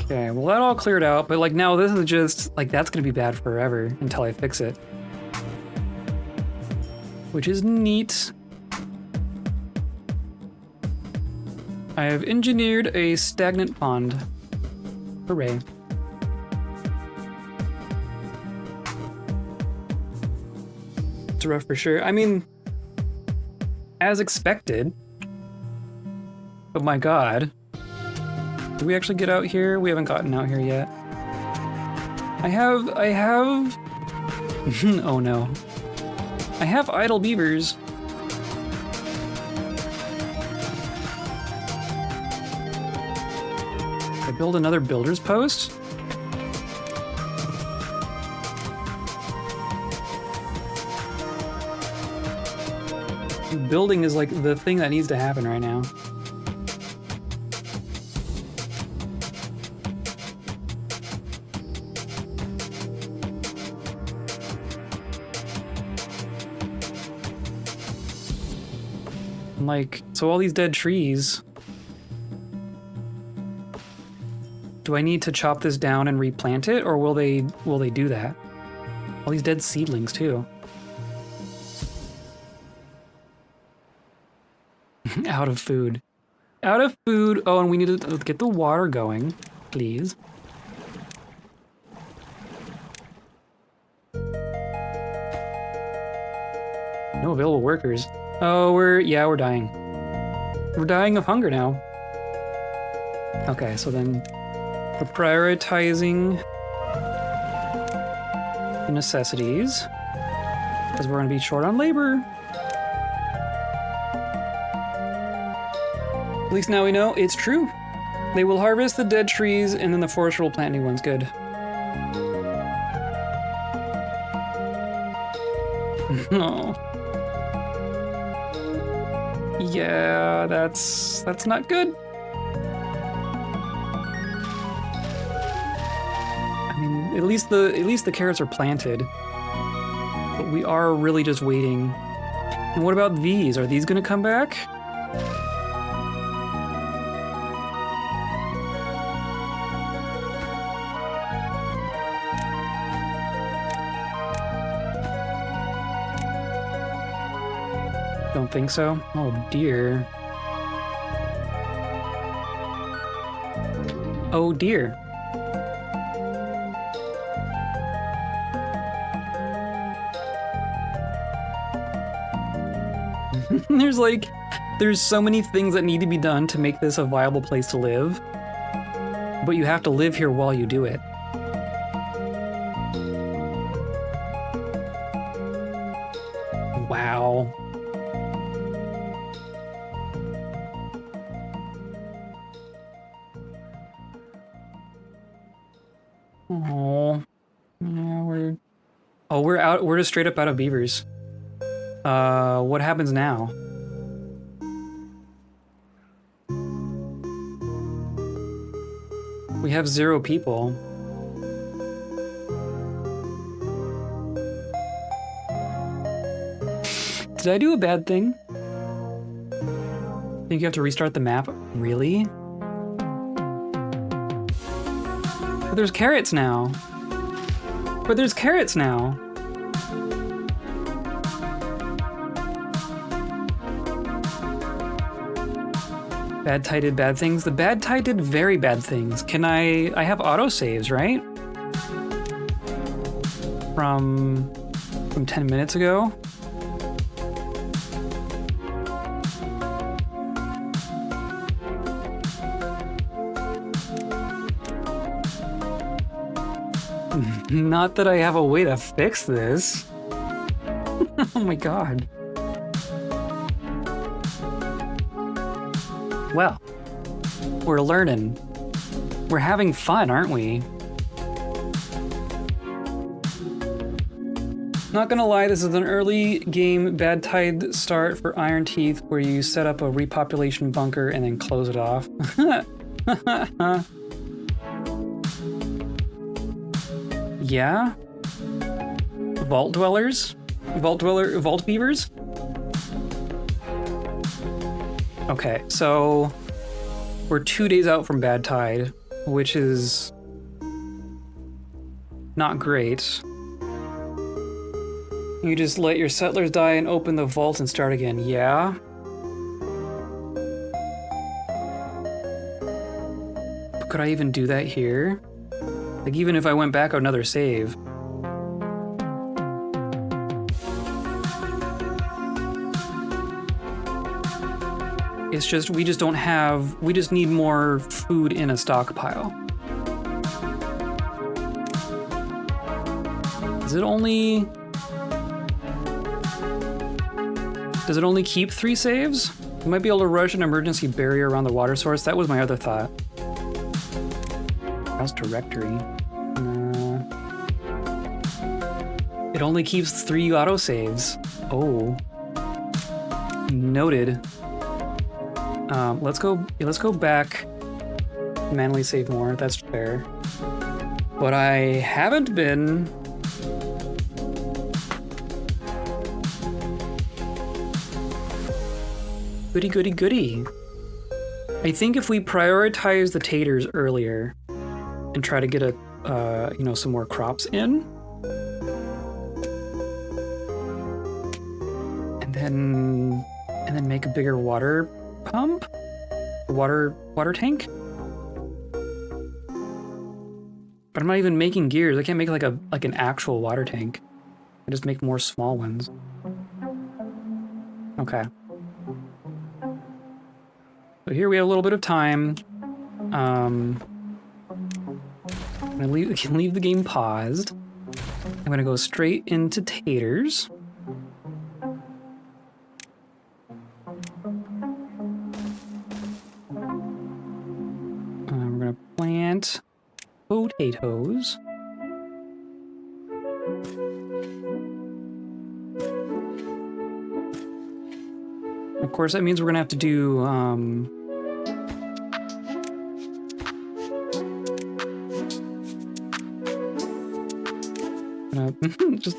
Okay, well that all cleared out, but like now this is just, like that's gonna be bad forever until I fix it. Which is neat. I have engineered a stagnant pond. Hooray. It's rough for sure. I mean, as expected. But my god. Did we actually get out here? We haven't gotten out here yet. I have... Oh no. I have idle beavers. I build another builder's post? Building is like the thing that needs to happen right now. Like, so all these dead trees. Do I need to chop this down and replant it, or will they do that? All these dead seedlings too. Out of food. Out of food. Oh, and we need to get the water going, please. No available workers. Oh, we're dying. We're dying of hunger now. Okay, so then we're prioritizing the necessities because we're gonna be short on labor. At least now we know it's true. They will harvest the dead trees and then the forester will plant new ones. Good. No. Yeah, that's not good. I mean, at least the carrots are planted. But we are really just waiting. And what about these? Are these gonna come back? Don't think so. Oh dear. Oh dear. There's so many things that need to be done to make this a viable place to live, but you have to live here while you do it. Wow. Oh, yeah, we're just straight up out of beavers. What happens now? We have 0 people. Did I do a bad thing? Think you have to restart the map? Really? But there's carrots now. But there's carrots now. Badtide did bad things. The Badtide did very bad things. Can I have autosaves, right? From 10 minutes ago? Not that I have a way to fix this. Oh my god. Well, we're learning. We're having fun, aren't we? Not gonna lie, this is an early game Badtide start for Iron Teeth where you set up a repopulation bunker and then close it off. Yeah? Vault dwellers? Vault beavers? Okay, so we're 2 days out from Badtide, which is not great. You just let your settlers die and open the vault and start again, yeah? But could I even do that here? Like, even if I went back another save. It's just, we just don't have, we just need more food in a stockpile. Does it only keep 3 saves? We might be able to rush an emergency barrier around the water source. That was my other thought. Browse directory. It only keeps 3 autosaves. Oh. Noted. Let's go back. Manually save more, that's fair. But I haven't been. Goody, goody, goody. I think if we prioritize the taters earlier and try to get some more crops in, and then make a bigger water pump, water tank. But I'm not even making gears. I can't make like an actual water tank. I just make more small ones. Okay. So here we have a little bit of time. I'm gonna leave the game paused. I'm gonna go straight into taters. We're gonna plant potatoes. Of course, that means we're gonna have to do just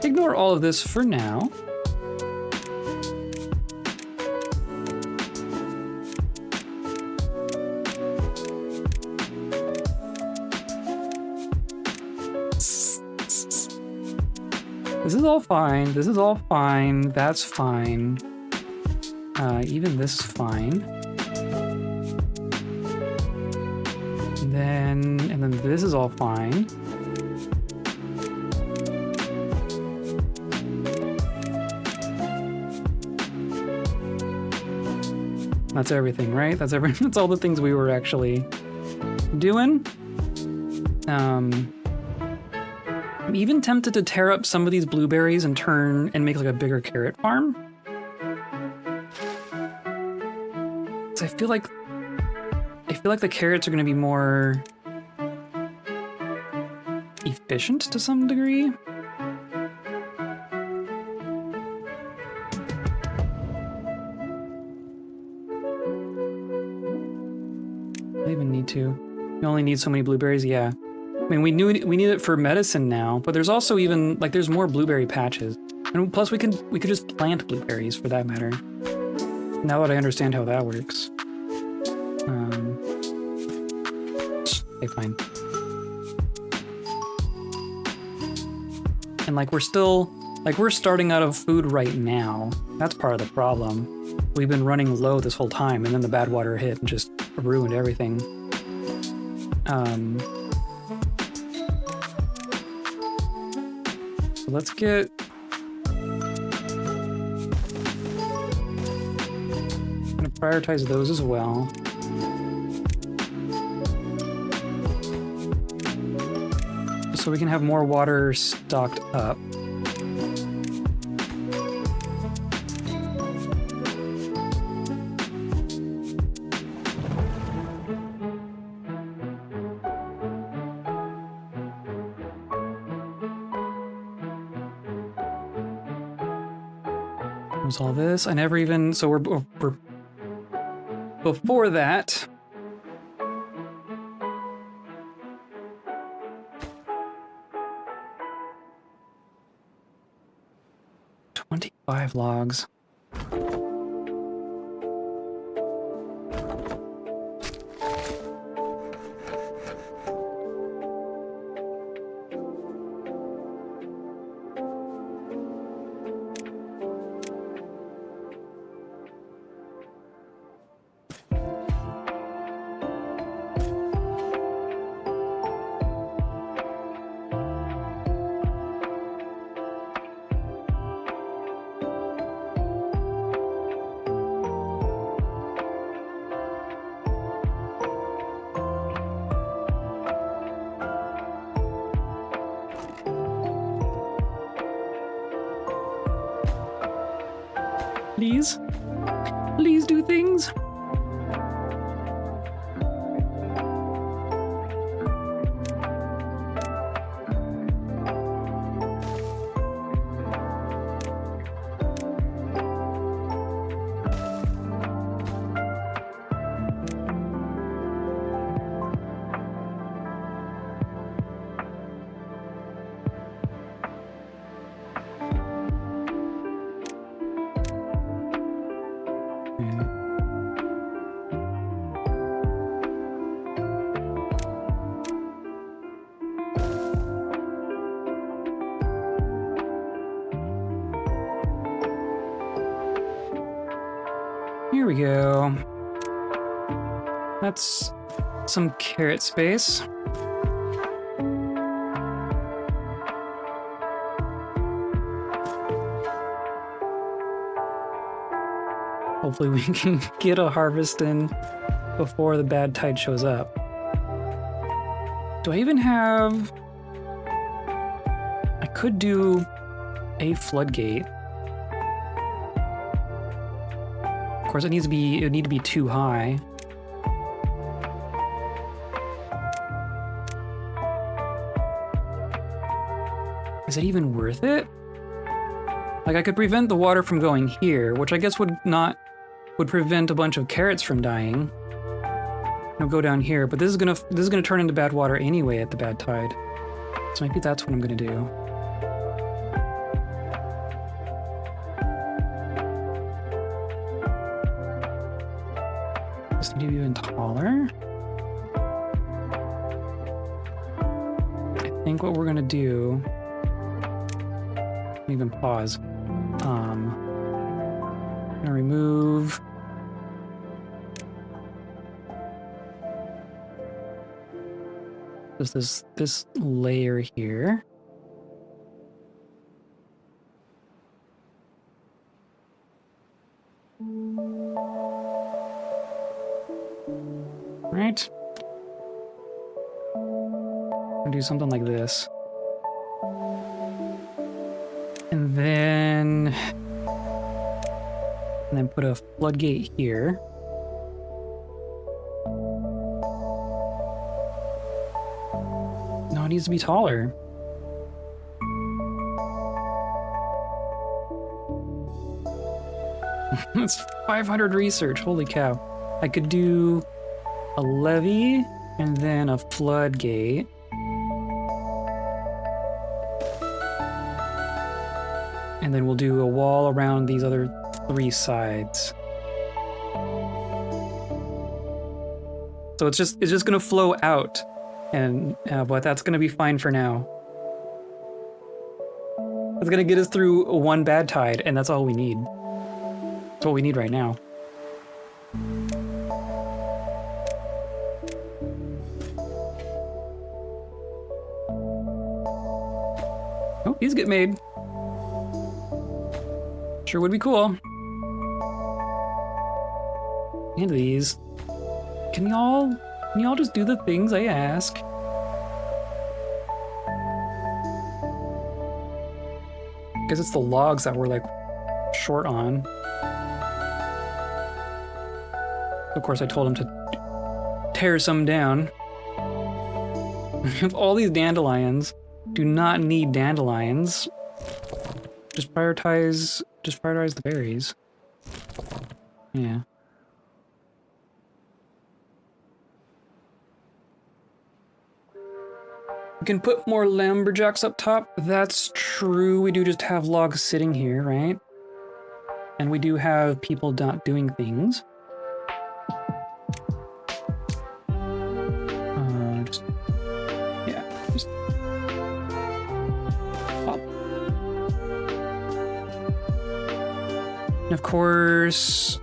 ignore all of this for now. This is all fine. This is all fine. That's fine. Even this is fine. And then this is all fine. That's everything, right? That's that's all the things we were actually doing. I'm even tempted to tear up some of these blueberries and make like a bigger carrot farm. So I feel like the carrots are going to be more efficient to some degree. I even need to. You only need so many blueberries, yeah. I mean, we need it for medicine now, but there's also even like there's more blueberry patches, and plus we could just plant blueberries for that matter. Now that I understand how that works. Okay, fine. And like we're starting out of food right now. That's part of the problem. We've been running low this whole time, and then the bad water hit and just ruined everything. So let's get... I'm gonna prioritize those as well. So we can have more water stocked up. There's all this. I never even... So we're before that... $25 logs. Please? Please do things? Here we go. That's some carrot space. Hopefully we can get a harvest in before the bad tide shows up. Do I even have... I could do a floodgate. Of course, it would need to be too high. Is it even worth it? Like, I could prevent the water from going here, which I guess would prevent a bunch of carrots from dying. I'll go down here, but this is gonna turn into bad water anyway at the bad tide. So maybe that's what I'm gonna do. This need to be even taller. I think what we're gonna do. Even pause. I'm gonna remove. Just this layer here. Right. I'm gonna do something like this. And then put a floodgate here. No, it needs to be taller. That's 500 research, holy cow. I could do a levee and then a floodgate. And then we'll do a wall around these other 3 sides. So it's just gonna flow out And but that's gonna be fine for now. That's gonna get us through one bad tide, and that's all we need. That's what we need right now. Oh, these get made. Sure would be cool. And these. Can y'all just do the things I ask? Because it's the logs that we're like short on. Of course, I told him to tear some down. If all these dandelions do not need dandelions, just prioritize the berries. Yeah. We can put more lumberjacks up top. That's true. We do just have logs sitting here, right? And we do have people not doing things. Just pop. And of course,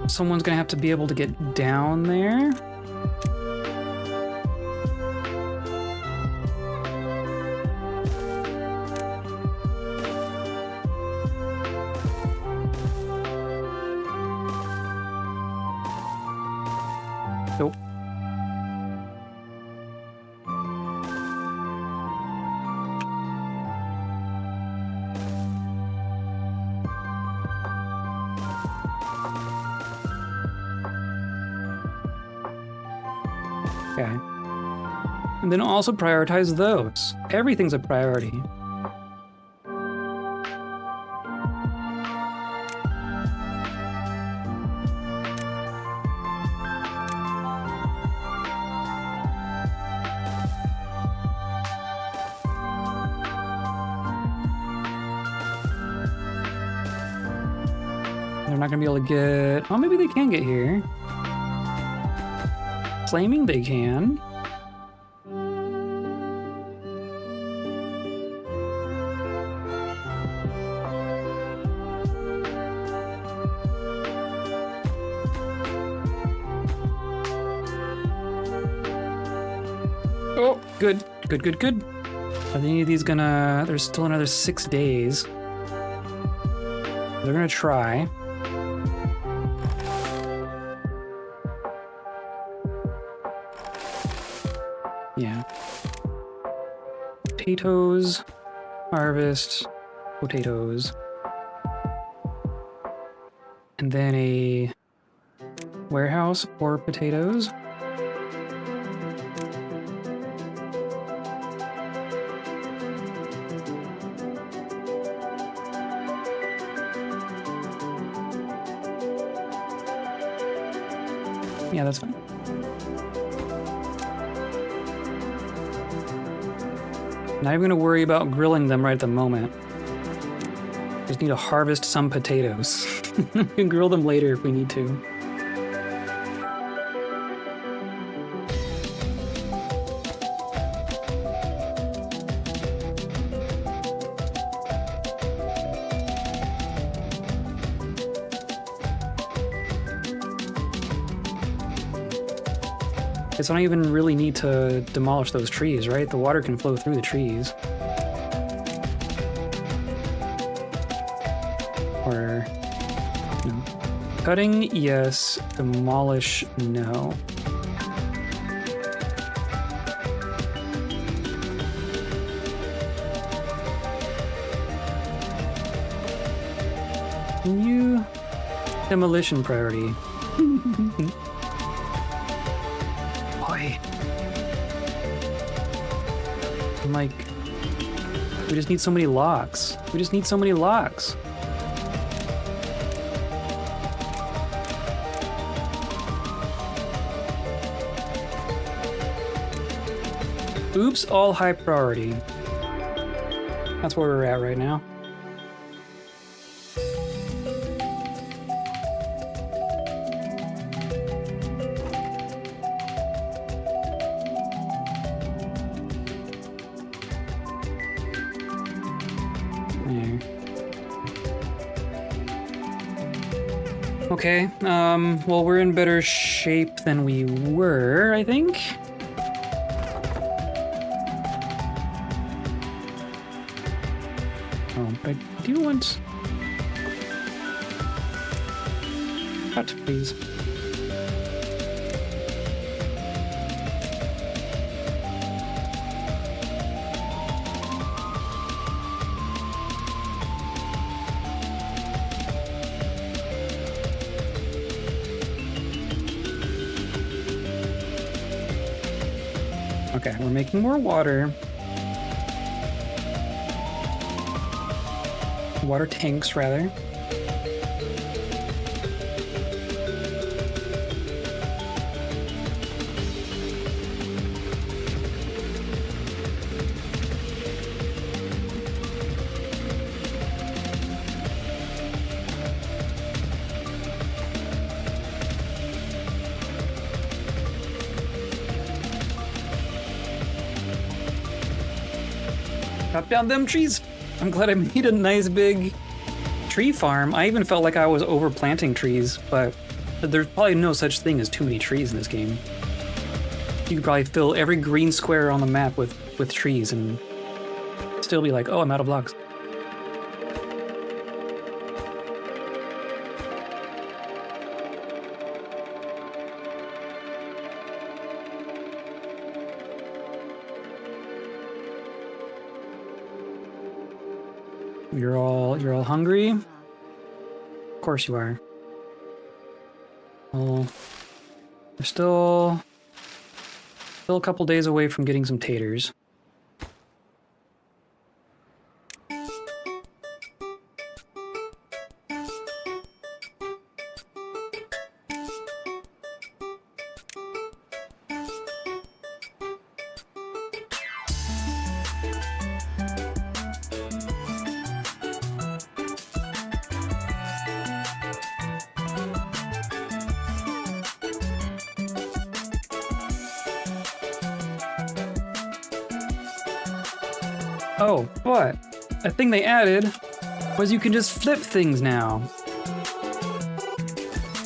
someone's gonna have to be able to get down there. Nope. Okay. And then also prioritize those. Everything's a priority. They're not gonna be able to get... Oh, maybe they can get here. Claiming they can. Oh, good. Good, good, good. Are any of these gonna... There's still another 6 days. They're gonna try. Yeah. Potatoes. Harvest. Potatoes. And then a warehouse for potatoes. Yeah, that's fine. Not even gonna worry about grilling them right at the moment. Just need to harvest some potatoes. We can grill them later if we need to. I don't even really need to demolish those trees, right? The water can flow through the trees. Or... no. Cutting, yes. Demolish, no. Can you... demolition priority. I'm like, we just need so many logs. We just need so many logs. Oops, all high priority. That's where we're at right now. Okay, well, we're in better shape than we were, I think. Oh, but I do want... Cut, please. Okay, we're making more water. Water tanks, rather. Chop down them trees. I'm glad I made a nice big tree farm. I even felt like I was overplanting trees, but there's probably no such thing as too many trees in this game. You could probably fill every green square on the map with trees and still be like, oh, I'm out of blocks. You're all hungry? Of course you are. Well, we're still a couple days away from getting some taters. Oh, what? A thing they added was you can just flip things now.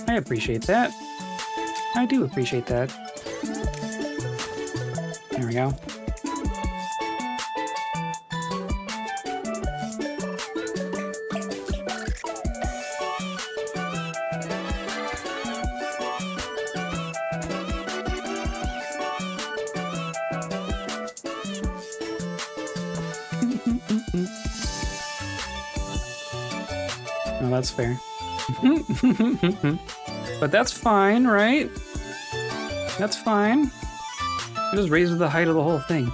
I appreciate that. I do appreciate that. There we go. No, that's fair. But that's fine, right? That's fine. I just raised the height of the whole thing.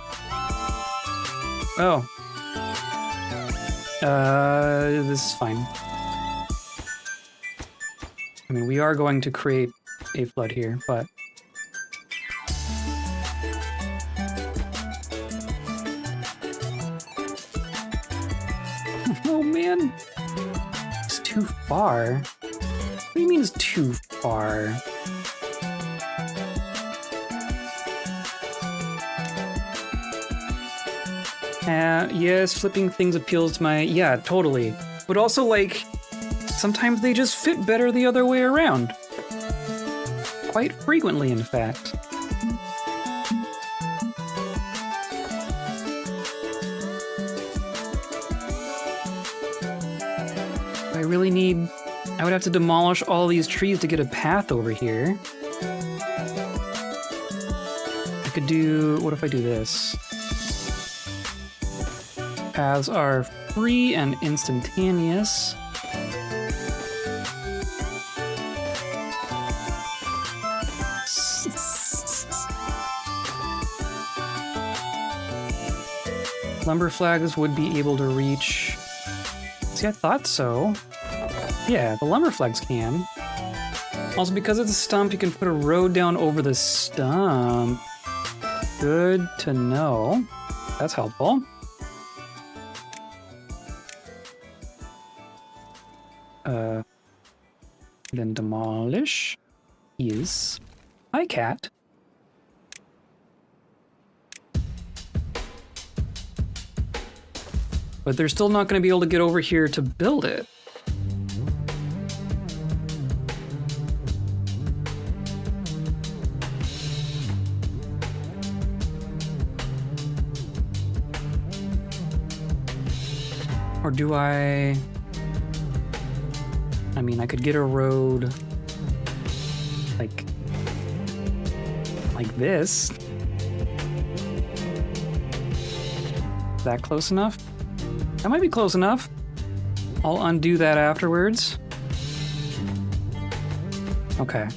Oh. This is fine. I mean, we are going to create a flood here, but... Oh, man. It's too far. What do you mean it's too far? Yes, flipping things appeals to my... Yeah, totally. But also, like, sometimes they just fit better the other way around. Quite frequently, in fact. I really need... I would have to demolish all these trees to get a path over here. I could do... What if I do this? Paths are free and instantaneous. Lumber flags would be able to reach... See, I thought so. Yeah, the lumber flags can. Also, because it's a stump, you can put a road down over the stump. Good to know. That's helpful. Then demolish is... Hi, cat. But they're still not going to be able to get over here to build it. Or do I mean, I could get a road like this. Is that close enough? That might be close enough. I'll undo that afterwards. Okay.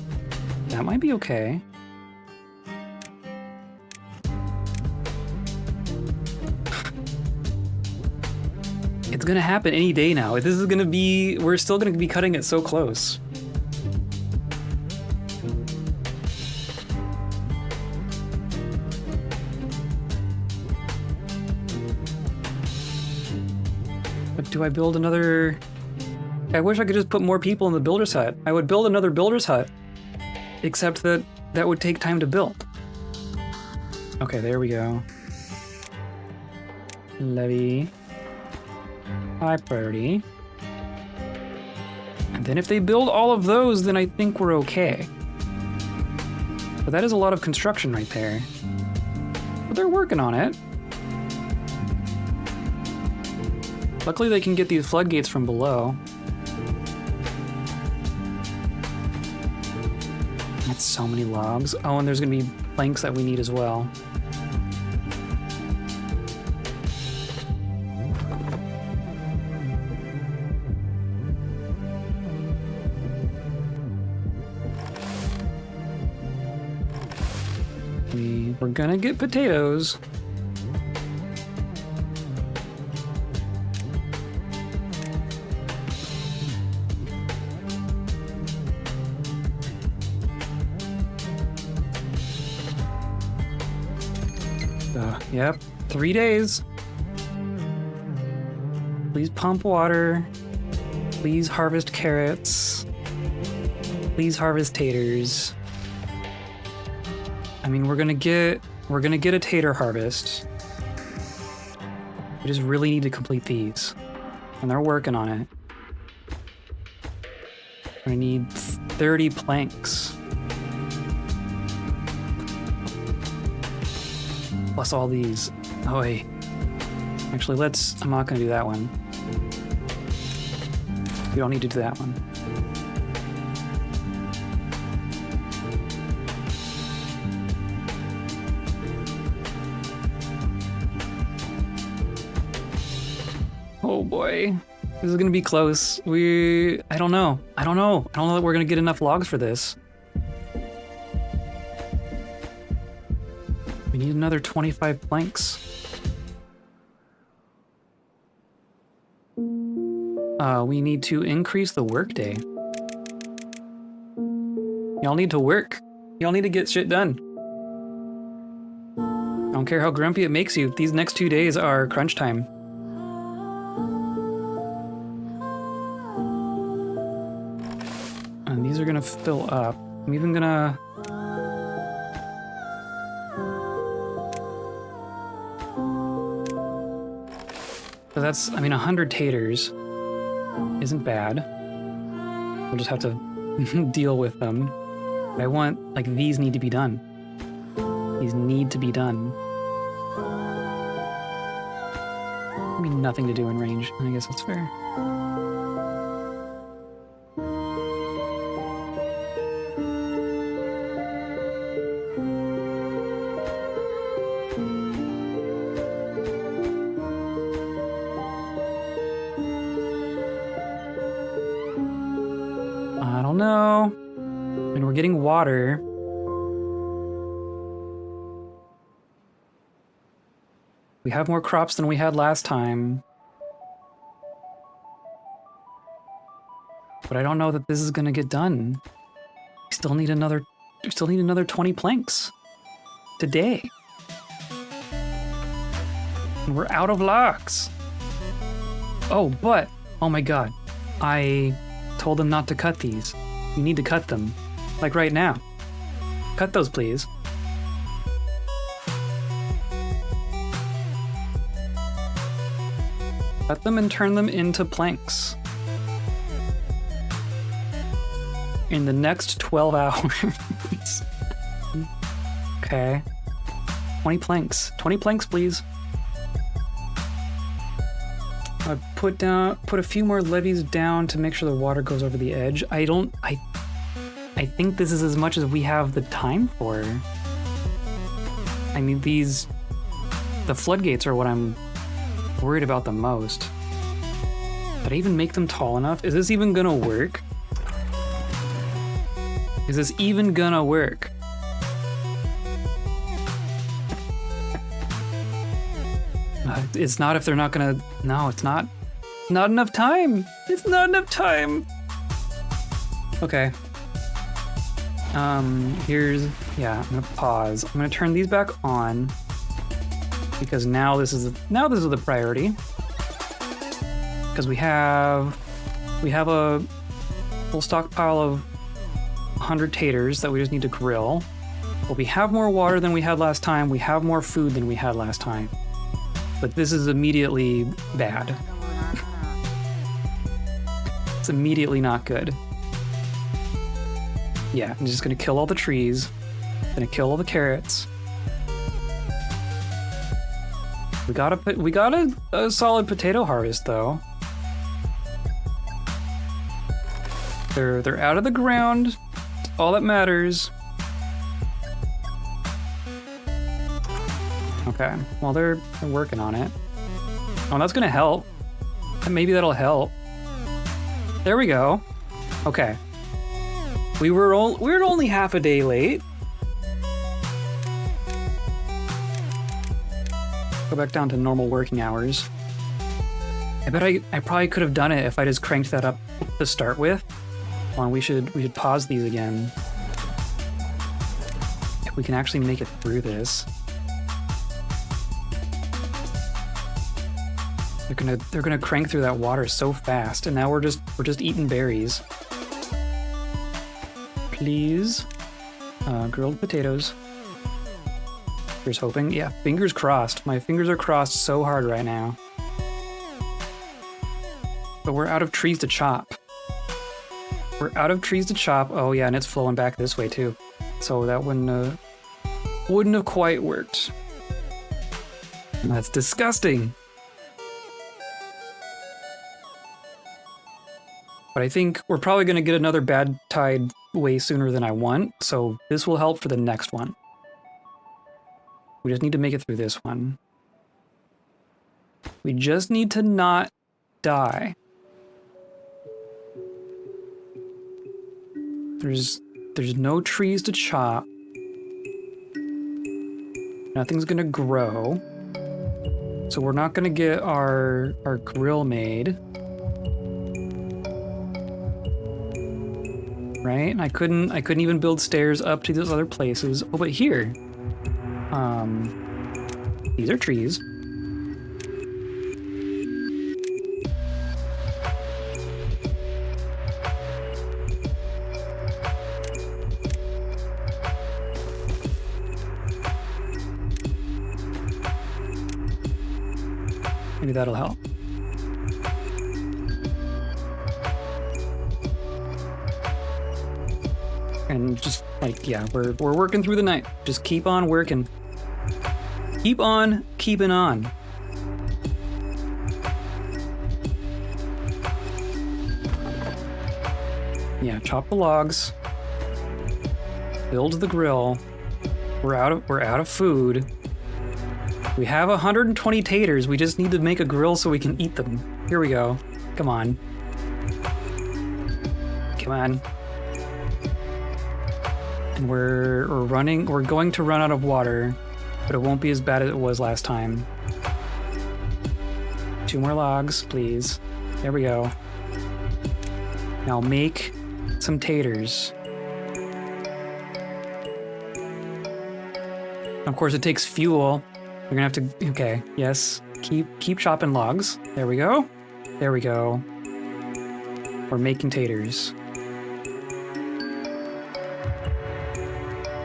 That might be okay. It's gonna happen any day now. This is gonna be... We're still gonna be cutting it so close. But do I build another... I wish I could just put more people in the builder's hut. I would build another builder's hut. Except that that would take time to build. Okay, there we go. Levy. High priority. And then if they build all of those, then I think we're okay. But that is a lot of construction right there. But they're working on it. Luckily they can get these floodgates from below. That's so many logs. Oh, and there's gonna be planks that we need as well. We're gonna get potatoes. Yep, 3 days. Please pump water. Please harvest carrots. Please harvest taters. I mean, we're gonna get a tater harvest. We just really need to complete these. And they're working on it. I need 30 planks. Plus all these. Oh wait. Actually, I'm not gonna do that one. We don't need to do that one. Oh boy. This is gonna be close. I don't know. I don't know that we're gonna get enough logs for this. We need another 25 planks. We need to increase the workday. Y'all need to work. Y'all need to get shit done. I don't care how grumpy it makes you. These next 2 days are crunch time. And these are gonna fill up. I'm even gonna... So that's, 100 taters isn't bad. We'll just have to deal with them. But I want, these need to be done. These need to be done. Nothing to do in range. I guess that's fair. I don't know. We're getting water. We have more crops than we had last time. But I don't know that this is gonna get done. We still need another 20 planks today. And we're out of logs. Oh my god. I told them not to cut these. You need to cut them. Right now. Cut those, please. Cut them and turn them into planks. In the next 12 hours. Okay. 20 planks. 20 planks, please. I put a few more levees down to make sure the water goes over the edge. I think this is as much as we have the time for. I mean, the floodgates are what I'm worried about the most. Did I even make them tall enough? Is this even gonna work? Is this even gonna work? It's not if they're not gonna... No, it's not. Not enough time. It's not enough time. Okay. Yeah, I'm gonna pause. I'm gonna turn these back on because now this is the priority. Because we have a full stockpile of 100 taters that we just need to grill. But we have more water than we had last time. We have more food than we had last time. But this is immediately bad. It's immediately not good. Yeah, I'm just gonna kill all the trees. Gonna kill all the carrots. We got a solid potato harvest though. They're out of the ground. All that matters. Okay, well they're working on it. Oh, that's gonna help. Maybe that'll help. There we go. Okay. We were only half a day late. Go back down to normal working hours. I bet I probably could have done it if I just cranked that up to start with. Hold on, we should pause these again. If we can actually make it through this. They're gonna crank through that water so fast, and now we're just eating berries. Please. Grilled potatoes. Here's hoping. Yeah, fingers crossed. My fingers are crossed so hard right now. But we're out of trees to chop. We're out of trees to chop. Oh yeah, and it's flowing back this way too. So that wouldn't have quite worked. That's disgusting. But I think we're probably going to get another bad tide way sooner than I want, so this will help for the next one. We just need to make it through this one. We just need to not die. There's no trees to chop. Nothing's going to grow. So we're not going to get our grill made. Right? And I couldn't even build stairs up to those other places. Oh, but here. These are trees. Maybe that'll help. And just like, yeah, we're working through the night. Just keep on working. Keep on keeping on. Yeah, chop the logs. Build the grill. We're out of food. We have 120 taters. We just need to make a grill so we can eat them. Here we go. Come on. Come on. And we're going to run out of water, but it won't be as bad as it was last time. 2 more logs, please. There we go. Now make some taters. Of course, it takes fuel. We're gonna have to, okay, yes. Keep chopping logs. There we go. There we go. We're making taters.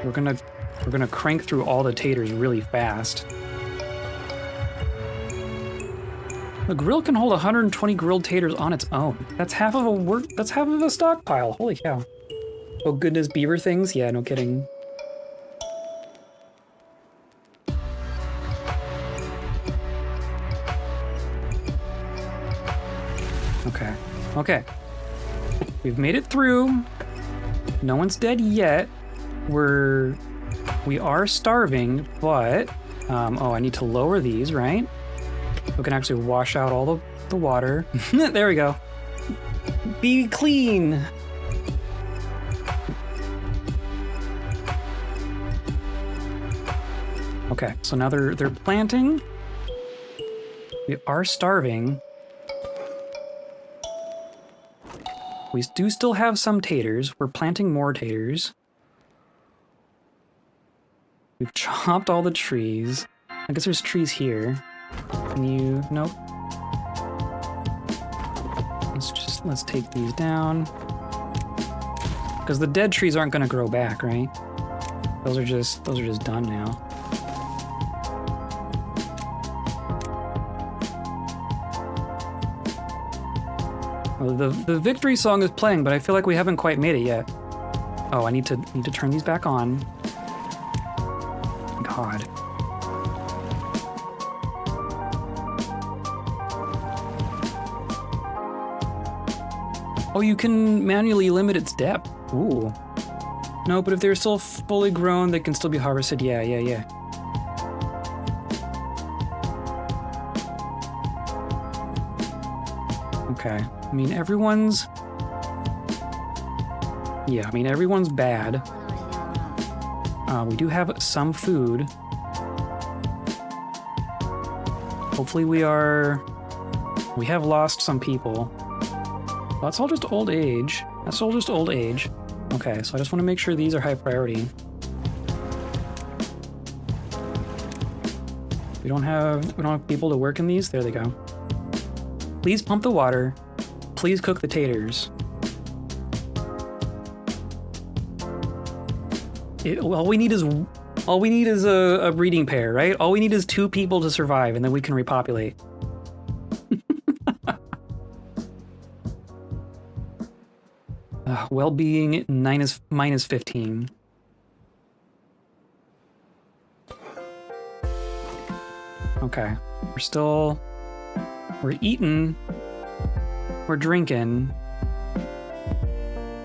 We're gonna crank through all the taters really fast. The grill can hold 120 grilled taters on its own. That's half of a stockpile. Holy cow. Oh goodness, beaver things? Yeah, no kidding. Okay. Okay. We've made it through. No one's dead yet. We are starving, but oh, I need to lower these, right? We can actually wash out all the water. There we go. Be clean. Okay, so now they're planting. We are starving. We do still have some taters. We're planting more taters. We've chopped all the trees. I guess there's trees here. Can you... Nope. Let's take these down. Because the dead trees aren't gonna grow back, right? Those are just done now. Well, the victory song is playing, but I feel like we haven't quite made it yet. Oh, I need to turn these back on. God. Oh, you can manually limit its depth. Ooh. No, but if they're still fully grown, they can still be harvested. Yeah. Okay. I mean, everyone's bad. We do have some food. Hopefully we have lost some people. Well, that's all just old age. That's all just old age. Okay, so I just want to make sure these are high priority. We don't have people to work in these. There they go. Please pump the water. Please cook the taters. All we need is a breeding pair, right? All we need is 2 people to survive, and then we can repopulate. Well-being minus 15. Okay, we're eating, we're drinking,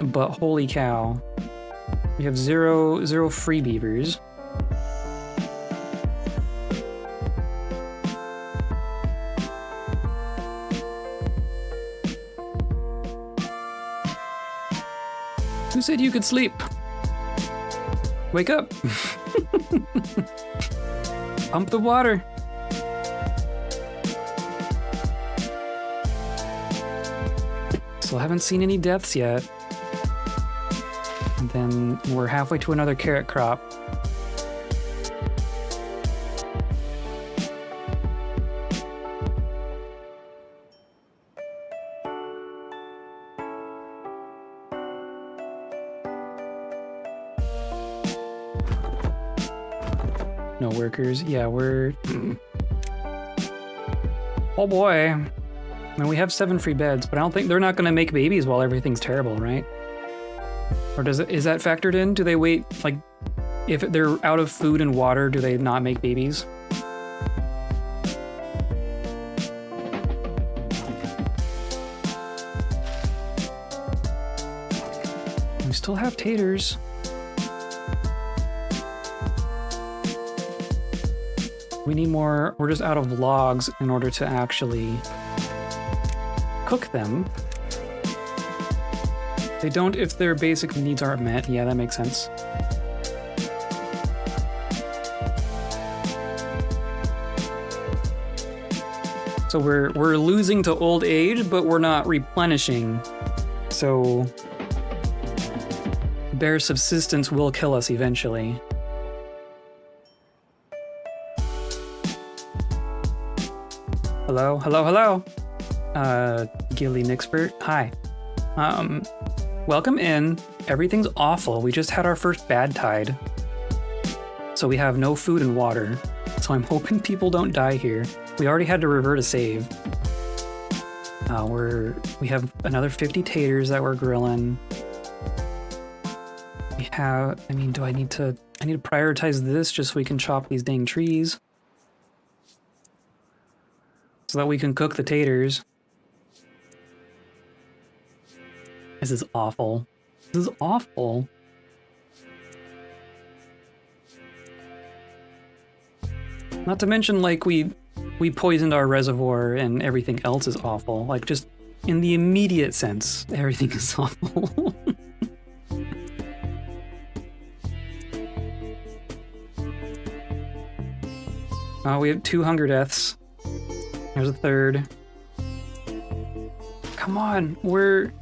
but holy cow, we have zero free beavers. Who said you could sleep? Wake up. Pump the water. Still haven't seen any deaths yet. And then we're halfway to another carrot crop. No workers. Yeah, we're... Oh boy. I mean, we have 7 free beds, but I don't think they're not going to make babies while everything's terrible, right? Or is that factored in? Do they wait, like, if they're out of food and water, do they not make babies? We still have taters. We need more. We're just out of logs in order to actually cook them. They don't if their basic needs aren't met. Yeah, that makes sense. So we're losing to old age, but we're not replenishing. So bare subsistence will kill us eventually. Hello, hello, hello. Gilly Nixpert, hi. Welcome in. Everything's awful. We just had our first Badtide. So we have no food and water. So I'm hoping people don't die here. We already had to revert a save. We have another 50 taters that we're grilling. We have, I need to prioritize this just so we can chop these dang trees. So that we can cook the taters. This is awful. This is awful. Not to mention, like, we poisoned our reservoir and everything else is awful. Like, just in the immediate sense, everything is awful. We have 2 hunger deaths. There's a third. Come on, we're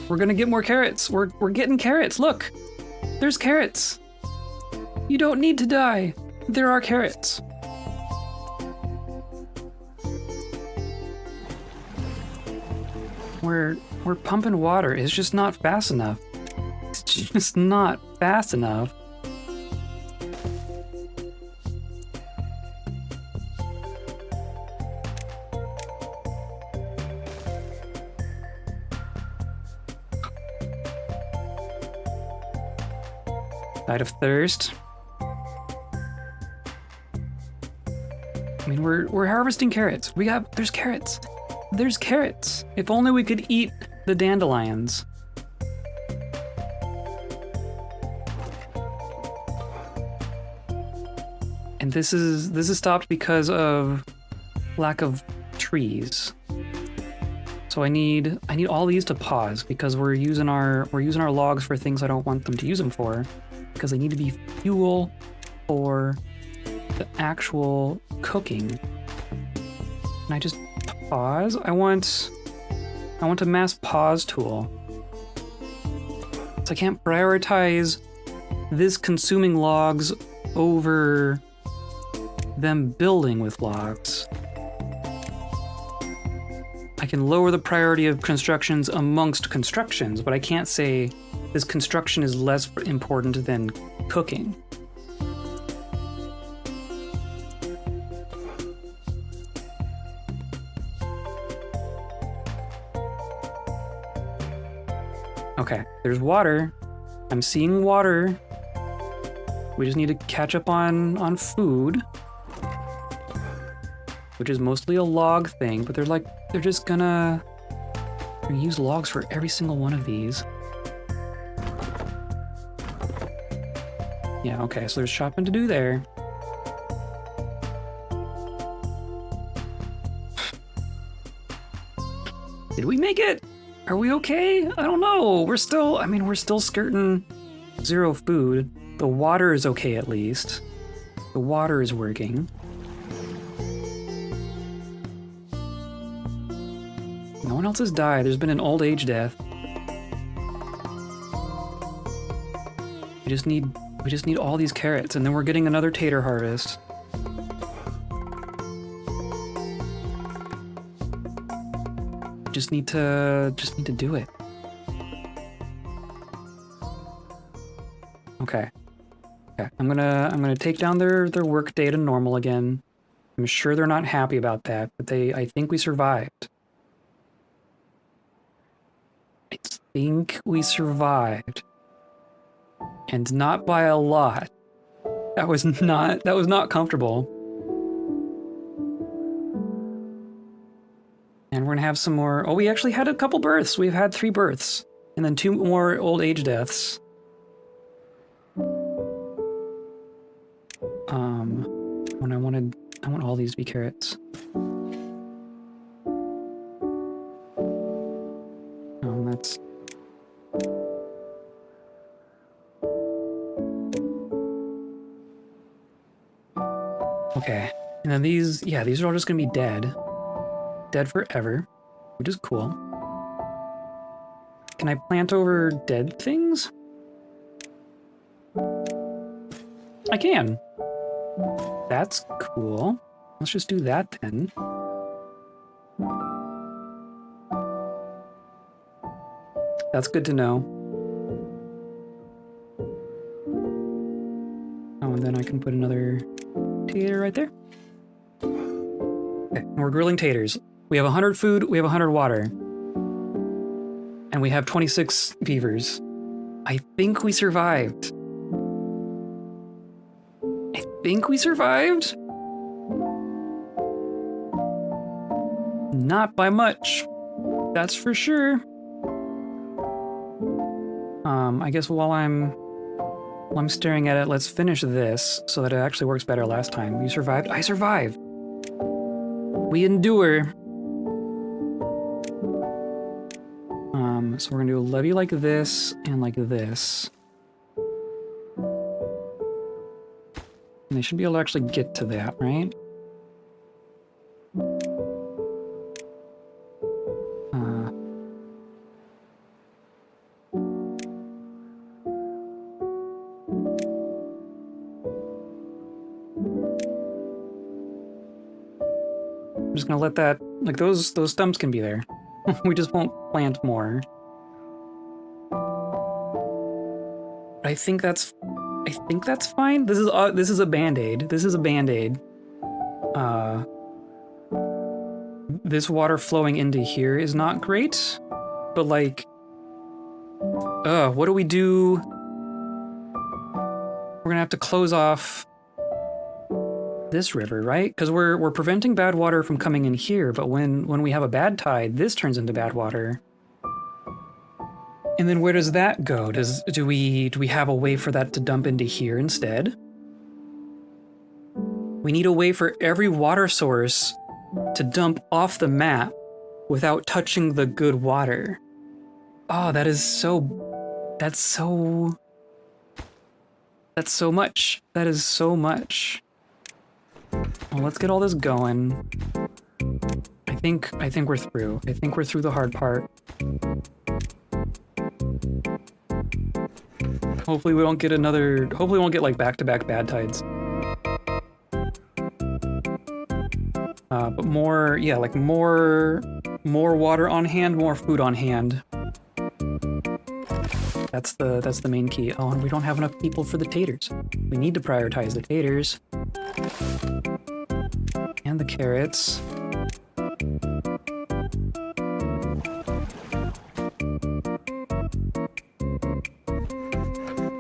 gonna get more carrots. We're getting carrots. Look, there's carrots. You don't need to die. There are carrots. We're pumping water. It's just not fast enough. It's just not fast enough. Died of thirst. I mean, we're harvesting carrots. There's carrots. There's carrots. If only we could eat the dandelions. And this is stopped because of lack of trees. So I need all these to pause because we're using our logs for things I don't want them to use them for, because they need to be fuel for the actual cooking. Can I just pause? I want a mass pause tool. So I can't prioritize this consuming logs over them building with logs. I can lower the priority of constructions amongst constructions, but I can't say this construction is less important than cooking. Okay, there's water. I'm seeing water. We just need to catch up on food, which is mostly a log thing, but they're just gonna use logs for every single one of these. Yeah, okay, so there's shopping to do there. Did we make it? Are we okay? I don't know. We're still skirting 0 food. The water is okay at least. The water is working. No one else has died. There's been an old age death. We just need all these carrots, and then we're getting another tater harvest. Just need to do it. Okay. I'm gonna take down their work day to normal again. I'm sure they're not happy about that, but I think we survived. I think we survived. And not by a lot. That was not comfortable. And we're gonna have some more. Oh, we actually had a couple births. We've had 3 births. And then 2 more old age deaths. When I want all these to be carrots. Oh, that's... Okay. And then these are all just gonna be dead. Dead forever, which is cool. Can I plant over dead things? I can. That's cool. Let's just do that then. That's good to know. Oh, and then I can put another tater right there. Okay, and we're grilling taters. We have 100 food, we have 100 water. And we have 26 beavers. I think we survived. I think we survived. Not by much. That's for sure. I guess while I'm staring at it, let's finish this so that it actually works better last time. You survived? I survived! We endure. So we're gonna do a levee like this and like this. And they should be able to actually get to that, right? I'm just gonna let that, like those stumps can be there. We just won't plant more. I think that's fine. This is a band-aid. This is a band-aid. This water flowing into here is not great, but like, what do we do? We're gonna have to close off this river, right? Because we're preventing bad water from coming in here, but when we have a bad tide, this turns into bad water. And then where does that go? Do we have a way for that to dump into here instead? We need a way for every water source to dump off the map without touching the good water. Oh, that's so much. That is so much. Well, let's get all this going. I think we're through. I think we're through the hard part. Hopefully we won't get like back-to-back bad tides. But more water on hand, more food on hand. That's the main key. Oh, and we don't have enough people for the taters. We need to prioritize the taters. And the carrots.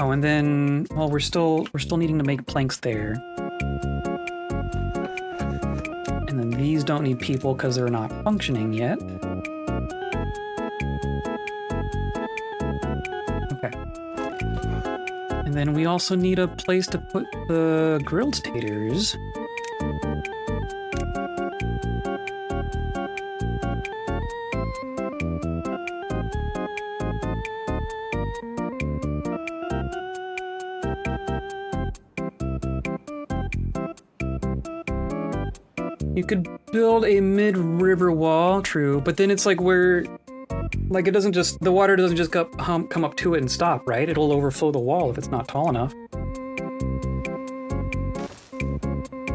Oh, and then, well, we're still needing to make planks there. And then these don't need people because they're not functioning yet. Okay. And then we also need a place to put the grilled taters. You could build a mid-river wall, true, but then it's like it doesn't just, the water doesn't just come up to it and stop, right? It'll overflow the wall if it's not tall enough.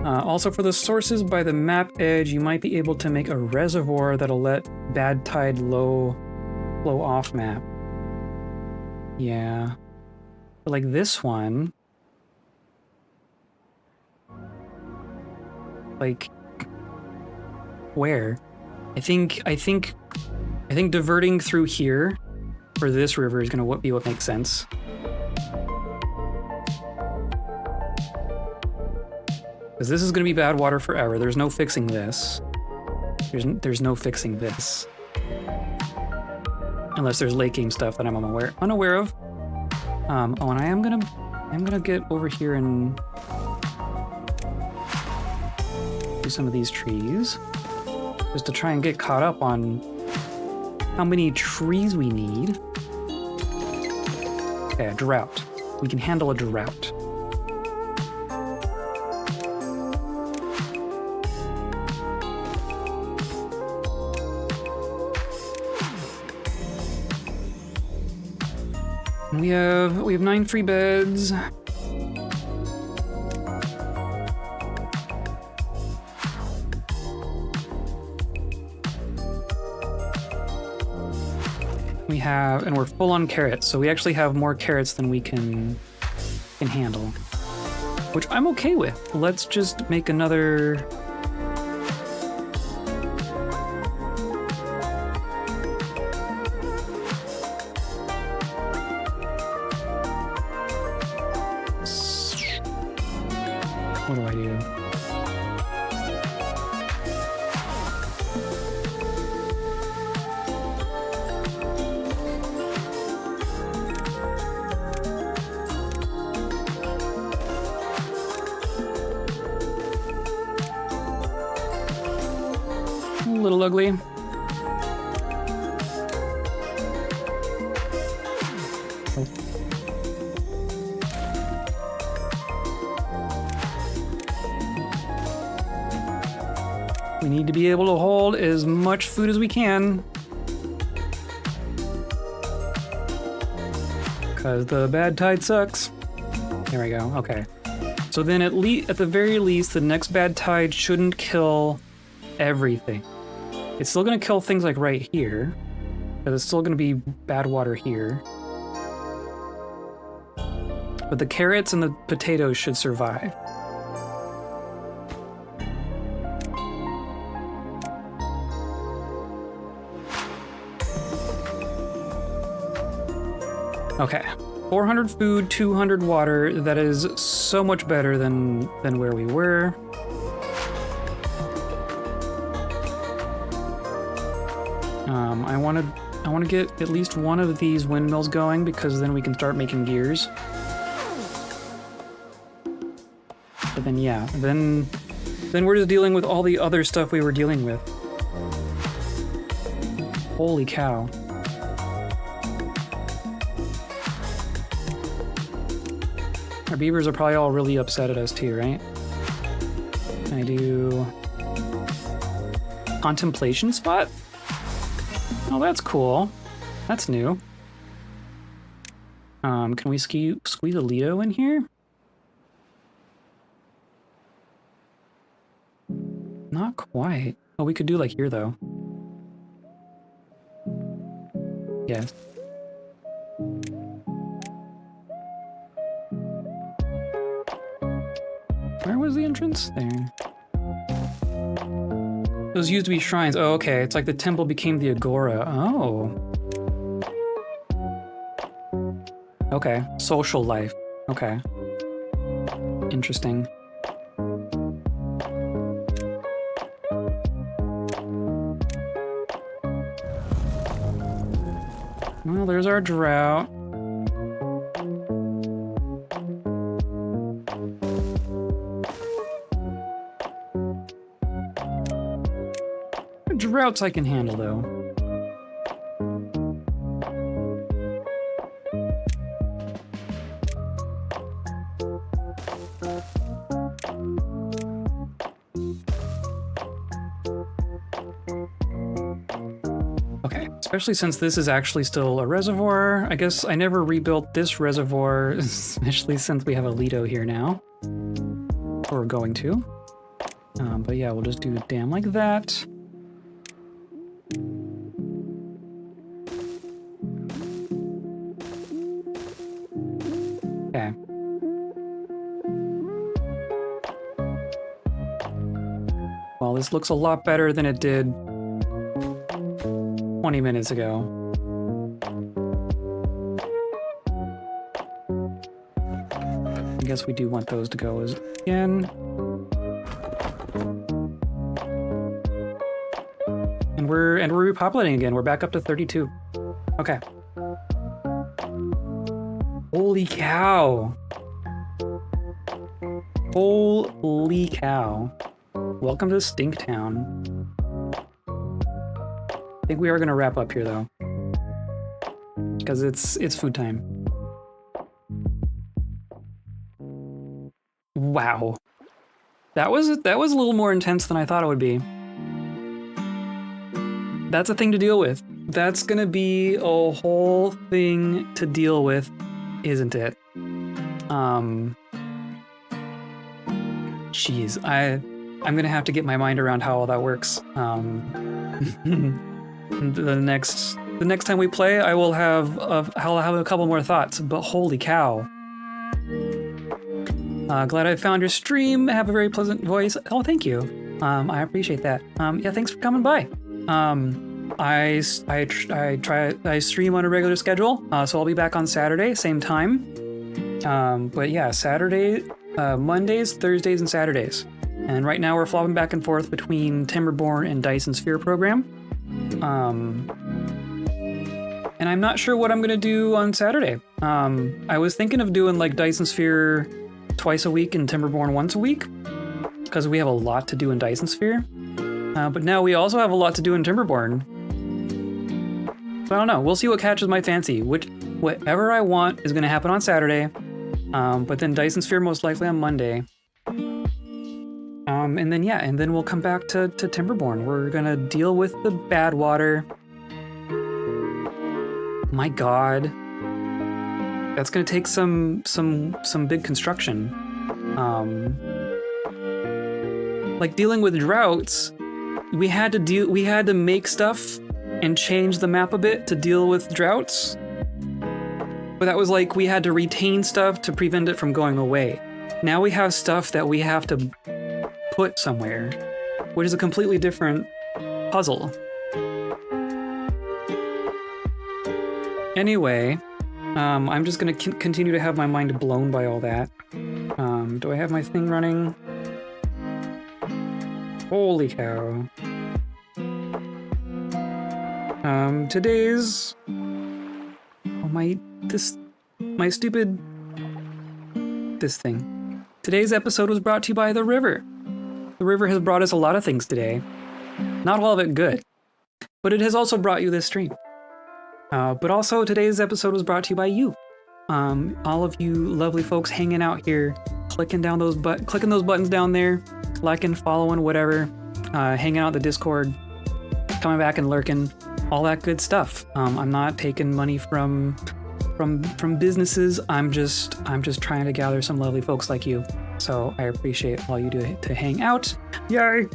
Also for the sources by the map edge, you might be able to make a reservoir that'll let bad tide flow off map. Yeah. But like this one, like, where? I think diverting through here for this river is gonna be what makes sense. Because this is gonna be bad water forever. There's no fixing this. There's no fixing this. Unless there's late game stuff that I'm unaware of. Oh, and I'm gonna get over here and do some of these trees. Just to try and get caught up on how many trees we need. Okay, a drought. We can handle a drought. And we have 9 free beds. And we're full on carrots, so we actually have more carrots than we can handle, which I'm okay with. Let's just make another. What do I do? little ugly. Oh. We need to be able to hold as much food as we can. Because the Badtide sucks. There we go, okay. So then at the very least, the next Badtide shouldn't kill everything. It's still gonna kill things like right here, but it's still gonna be bad water here. But the carrots and the potatoes should survive. Okay, 400 food, 200 water. That is so much better than where we were. I want to get at least one of these windmills going because then we can start making gears. But then yeah, then we're just dealing with all the other stuff we were dealing with. Holy cow. Our beavers are probably all really upset at us too, right? Can I do contemplation spot? Oh, that's cool. That's new. Can we squeeze a Lido in here? Not quite. Oh, we could do like here though. Yes. Where was the entrance? There. Those used to be shrines. Oh, okay. It's like the temple became the agora. Oh. Okay. Social life. Okay. Interesting. Well, there's our drought. Droughts I can handle, though. Okay, especially since this is actually still a reservoir. I guess I never rebuilt this reservoir, especially since we have a Lido here now. Or we're going to. But yeah, we'll just do a dam like that. Okay. Well, this looks a lot better than it did 20 minutes ago. I guess we do want those to go again. And we're repopulating again. We're back up to 32. Okay. Holy cow. Holy cow. Welcome to Stinktown. I think we are gonna wrap up here though. Because it's food time. Wow. That was a little more intense than I thought it would be. That's a thing to deal with. That's gonna be a whole thing to deal with, isn't it? Jeez, I'm gonna have to get my mind around how all that works. The next time we play, I'll have a couple more thoughts. But holy cow! Glad I found your stream. Have a very pleasant voice. Oh, thank you. I appreciate that. Yeah, thanks for coming by. I stream on a regular schedule, so I'll be back on Saturday, same time. But yeah, Saturday, Mondays, Thursdays, and Saturdays. And right now we're flopping back and forth between Timberborn and Dyson Sphere program. And I'm not sure what I'm gonna do on Saturday. I was thinking of doing like Dyson Sphere twice a week and Timberborn once a week, because we have a lot to do in Dyson Sphere. But now we also have a lot to do in Timberborn. So I don't know. We'll see what catches my fancy. Whatever I want is going to happen on Saturday. But then Dyson Sphere most likely on Monday. And then we'll come back to Timberborn. We're going to deal with the Badwater. My God. That's going to take some big construction. Like dealing with droughts, we had to make stuff and change the map a bit to deal with droughts. But that was like we had to retain stuff to prevent it from going away. Now we have stuff that we have to put somewhere, which is a completely different puzzle. Anyway, I'm just gonna continue to have my mind blown by all that. Do I have my thing running? Holy cow. Today's... Oh, my stupid... This thing. Today's episode was brought to you by the river. The river has brought us a lot of things today. Not all of it good. But it has also brought you this stream. But also today's episode was brought to you by you. All of you lovely folks hanging out here, clicking those buttons down there, liking, following, whatever, hanging out the Discord, coming back and lurking, all that good stuff. I'm not taking money from businesses. I'm just trying to gather some lovely folks like you. So I appreciate all you do to hang out. Yay!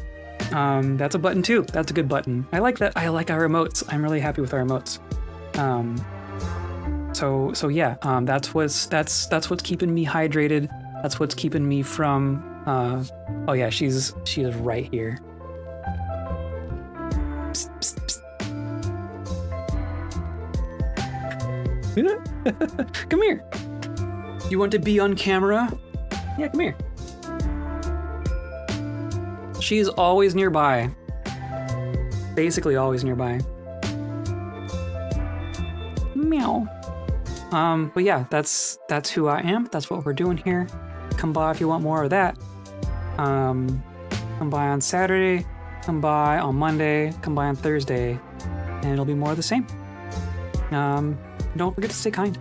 That's a button too. That's a good button. I like that. I like our emotes. I'm really happy with our emotes. So yeah, that's what's keeping me hydrated. That's what's keeping me from, oh yeah, she is right here. Psst, psst, psst. Come here. You want to be on camera? Yeah, come here. She's always nearby. Basically always nearby. Meow. But yeah, that's who I am. That's what we're doing here. Come by if you want more of that. Come by on Saturday, come by on Monday, come by on Thursday, and it'll be more of the same. Don't forget to stay kind.